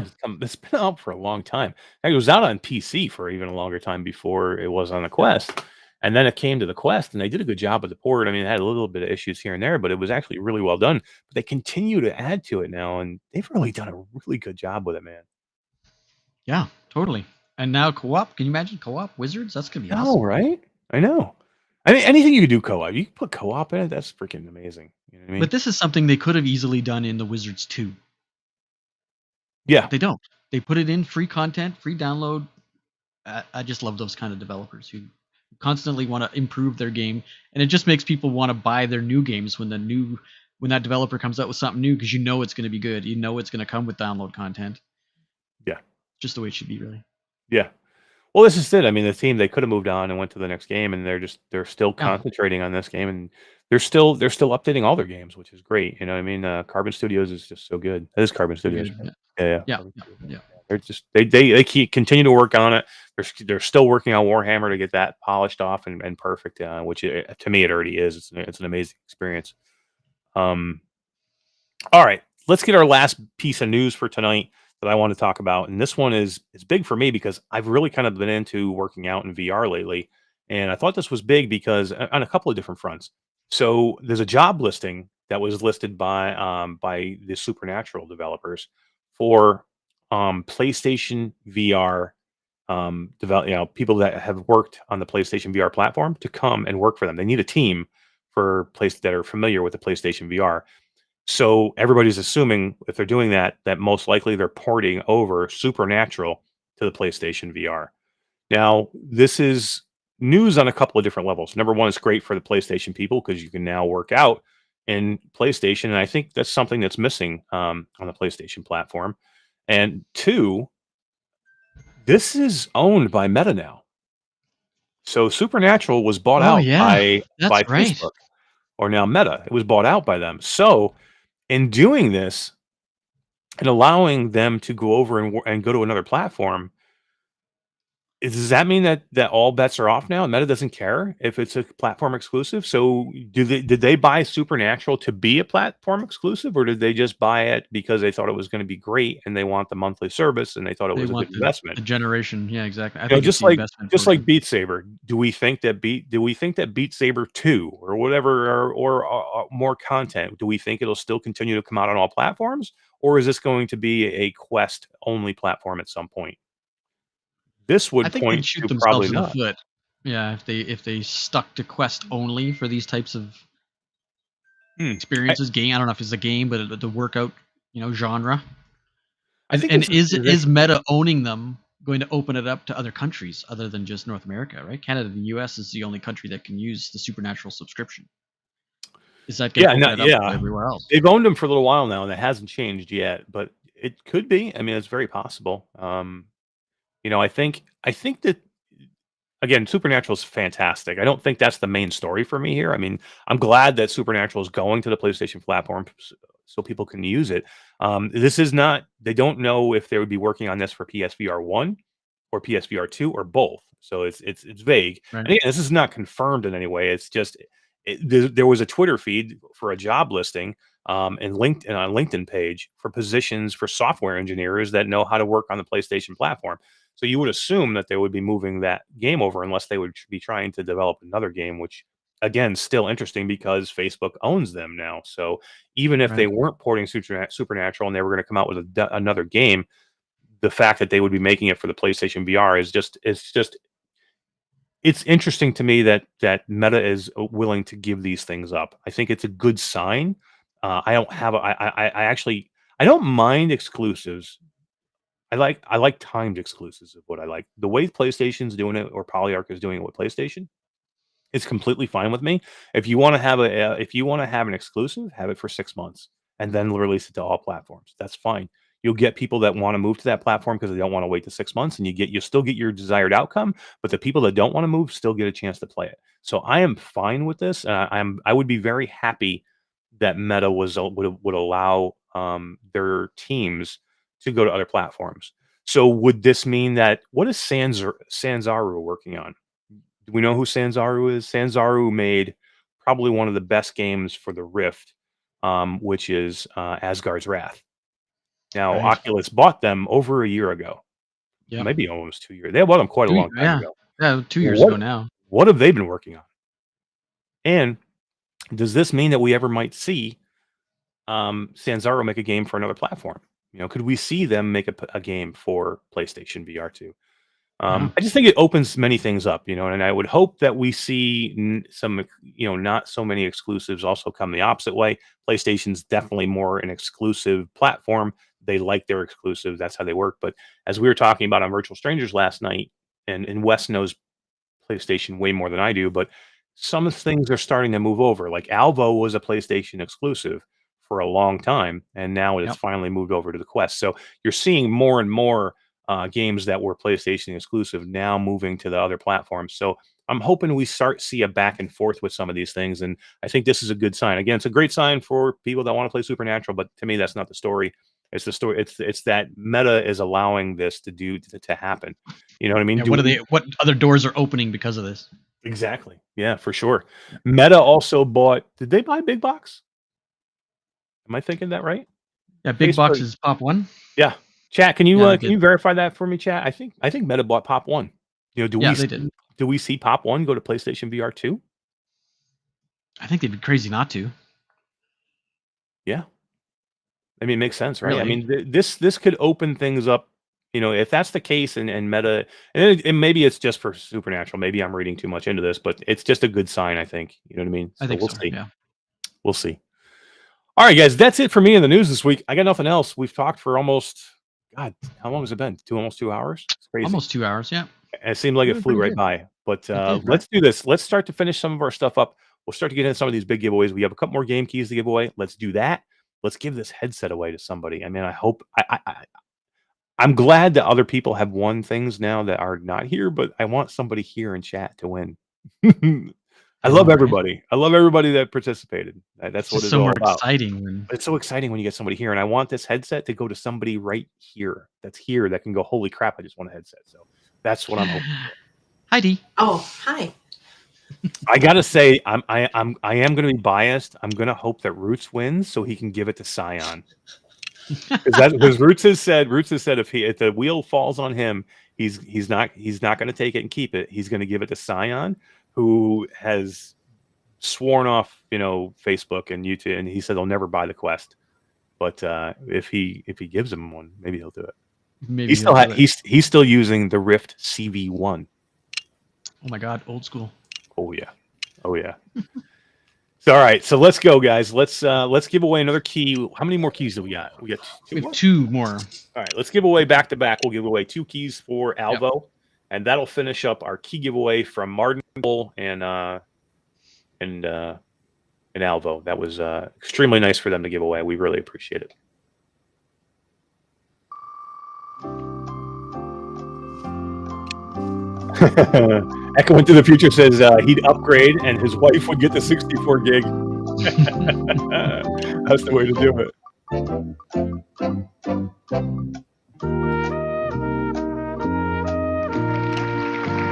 it's been out for a long time. It was out on PC for even a longer time before it was on the Quest, and then it came to the Quest, and they did a good job with the port. I mean, it had a little bit of issues here and there, but it was actually really well done. But they continue to add to it now, and they've really done a really good job with it, man. Yeah, totally. And now co-op. Can you imagine co-op Wizards? That's gonna be awesome. Oh, right? I know. I mean, anything you could do co-op. You can put co-op in it. That's freaking amazing. You know what I mean? But this is something they could have easily done in the Wizards 2. Yeah. But they don't. They put it in free content, free download. I just love those kind of developers who constantly want to improve their game, and it just makes people want to buy their new games when that developer comes out with something new because you know it's going to be good. You know it's going to come with download content. Yeah. Just the way it should be, really. Yeah. Well, this is it. I mean, the team, they could have moved on and went to the next game, and they're still concentrating on this game, and they're still updating all their games, which is great. You know what I mean? Carbon Studios is just so good. It is Carbon Studios. Right? Yeah. They're just they keep continue to work on it. They're still working on Warhammer to get that polished off and perfect, which to me it already is. It's an amazing experience. All right, let's get our last piece of news for tonight that I want to talk about, and this one is big for me because I've really kind of been into working out in VR lately, and I thought this was big because on a couple of different fronts. So there's a job listing that was listed by the Supernatural developers for PlayStation VR people that have worked on the PlayStation VR platform to come and work for them. They need a team that are familiar with the PlayStation VR. So everybody's assuming if they're doing that most likely they're porting over Supernatural to the PlayStation VR. Now, this is news on a couple of different levels. Number one, it's great for the PlayStation people because you can now work out in PlayStation, and I think that's something that's missing on the PlayStation platform. And two, this is owned by Meta now. So Supernatural was bought out by Facebook, or now Meta. It was bought out by them. So in doing this and allowing them to go over and go to another platform, does that mean that all bets are off now? Meta doesn't care if it's a platform exclusive. So did they buy Supernatural to be a platform exclusive, or did they just buy it because they thought it was going to be great and they want the monthly service and they thought it was a good investment? The generation, yeah, exactly. I think just like Beat Saber. Do we think that Beat Saber 2 or whatever or more content? Do we think it'll still continue to come out on all platforms, or is this going to be a Quest only platform at some point? This would point shoot to probably themselves not. in the foot. Yeah, if they stuck to Quest only for these types of experiences, game. I don't know if it's a game, but the workout, genre. I think is Meta owning them going to open it up to other countries other than just North America, right? Canada and the US is the only country that can use the Supernatural subscription. Is that going to open it up to everywhere else? They've owned them for a little while now, and it hasn't changed yet, but it could be. I mean, it's very possible. I think that, again, Supernatural is fantastic. I don't think that's the main story for me here. I mean, I'm glad that Supernatural is going to the PlayStation platform so people can use it. This is not. They don't know if they would be working on this for PSVR 1 or PSVR 2 or both. So it's vague. Right. And again, this is not confirmed in any way. It's just there was a Twitter feed for a job listing and LinkedIn on a LinkedIn page for positions for software engineers that know how to work on the PlayStation platform. So you would assume that they would be moving that game over unless they would be trying to develop another game, which, again, still interesting because Facebook owns them now. So even if they weren't porting Supernatural and they were going to come out with another game, the fact that they would be making it for the PlayStation VR is it's interesting to me that Meta is willing to give these things up. I think it's a good sign. I don't mind exclusives. I like timed exclusives of what I like. The way PlayStation's doing it or PolyArc is doing it with PlayStation, it's completely fine with me. If you want to have an exclusive, have it for 6 months and then release it to all platforms. That's fine. You'll get people that want to move to that platform because they don't want to wait the 6 months, and you still get your desired outcome. But the people that don't want to move still get a chance to play it. So I am fine with this. I would be very happy that Meta would allow their teams to go to other platforms. So would this mean that what is Sanzaru working on? Do we know who Sanzaru is? Sanzaru made probably one of the best games for the Rift, which is Asgard's Wrath. Now, Oculus bought them over a year ago. Yep. Maybe almost 2 years. They bought them quite a long time ago. Yeah, 2 years ago now. What have they been working on? And does this mean that we ever might see Sanzaru make a game for another platform? Could we see them make a game for PlayStation VR 2? I just think it opens many things up, and I would hope that we see some, not so many exclusives also come the opposite way. PlayStation's definitely more an exclusive platform. They like their exclusives. That's how they work. But as we were talking about on Virtual Strangers last night, and Wes knows PlayStation way more than I do, but some things are starting to move over. Like Alvo was a PlayStation exclusive for a long time, and now it's finally moved over to the Quest. So you're seeing more and more games that were PlayStation exclusive now moving to the other platforms. So I'm hoping we see a back and forth with some of these things, and I think this is a good sign. Again, it's a great sign for people that want to play Supernatural, but to me, that's not the story. It's the story. It's that Meta is allowing this to happen. You know what I mean? Yeah, what other doors are opening because of this? Exactly. Yeah, for sure. Meta also bought. Did they buy Big Box? Am I thinking that right? Yeah, Big Box is Pop One. Yeah. Chat, can you verify that for me, chat? I think Meta bought Pop One. They did. Do we see Pop One go to PlayStation VR 2? I think they'd be crazy not to. Yeah. I mean, it makes sense, right? Really? I mean, this could open things up. If that's the case, and Meta, and maybe it's just for Supernatural. Maybe I'm reading too much into this, but it's just a good sign, I think. You know what I mean? I think we'll so. see. Yeah. We'll see. All right, guys, that's it for me in the news this week. I got nothing else. We've talked for almost, God, how long has it been? Almost 2 hours? It's crazy. Almost 2 hours, yeah. It seemed like it flew right by. But let's do this. Let's start to finish some of our stuff up. We'll start to get into some of these big giveaways. We have a couple more game keys to give away. Let's do that. Let's give this headset away to somebody. I mean, I hope I'm glad that other people have won things now that are not here, but I want somebody here in chat to win. I love everybody. I love everybody that participated. That's what it's all about. Exciting. It's so exciting when you get somebody here, and I want this headset to go to somebody right here. That's here that can go, holy crap! I just want a headset. So that's what I'm hoping for. Heidi. Oh, hi. I gotta say, I am going to be biased. I'm going to hope that Roots wins so he can give it to Scion. Because Roots has said if the wheel falls on him, he's not going to take it and keep it. He's going to give it to Scion, who has sworn off, Facebook and YouTube, and he said he'll never buy the Quest. But if he gives him one, maybe he'll do it. Maybe he's still using the Rift CV1. Oh my God, old school. Oh yeah. So, all right, so let's go, guys. Let's give away another key. How many more keys do we got? We got We have 2 more. All right, let's give away back to back. We'll give away 2 keys for Alvo, and that'll finish up our key giveaway from Martin and Alvo. That was extremely nice for them to give away. We really appreciate it. Echo into the future says he'd upgrade and his wife would get the 64 gig. That's the way to do it.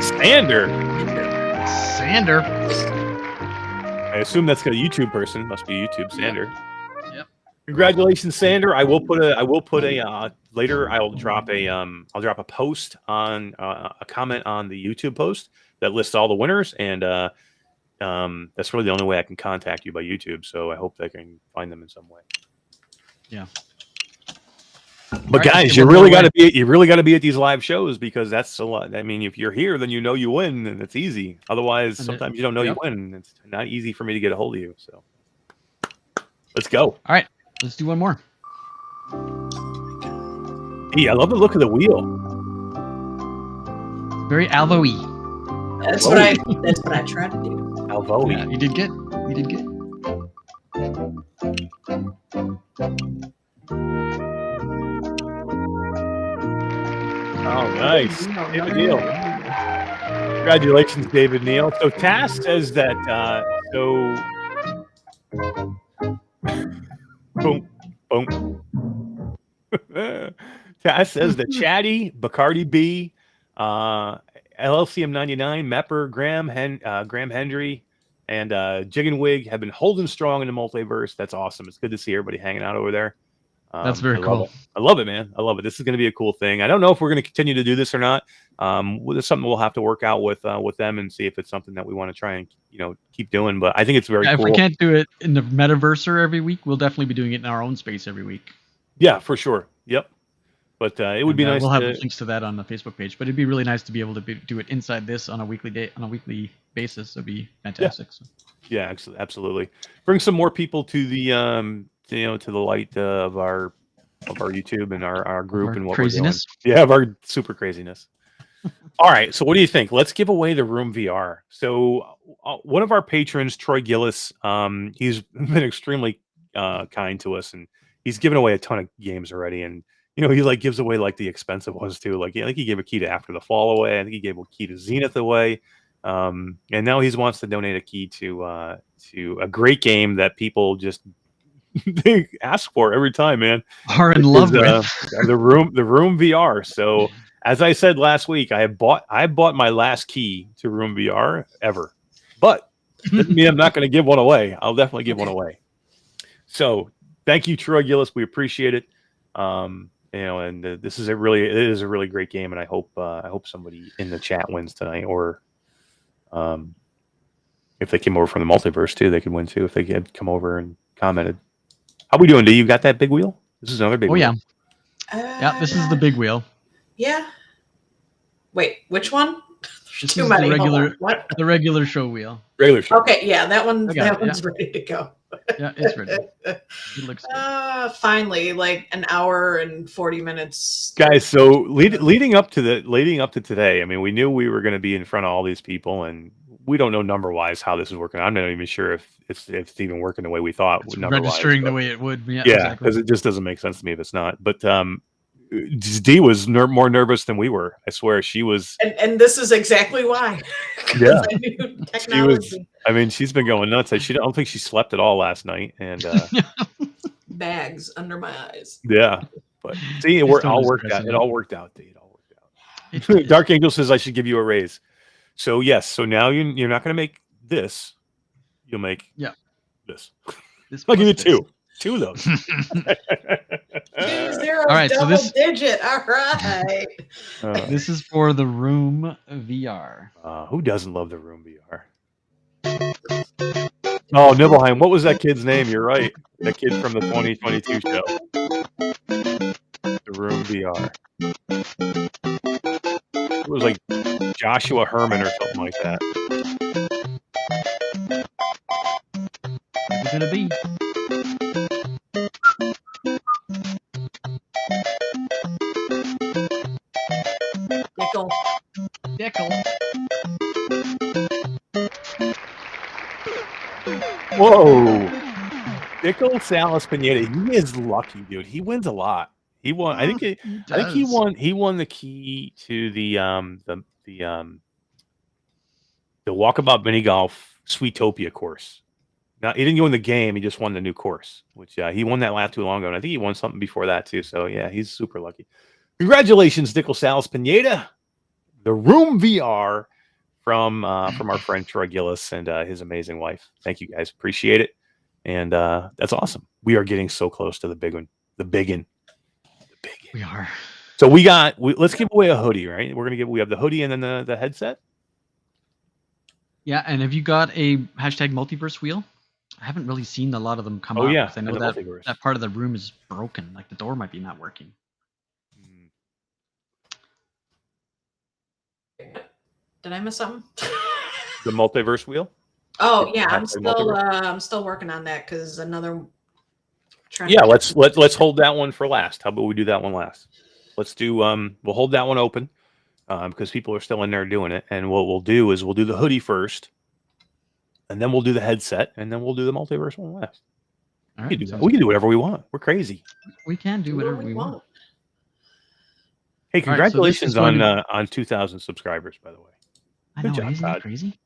Sander. I assume that's a YouTube person. Must be a YouTube Sander. Yep. Congratulations, Sander. I will put a later. I'll drop a post on a comment on the YouTube post that lists all the winners, and that's really the only way I can contact you by YouTube. So I hope I can find them in some way. Yeah. But right, guys, you really got to be at these live shows, because that's a lot. I mean, if you're here, then you know you win, and it's easy. Otherwise, sometimes you don't know you win. It's not easy for me to get a hold of you. So let's go. All right, let's do one more. Hey, I love the look of the wheel. Very Alvo-y. That's what I tried to do. Alvo. Yeah, you did good. You did good. Oh, nice. David Neal. Congratulations, David Neal. So Tass says that, boom, boom. Tass says that Chatty, Bacardi B, LLCM99, Mepper, Graham Hendry, and Jiggenwig have been holding strong in the multiverse. That's awesome. It's good to see everybody hanging out over there. That's very cool. I love it, man. I love it. This is going to be a cool thing. I don't know if we're going to continue to do this or not. It's something we'll have to work out with them and see if it's something that we want to try and keep doing. But I think it's very cool. If we can't do it in the metaverse or every week, we'll definitely be doing it in our own space every week. Yeah, for sure. Yep. But it would be nice. We'll have links to that on the Facebook page. But it'd be really nice to be able to do it inside this on a weekly basis. It'd be fantastic. Yeah, absolutely. Bring some more people to the to the light of our YouTube and our group and what craziness. We're doing. Yeah, of our super craziness. All right, so what do you think? Let's give away the Room VR. So one of our patrons, Troy Gillis, he's been extremely kind to us, and he's given away a ton of games already. And he gives away the expensive ones too. I think he gave a key to After the Fall away. I think he gave a key to Zenith away. And now he wants to donate a key to a great game that people just they ask for every time, man. Are in love with the room VR. So as I said last week, I bought my last key to Room VR ever, but doesn't mean I'm not going to give one away. I'll definitely give one away. So thank you, Troy Gillis. We appreciate it. And this is a really great game, and I hope somebody in the chat wins tonight, or if they came over from the multiverse too, they could win too if they had come over and commented. How we doing? Do you got that big wheel? This is another big wheel. Yeah. Yeah, this is the big wheel. Yeah. Wait, which one? This Too is many. the regular show wheel. Regular show. Okay, yeah, that one's ready to go. Yeah, it's ready. It looks good. Finally, an hour and 40 minutes. Guys, so leading up to today, I mean, we knew we were going to be in front of all these people, and we don't know number-wise how this is working. I'm not even sure if it's even working the way we thought. It's registering the way it would. Yeah, because it just doesn't make sense to me if it's not. But Dee was more nervous than we were. I swear, she was. And this is exactly why. Yeah, she was. I mean, she's been going nuts. I don't think she slept at all last night, and bags under my eyes. Yeah, but see, it all worked out. It all worked out, Dee. It all worked out. Dark Angel says I should give you a raise. So yes, so now you're not going to make this. You'll make this. I'll give you two of those. 2 0 all right, double digit. All right. This is for the Room VR. Who doesn't love the Room VR? Oh, Nibelheim. What was that kid's name? You're right. That kid from the 2022 show. The Room VR. It was like Joshua Herman or something like that. gonna be? Nickel. Dickle. Whoa. Nickel Salas Pineda. He is lucky, dude. He wins a lot. He won. I think he won. He won the key to the Walkabout Mini Golf Sweetopia course. Now he didn't win the game. He just won the new course, which he won that not too long ago. And I think he won something before that too. So yeah, he's super lucky. Congratulations, Nickel Salas Pineda. The Room VR from our friend Troy Gillis and his amazing wife. Thank you guys. Appreciate it. And that's awesome. We are getting so close to the big one. The big one. We are. So let's give away a hoodie, right? We have the hoodie and then the headset. Yeah, and have you got a hashtag multiverse wheel? I haven't really seen a lot of them come up. Yeah, I know that part of the room is broken. Like the door might be not working. Did I miss something? The multiverse wheel. Oh yeah, I'm still working on that because another. Yeah, let's hold that one for last. How about we do that one last? Let's do we'll hold that one open because people are still in there doing it. And what we'll do is we'll do the hoodie first, and then we'll do the headset, and then we'll do the multiverse one last. All right, We can do whatever we want. We're crazy. We can do whatever we want. Hey, congratulations on 2,000 subscribers, by the way. I know, isn't that crazy?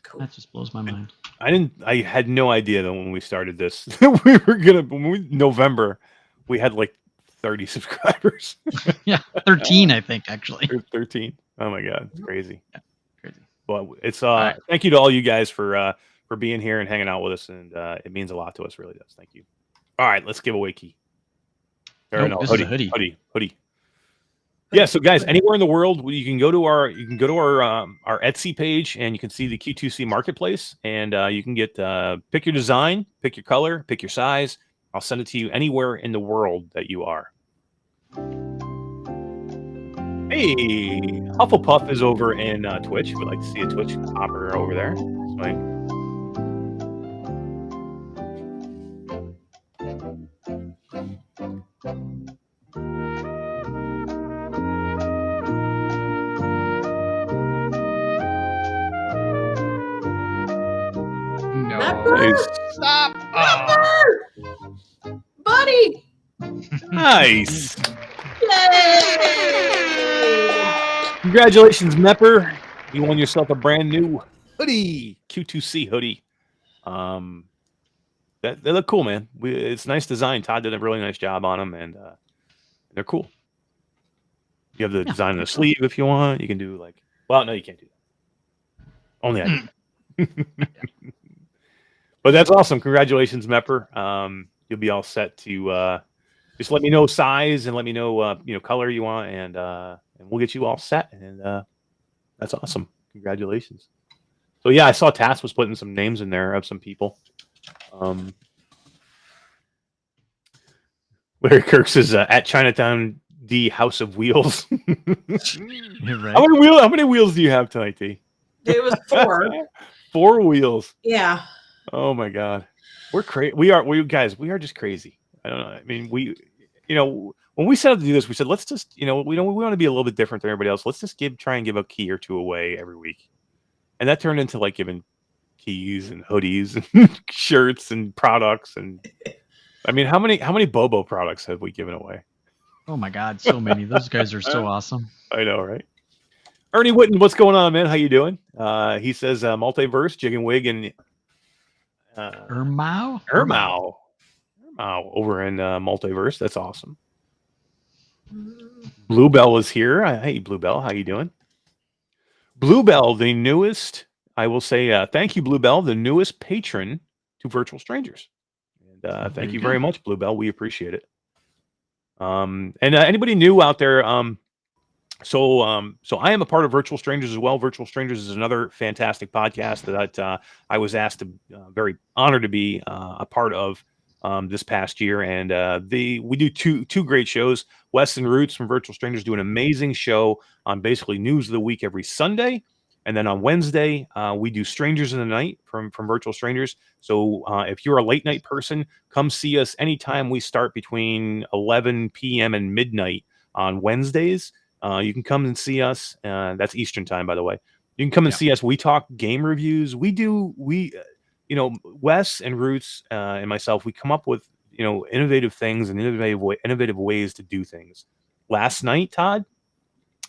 Cool. That just blows my mind. I had no idea that when we started this, November, we had like 30 subscribers. Yeah, 13, I think, actually. 13. Oh my God, it's crazy. Yeah, crazy. But it's thank you to all you guys for being here and hanging out with us, and it means a lot to us, really does. Thank you. All right, let's give away key. This is a hoodie. Hoodie. Yeah, so guys, anywhere in the world, you can go to our Etsy page, and you can see the Q2C marketplace, and you can get pick your design, pick your color, pick your size. I'll send it to you anywhere in the world that you are. Hey, Hufflepuff is over in Twitch. We'd like to see a Twitch hopper over there. Swing. Stop! Buddy! Nice. Yay! Congratulations, Mepper. You won yourself a brand new hoodie, Q2C hoodie. They look cool, man. It's nice design. Todd did a really nice job on them, and they're cool. You have the design on the sleeve if you want. You can do no, you can't do that. Only I do. But that's awesome. Congratulations, Mepper. You'll be all set to just let me know size and let me know color you want, and we'll get you all set. And that's awesome. Congratulations. So yeah, I saw Tass was putting some names in there of some people. Larry Kirk says at Chinatown D House of Wheels. Right. How many wheels do you have tonight, T? It was 4. 4 wheels. Yeah. Oh my God, we're crazy. We are just crazy. I don't know. I mean, when we set out to do this, we said let's just we want to be a little bit different than everybody else. Let's just try and give a key or two away every week, and that turned into giving keys and hoodies and shirts and products. And I mean, how many Bobo products have we given away? Oh my God, so many. Those guys are so awesome. I know, right? Ernie Witten, what's going on, man? How you doing? He says Multiverse, Jig and Wig, and Ermau over in Multiverse. That's awesome. Bluebell is here. Hey, Bluebell, how you doing? Bluebell, the newest. I will say thank you, Bluebell, the newest patron to Virtual Strangers. And thank you very much, Bluebell. We appreciate it. And anybody new out there? So I am a part of Virtual Strangers as well. Virtual Strangers is another fantastic podcast that I was asked to, very honored to be a part of this past year. And we do two great shows. Wes and Roots from Virtual Strangers do an amazing show on basically news of the week every Sunday. And then on Wednesday, we do Strangers in the Night from Virtual Strangers. So if you're a late night person, come see us anytime we start between 11 p.m. and midnight on Wednesdays. You can come and see us. That's Eastern time, by the way. You can come and see us. We talk game reviews. Wes and Roots and myself, we come up with, innovative things and innovative ways to do things. Last night, Todd,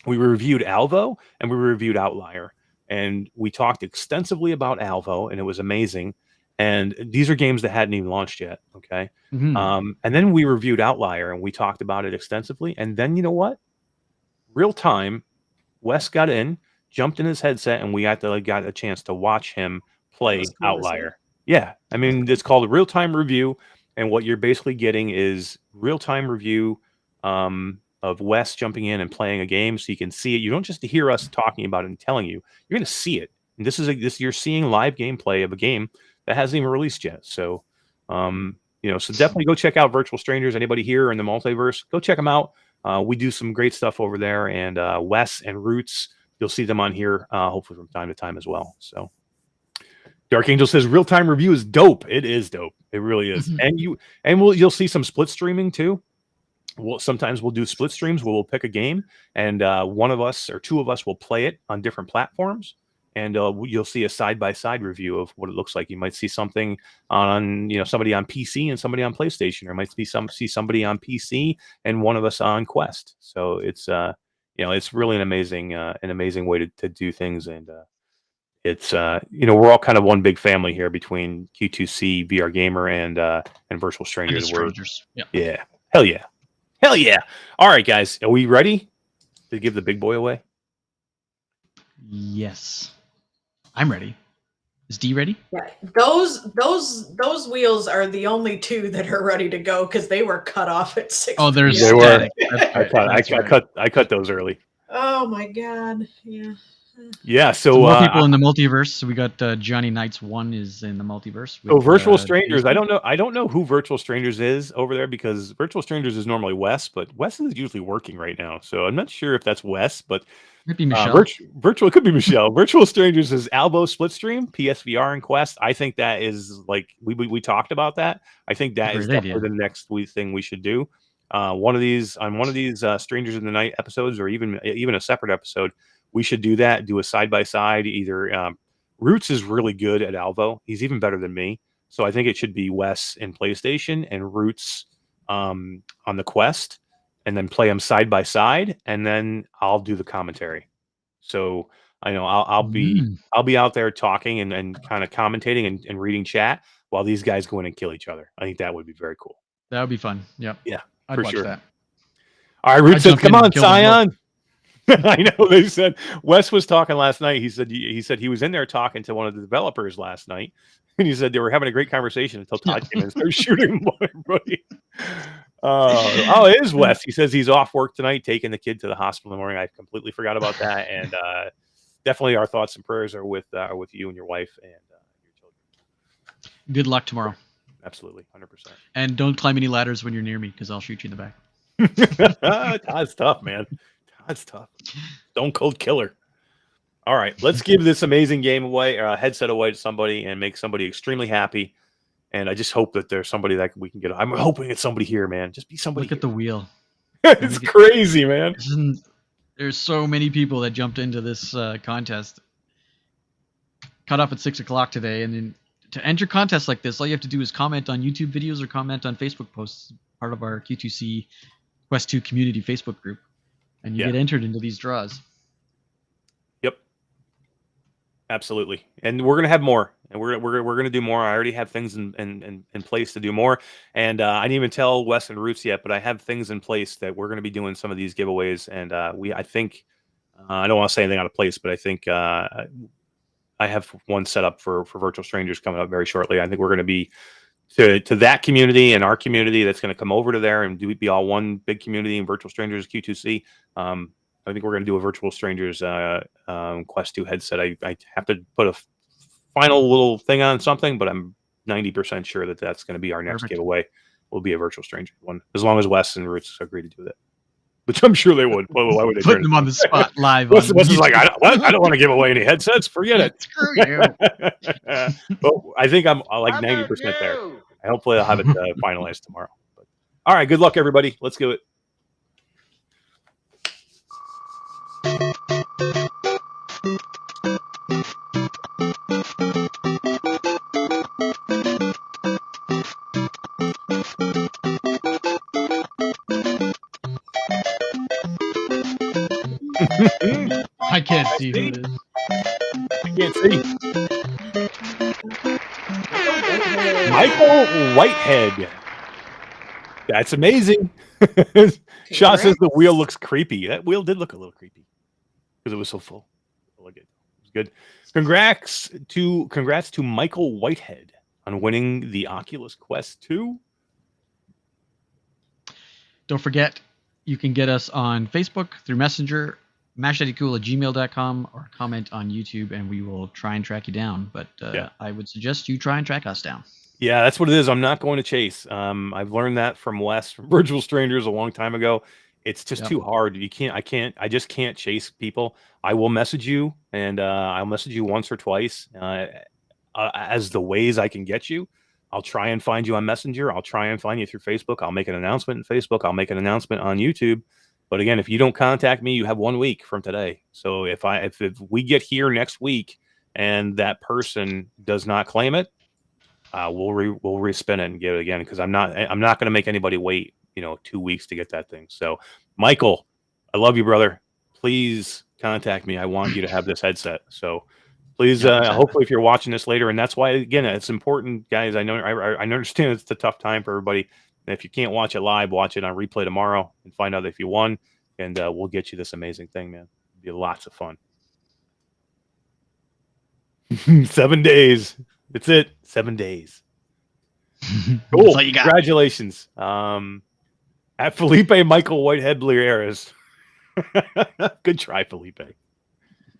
we reviewed Alvo and we reviewed Outlier. And we talked extensively about Alvo, and it was amazing. And these are games that hadn't even launched yet. Okay. And then we reviewed Outlier, and we talked about it extensively. And then, you know what? Real time, Wes got in, jumped in his headset, and we got a chance to watch him play Outlier. Yeah. I mean, it's called a real time review. And what you're basically getting is real time review of Wes jumping in and playing a game, so you can see it. You don't just hear us talking about it and telling you. You're going to see it. And you're seeing live gameplay of a game that hasn't even released yet. So, so definitely go check out Virtual Strangers. Anybody here in the Multiverse, go check them out. We do some great stuff over there, and Wes and Roots, you'll see them on here, hopefully from time to time as well. So, Dark Angel says real time review is dope. It is dope. It really is. And you'll see some split streaming too. Sometimes we'll do split streams where we'll pick a game, and one of us or two of us will play it on different platforms, and you'll see a side-by-side review of what it looks like. You might see something on, somebody on PC and somebody on PlayStation, or might see somebody on PC and one of us on Quest. So it's it's really an amazing way to do things, and it's we're all kind of one big family here between Q2C, VR Gamer, and Virtual Strangers. Yeah, hell yeah. Hell yeah. All right, guys. Are we ready to give the big boy away? Yes. I'm ready. Is D ready? Yeah. Those wheels are the only two that are ready to go because they were cut off at 6. Oh, there's they were. I cut those early. Oh my god. Yeah. Yeah, so more people in the multiverse. So we got Johnny Knights 1 is in the multiverse. So Virtual Strangers, I don't know who Virtual Strangers is over there, because Virtual Strangers is normally Wes, but Wes is usually working right now. So I'm not sure if that's Wes, but could be Michelle. Virtual could be Michelle. Virtual Strangers is Alvo Splitstream, PSVR and Quest. I think that is like we talked about that. I think that is definitely the next thing we should do. One of these Strangers in the Night episodes, or even a separate episode. We should do that, do a side-by-side. Either Roots is really good at Alvo. He's even better than me. So I think it should be Wes in PlayStation and Roots on the Quest, and then play them side-by-side, and then I'll do the commentary. So I know I'll be out there talking and kind of commentating and reading chat while these guys go in and kill each other. I think that would be very cool. That would be fun. Yep. Yeah, I'd watch that. All right, Roots said, come on, Scion. I know, they said Wes was talking last night. He said he was in there talking to one of the developers last night, and he said they were having a great conversation until Todd came in and started shooting everybody. It is Wes. He says he's off work tonight, taking the kid to the hospital in the morning. I completely forgot about that, and definitely our thoughts and prayers are with you and your wife and your children. Good luck tomorrow. Absolutely, 100%. And don't climb any ladders when you're near me, because I'll shoot you in the back. Todd's tough, man. That's tough. Stone cold killer. All right, let's give this amazing game away, or a headset away to somebody, and make somebody extremely happy. And I just hope that there's somebody that we can get. I'm hoping it's somebody here, man. Just be somebody. Look at the wheel. It's crazy, man. There's so many people that jumped into this contest. Cut off at 6 o'clock today, and then to enter contests like this, all you have to do is comment on YouTube videos or comment on Facebook posts, part of our Q2C Quest 2 community Facebook group. And you get entered into these draws. Yep, absolutely. And we're gonna have more, and we're gonna do more. I already have things in place to do more, and I didn't even tell Wes and Roots yet, but I have things in place that we're gonna be doing some of these giveaways. And I think I don't want to say anything out of place, but I think I have one set up for Virtual Strangers coming up very shortly. I think we're gonna be to that community and our community that's going to come over to there and be all one big community in Virtual Strangers Q2C. I think we're going to do a Virtual Strangers Quest 2 headset. I have to put a final little thing on something, but I'm 90% sure that's going to be our next giveaway. Will be a Virtual Stranger one, as long as Wes and Roots agree to do that. which I'm sure they would. Why would they Putting turn them on the spot live. Wes on is like, YouTube. I don't want to give away any headsets. Forget it. Screw you. Well, I think I'm like How 90% about there. you? Hopefully I'll have it finalized tomorrow. But, all right. Good luck, everybody. Let's do it. I can't see who it is. I can't see. Michael Whitehead. That's amazing. Shaw says the wheel looks creepy. That wheel did look a little creepy because it was so full. Look, it was good. Congrats to Michael Whitehead on winning the Oculus Quest 2. Don't forget, you can get us on Facebook through Messenger, mashthattycool@gmail.com, or comment on YouTube, and we will try and track you down. But I would suggest you try and track us down. Yeah, that's what it is. I'm not going to chase. I've learned that from Wes from Virtual Strangers a long time ago. It's just too hard. I just can't chase people. I will message you, and I'll message you once or twice as the ways I can get you. I'll try and find you on Messenger. I'll try and find you through Facebook. I'll make an announcement in Facebook. I'll make an announcement on YouTube. But again, if you don't contact me, you have 1 week from today. So if we get here next week and that person does not claim it, we'll respin it and get it again, because I'm not going to make anybody wait 2 weeks to get that thing. So Michael, I love you, brother. Please contact me. I want you to have this headset. So please, hopefully if you're watching this later, and that's why, again, it's important, guys. I know I understand it's a tough time for everybody. And if you can't watch it live, watch it on replay tomorrow and find out if you won, and we'll get you this amazing thing, man. It'll be lots of fun. 7 days. That's it. 7 days. Cool. Congratulations. At Felipe Michael Whitehead Blieras. Good try, Felipe.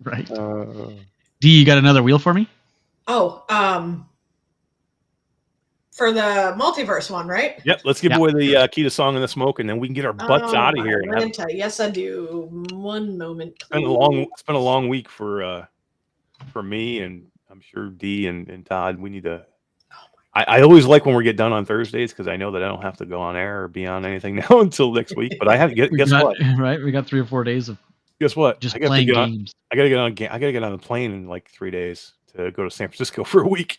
Right. D, you got another wheel for me? Oh, for the multiverse one, right? Yep. Let's give away the key to Song in the Smoke, and then we can get our butts out of here. Yes, I do. One moment. It's been a long week for me, and I'm sure D and Todd. We need to. I always like when we get done on Thursdays, because I know that I don't have to go on air or be on anything now until next week. But I have guess what? Right, we got 3 or 4 days of. Guess what? Just playing games. I gotta get on a plane in like 3 days to go to San Francisco for a week.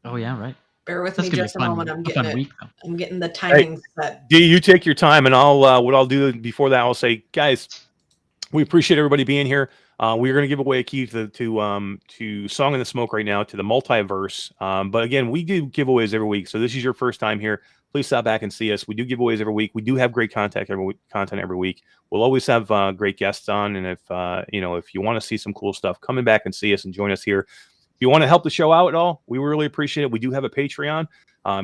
Oh yeah, right. Bear with me just a moment. I'm getting it. Week, I'm getting the timing set. D, you take your time, and I'll what I'll do before that, I'll say, guys, we appreciate everybody being here. We're going to give away a key to Song in the Smoke right now, to the Multiverse. But again, we do giveaways every week. So this is your first time here, please stop back and see us. We do giveaways every week. We do have great content every week. We'll always have great guests on. And if you want to see some cool stuff, coming back and see us and join us here. If you want to help the show out at all, we really appreciate it. We do have a Patreon.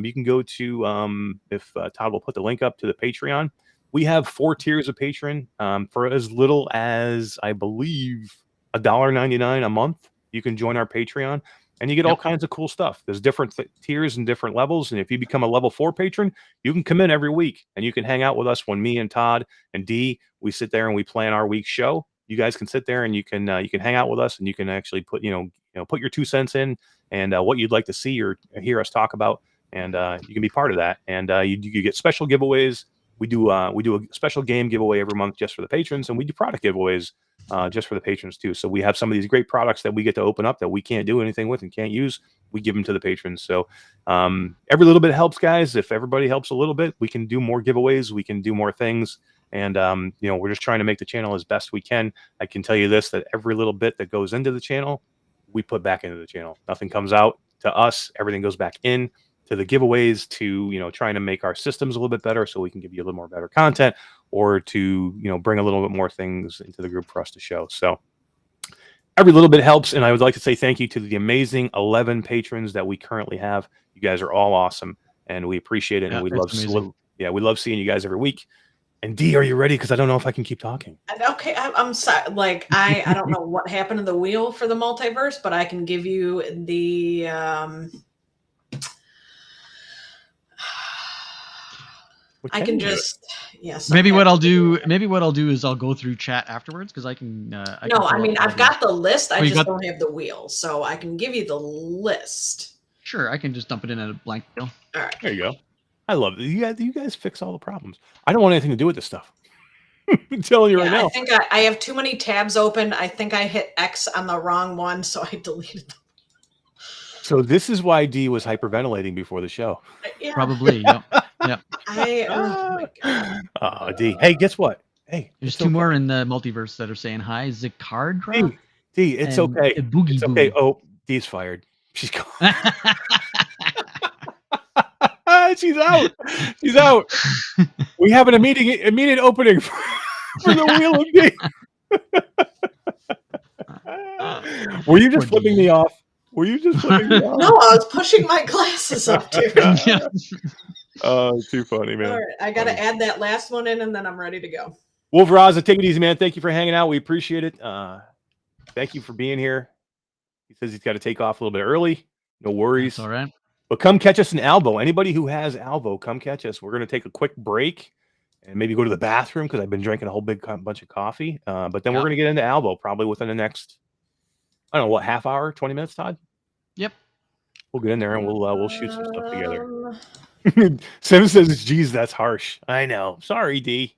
You can go to, if Todd will put the link up to the Patreon. We have 4 tiers of patron for as little as, I believe, $1.99 a month. You can join our Patreon, and you get all kinds of cool stuff. There's different tiers and different levels. And if you become a level 4 patron, you can come in every week and you can hang out with us when me and Todd and D, we sit there and we plan our week's show. You guys can sit there and you can hang out with us, and you can actually put put your 2 cents in and what you'd like to see or hear us talk about, and you can be part of that. And you get special giveaways. We do a special game giveaway every month just for the patrons, and we do product giveaways just for the patrons too. So we have some of these great products that we get to open up that we can't do anything with and can't use. We give them to the patrons. So every little bit helps, guys. If everybody helps a little bit, we can do more giveaways. We can do more things. And we're just trying to make the channel as best we can. I can tell you this, that every little bit that goes into the channel, we put back into the channel. Nothing comes out to us. Everything goes back in to the giveaways, to trying to make our systems a little bit better so we can give you a little more better content, or to bring a little bit more things into the group for us to show. So every little bit helps, and I would like to say thank you to the amazing 11 patrons that we currently have. You guys are all awesome, and we appreciate it, and we love seeing you guys every week. And D, are you ready? Because I don't know if I can keep talking. Okay, I'm sorry. Like I don't know what happened to the wheel for the multiverse, but I can give you the I can just yes. Maybe okay. what I'll do is I'll go through chat afterwards because I can. No, I pull up mean all I've got the list. I Oh, you just got- don't have the wheel, so I can give you the list. Sure, I can just dump it in a blank wheel. All right. There you go. I love it. You guys fix all the problems. I don't want anything to do with this stuff. I'm telling you right now. I think I have too many tabs open. I think I hit X on the wrong one, so I deleted them. So this is why D was hyperventilating before the show. Yeah. Probably. Yep. Yep. Oh my god. D. Hey, guess what? Hey, There's it's two okay. more in the multiverse that are saying hi. Zicardra. D, it's and okay. Boogie It's okay. Boo. Oh, D's fired. She's gone. She's out. She's out. We have an immediate opening for the wheel of D. Were you just flipping me off? Were you just flipping me off? No, I was pushing my glasses up, dude. Oh, too funny, man. All right, I got to add that last one in, and then I'm ready to go. Wolf Raza, take it easy, man. Thank you for hanging out. We appreciate it. Thank you for being here. He says he's got to take off a little bit early. No worries. That's all right. But come catch us in Alvo. Anybody who has Alvo, come catch us. We're going to take a quick break and maybe go to the bathroom because I've been drinking a whole big bunch of coffee. But then we're going to get into Alvo probably within the next, I don't know, what, half hour, 20 minutes, Todd? Yep. We'll get in there and we'll shoot some stuff together. Sim says, geez, that's harsh. I know. Sorry, D.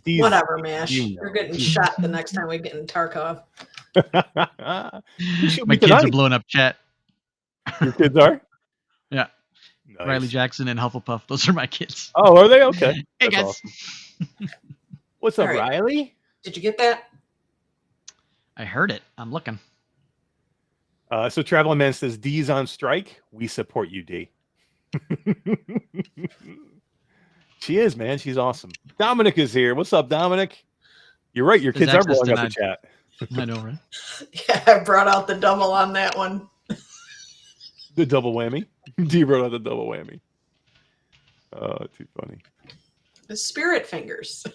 D's, Whatever, Mash. you know. You're getting shot the next time we get in Tarkov. My kids are blowing up chat. Your kids are? Yeah. Nice. Riley Jackson and Hufflepuff. Those are my kids. Oh, are they? Okay. Hey, That's guys. awesome. What's up, All right. Riley? Did you get that? I heard it. I'm looking. So Traveling Man says, D's on strike. We support you, D. She is, man. She's awesome. Dominic is here. What's up, Dominic? You're right. Your There's kids are access blowing up the denied. chat. I know, right? Yeah, I brought out the double on that one. The double whammy. D brought out the double whammy. Oh, too funny. The spirit fingers.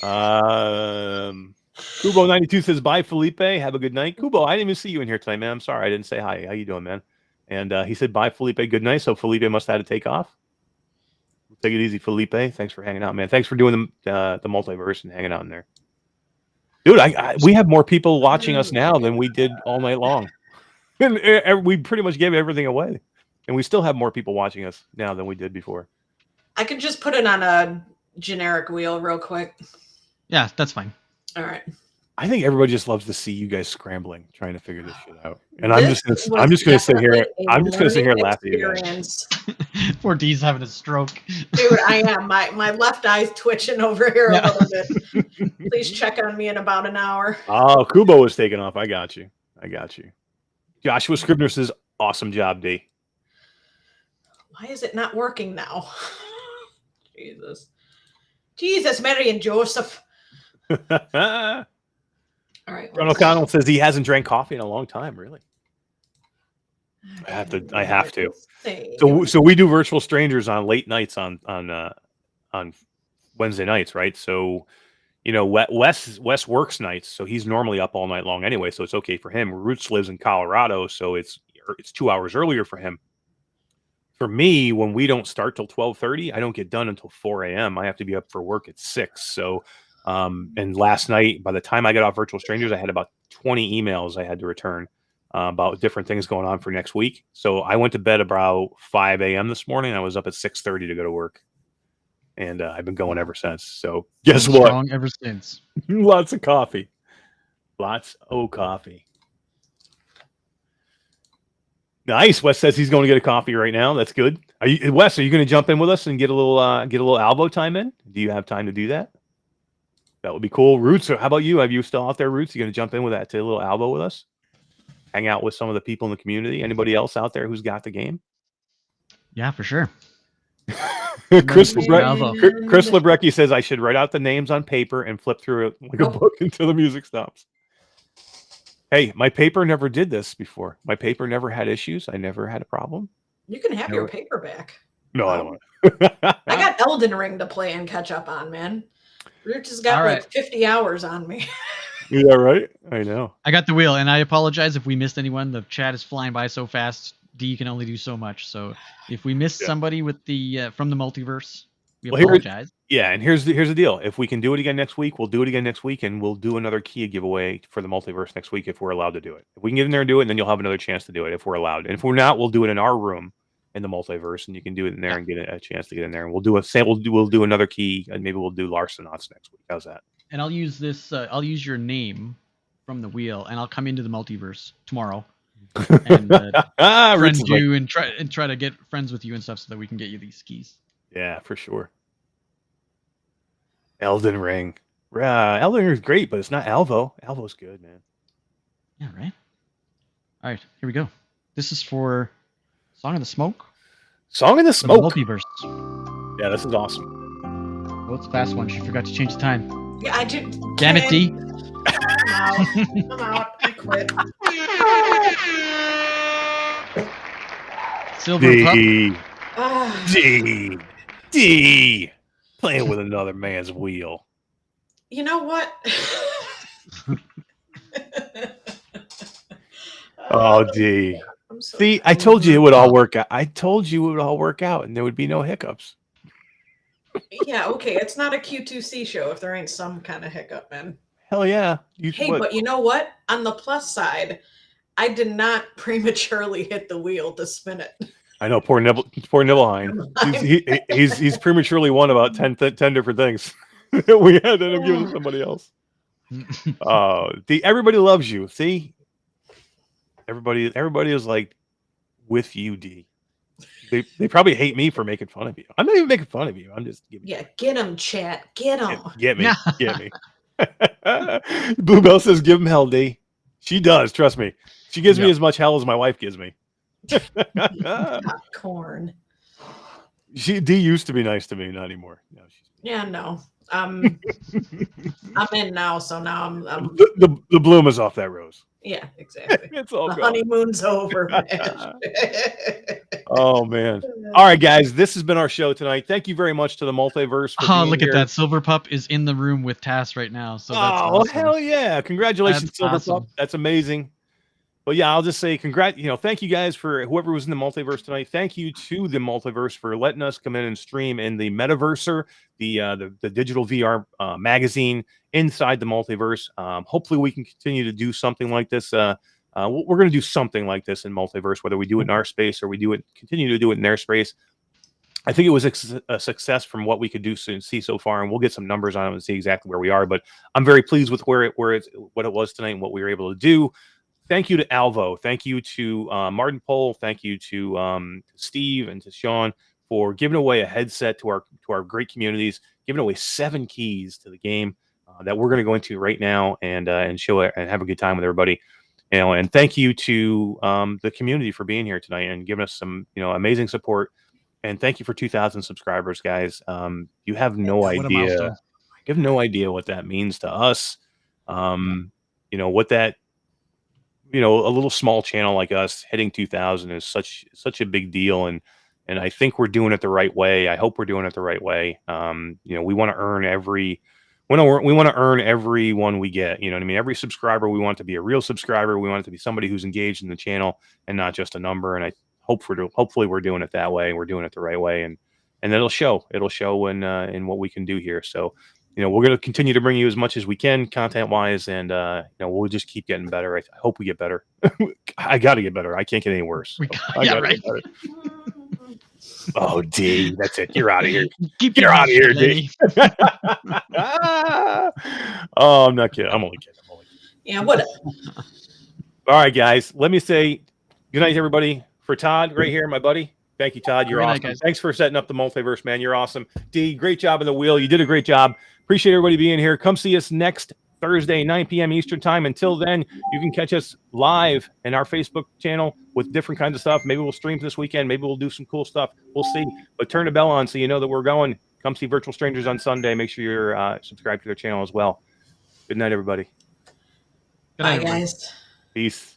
Kubo92 says, bye, Felipe. Have a good night. Kubo, I didn't even see you in here tonight, man. I'm sorry. I didn't say hi. How you doing, man? And he said, bye, Felipe. Good night. So Felipe must have had to take off. Take it easy, Felipe. Thanks for hanging out, man. Thanks for doing the multiverse and hanging out in there. Dude, we have more people watching us now than we did all night long. And we pretty much gave everything away. And we still have more people watching us now than we did before. I could just put it on a generic wheel real quick. Yeah, that's fine. All right. I think everybody just loves to see you guys scrambling, trying to figure this shit out. And I'm just gonna sit here. I'm just gonna sit here and laugh at you guys. Poor D's having a stroke. Dude, I am. My left eye's twitching over here a little bit. Please check on me in about an hour. Oh, Kubo was taking off. I got you. Joshua Scribner says, awesome job, D. Why is it not working now? Jesus, Mary and Joseph. All right. Ron O'Connell says he hasn't drank coffee in a long time. Really? I have to. So we do virtual strangers on late nights on Wednesday nights, right? So, Wes works nights, so he's normally up all night long anyway. So it's okay for him. Roots lives in Colorado, so it's 2 hours earlier for him. For me, when we don't start till 12:30, I don't get done until 4 a.m. I have to be up for work at 6. So. And last night, by the time I got off Virtual Strangers, I had about 20 emails I had to return about different things going on for next week. So I went to bed about 5 a.m. this morning. I was up at 6:30 to go to work. And I've been going ever since. So guess what? Strong ever since. Lots of coffee. Lots of coffee. Nice. Wes says he's going to get a coffee right now. That's good. Wes, are you going to jump in with us and get a little Alvo time in? Do you have time to do that? That would be cool. Roots, how about you? Have you still out there, Roots? You going to jump in with that to a little Alvo with us? Hang out with some of the people in the community. Anybody else out there who's got the game? Yeah, for sure. Chris Lebrecki says I should write out the names on paper and flip through it like a book until the music stops. Hey, my paper never did this before. My paper never had issues. I never had a problem. You can have your paper back. No, I don't want to. I got Elden Ring to play and catch up on, man. Rich has got like 50 hours on me. Yeah, right? I know. I got the wheel, and I apologize if we missed anyone. The chat is flying by so fast. D can only do so much. So if we missed somebody with the from the multiverse, We Well, here- apologize. Yeah, and here's the deal. If we can do it again next week, we'll do it again next week, and we'll do another key giveaway for the multiverse next week if we're allowed to do it. If we can get in there and do it, then you'll have another chance to do it if we're allowed. And if we're not, we'll do it in our room in the multiverse, and you can do it in there and get a chance to get in there. And we'll do a sample. We'll do another key, and maybe we'll do Larsonauts next week. How's that? And I'll use this. I'll use your name from the wheel, and I'll come into the multiverse tomorrow and friend Rich is like, you and try to get friends with you and stuff so that we can get you these skis. yeah, for sure. Elden Ring. Elden Ring is great, but it's not Alvo. Alvo's good, man. Yeah, right. All right, here we go. This is for Song of the Smoke. Song in the For the Smoke. multiverse. Yeah, this is awesome. Oh, it's a fast one. She forgot to change the time. Yeah, I did. Damn it, D. I'm out. I'm out. I quit. Silver Pup. D. Ah, D. Playing with another man's wheel. you know what? Oh, D. I'm so See, I told you it would all work out. I told you it would all work out, and there would be no hiccups. Yeah, okay. It's not a Q2C show if there ain't some kind of hiccup, man. Hell yeah. Hey, but you know what? On the plus side, I did not prematurely hit the wheel to spin it. I know, poor Nibelheim. He's prematurely won about 10 different things. We had to end up giving to somebody else. Everybody loves you. See, everybody is like with you, D. They probably hate me for making fun of you. I'm not even making fun of you. I'm just giving. Yeah, get him, chat. Get him. Get me. Get me. Bluebell says, "Give him hell, D." She does. Trust me. She gives me as much hell as my wife gives me. Corn. D used to be nice to me, not anymore. No, Yeah, no. I'm in now, so now I'm the bloom is off that rose. yeah, exactly. It's all The gone. honeymoon's over, man. Oh man. All right, guys, this has been our show tonight. Thank you very much to the multiverse for being Look here. at that. Silver Pup is in the room with Tass right now. So that's Oh, awesome. hell yeah. Congratulations, That's Silver awesome. Pup. That's amazing. But yeah, I'll just say thank you guys for whoever was in the multiverse tonight. Thank you to the multiverse for letting us come in and stream in the Metaverser, the digital VR magazine inside the multiverse. Hopefully we can continue to do something like this. We're going to do something like this in multiverse, whether we do it in our space or we continue to do it in their space. I think it was a success from what we could see so far, and we'll get some numbers on it and see exactly where we are. But I'm very pleased with what it was tonight and what we were able to do. Thank you to Alvo. Thank you to Martin Pohl. Thank you to Steve and to Sean for giving away a headset to our great communities, giving away 7 keys to the game that we're going to go into right now and show it and have a good time with everybody. And thank you to the community for being here tonight and giving us some amazing support. And thank you for 2,000 subscribers, guys. You have no idea. You have no idea what that means to us. What that. A little small channel like us hitting 2,000 is such a big deal, and I think we're doing it the right way. I hope we're doing it the right way. We want to earn every one we get. You know what I mean? Every subscriber, we want it to be a real subscriber. We want it to be somebody who's engaged in the channel and not just a number. And I hopefully we're doing it that way. We're doing it the right way, and it'll show. It'll show in what we can do here. So. We're going to continue to bring you as much as we can content-wise, and we'll just keep getting better. I hope we get better. I got to get better. I can't get any worse. I gotta get better. Oh, D, that's it. You're out of here. Get out of here, D. Oh, I'm not kidding. I'm only kidding. Yeah, whatever. All right, guys. Let me say good night, everybody. For Todd, right here, my buddy. Thank you, Todd. You're awesome. Night, thanks for setting up the multiverse, man. You're awesome. D, great job on the wheel. You did a great job. Appreciate everybody being here. Come see us next Thursday, 9 p.m. Eastern time. Until then, you can catch us live in our Facebook channel with different kinds of stuff. Maybe we'll stream this weekend. Maybe we'll do some cool stuff. We'll see. But turn the bell on so you know that we're going. Come see Virtual Strangers on Sunday. Make sure you're subscribed to their channel as well. Good night, everybody. Bye, guys. Peace.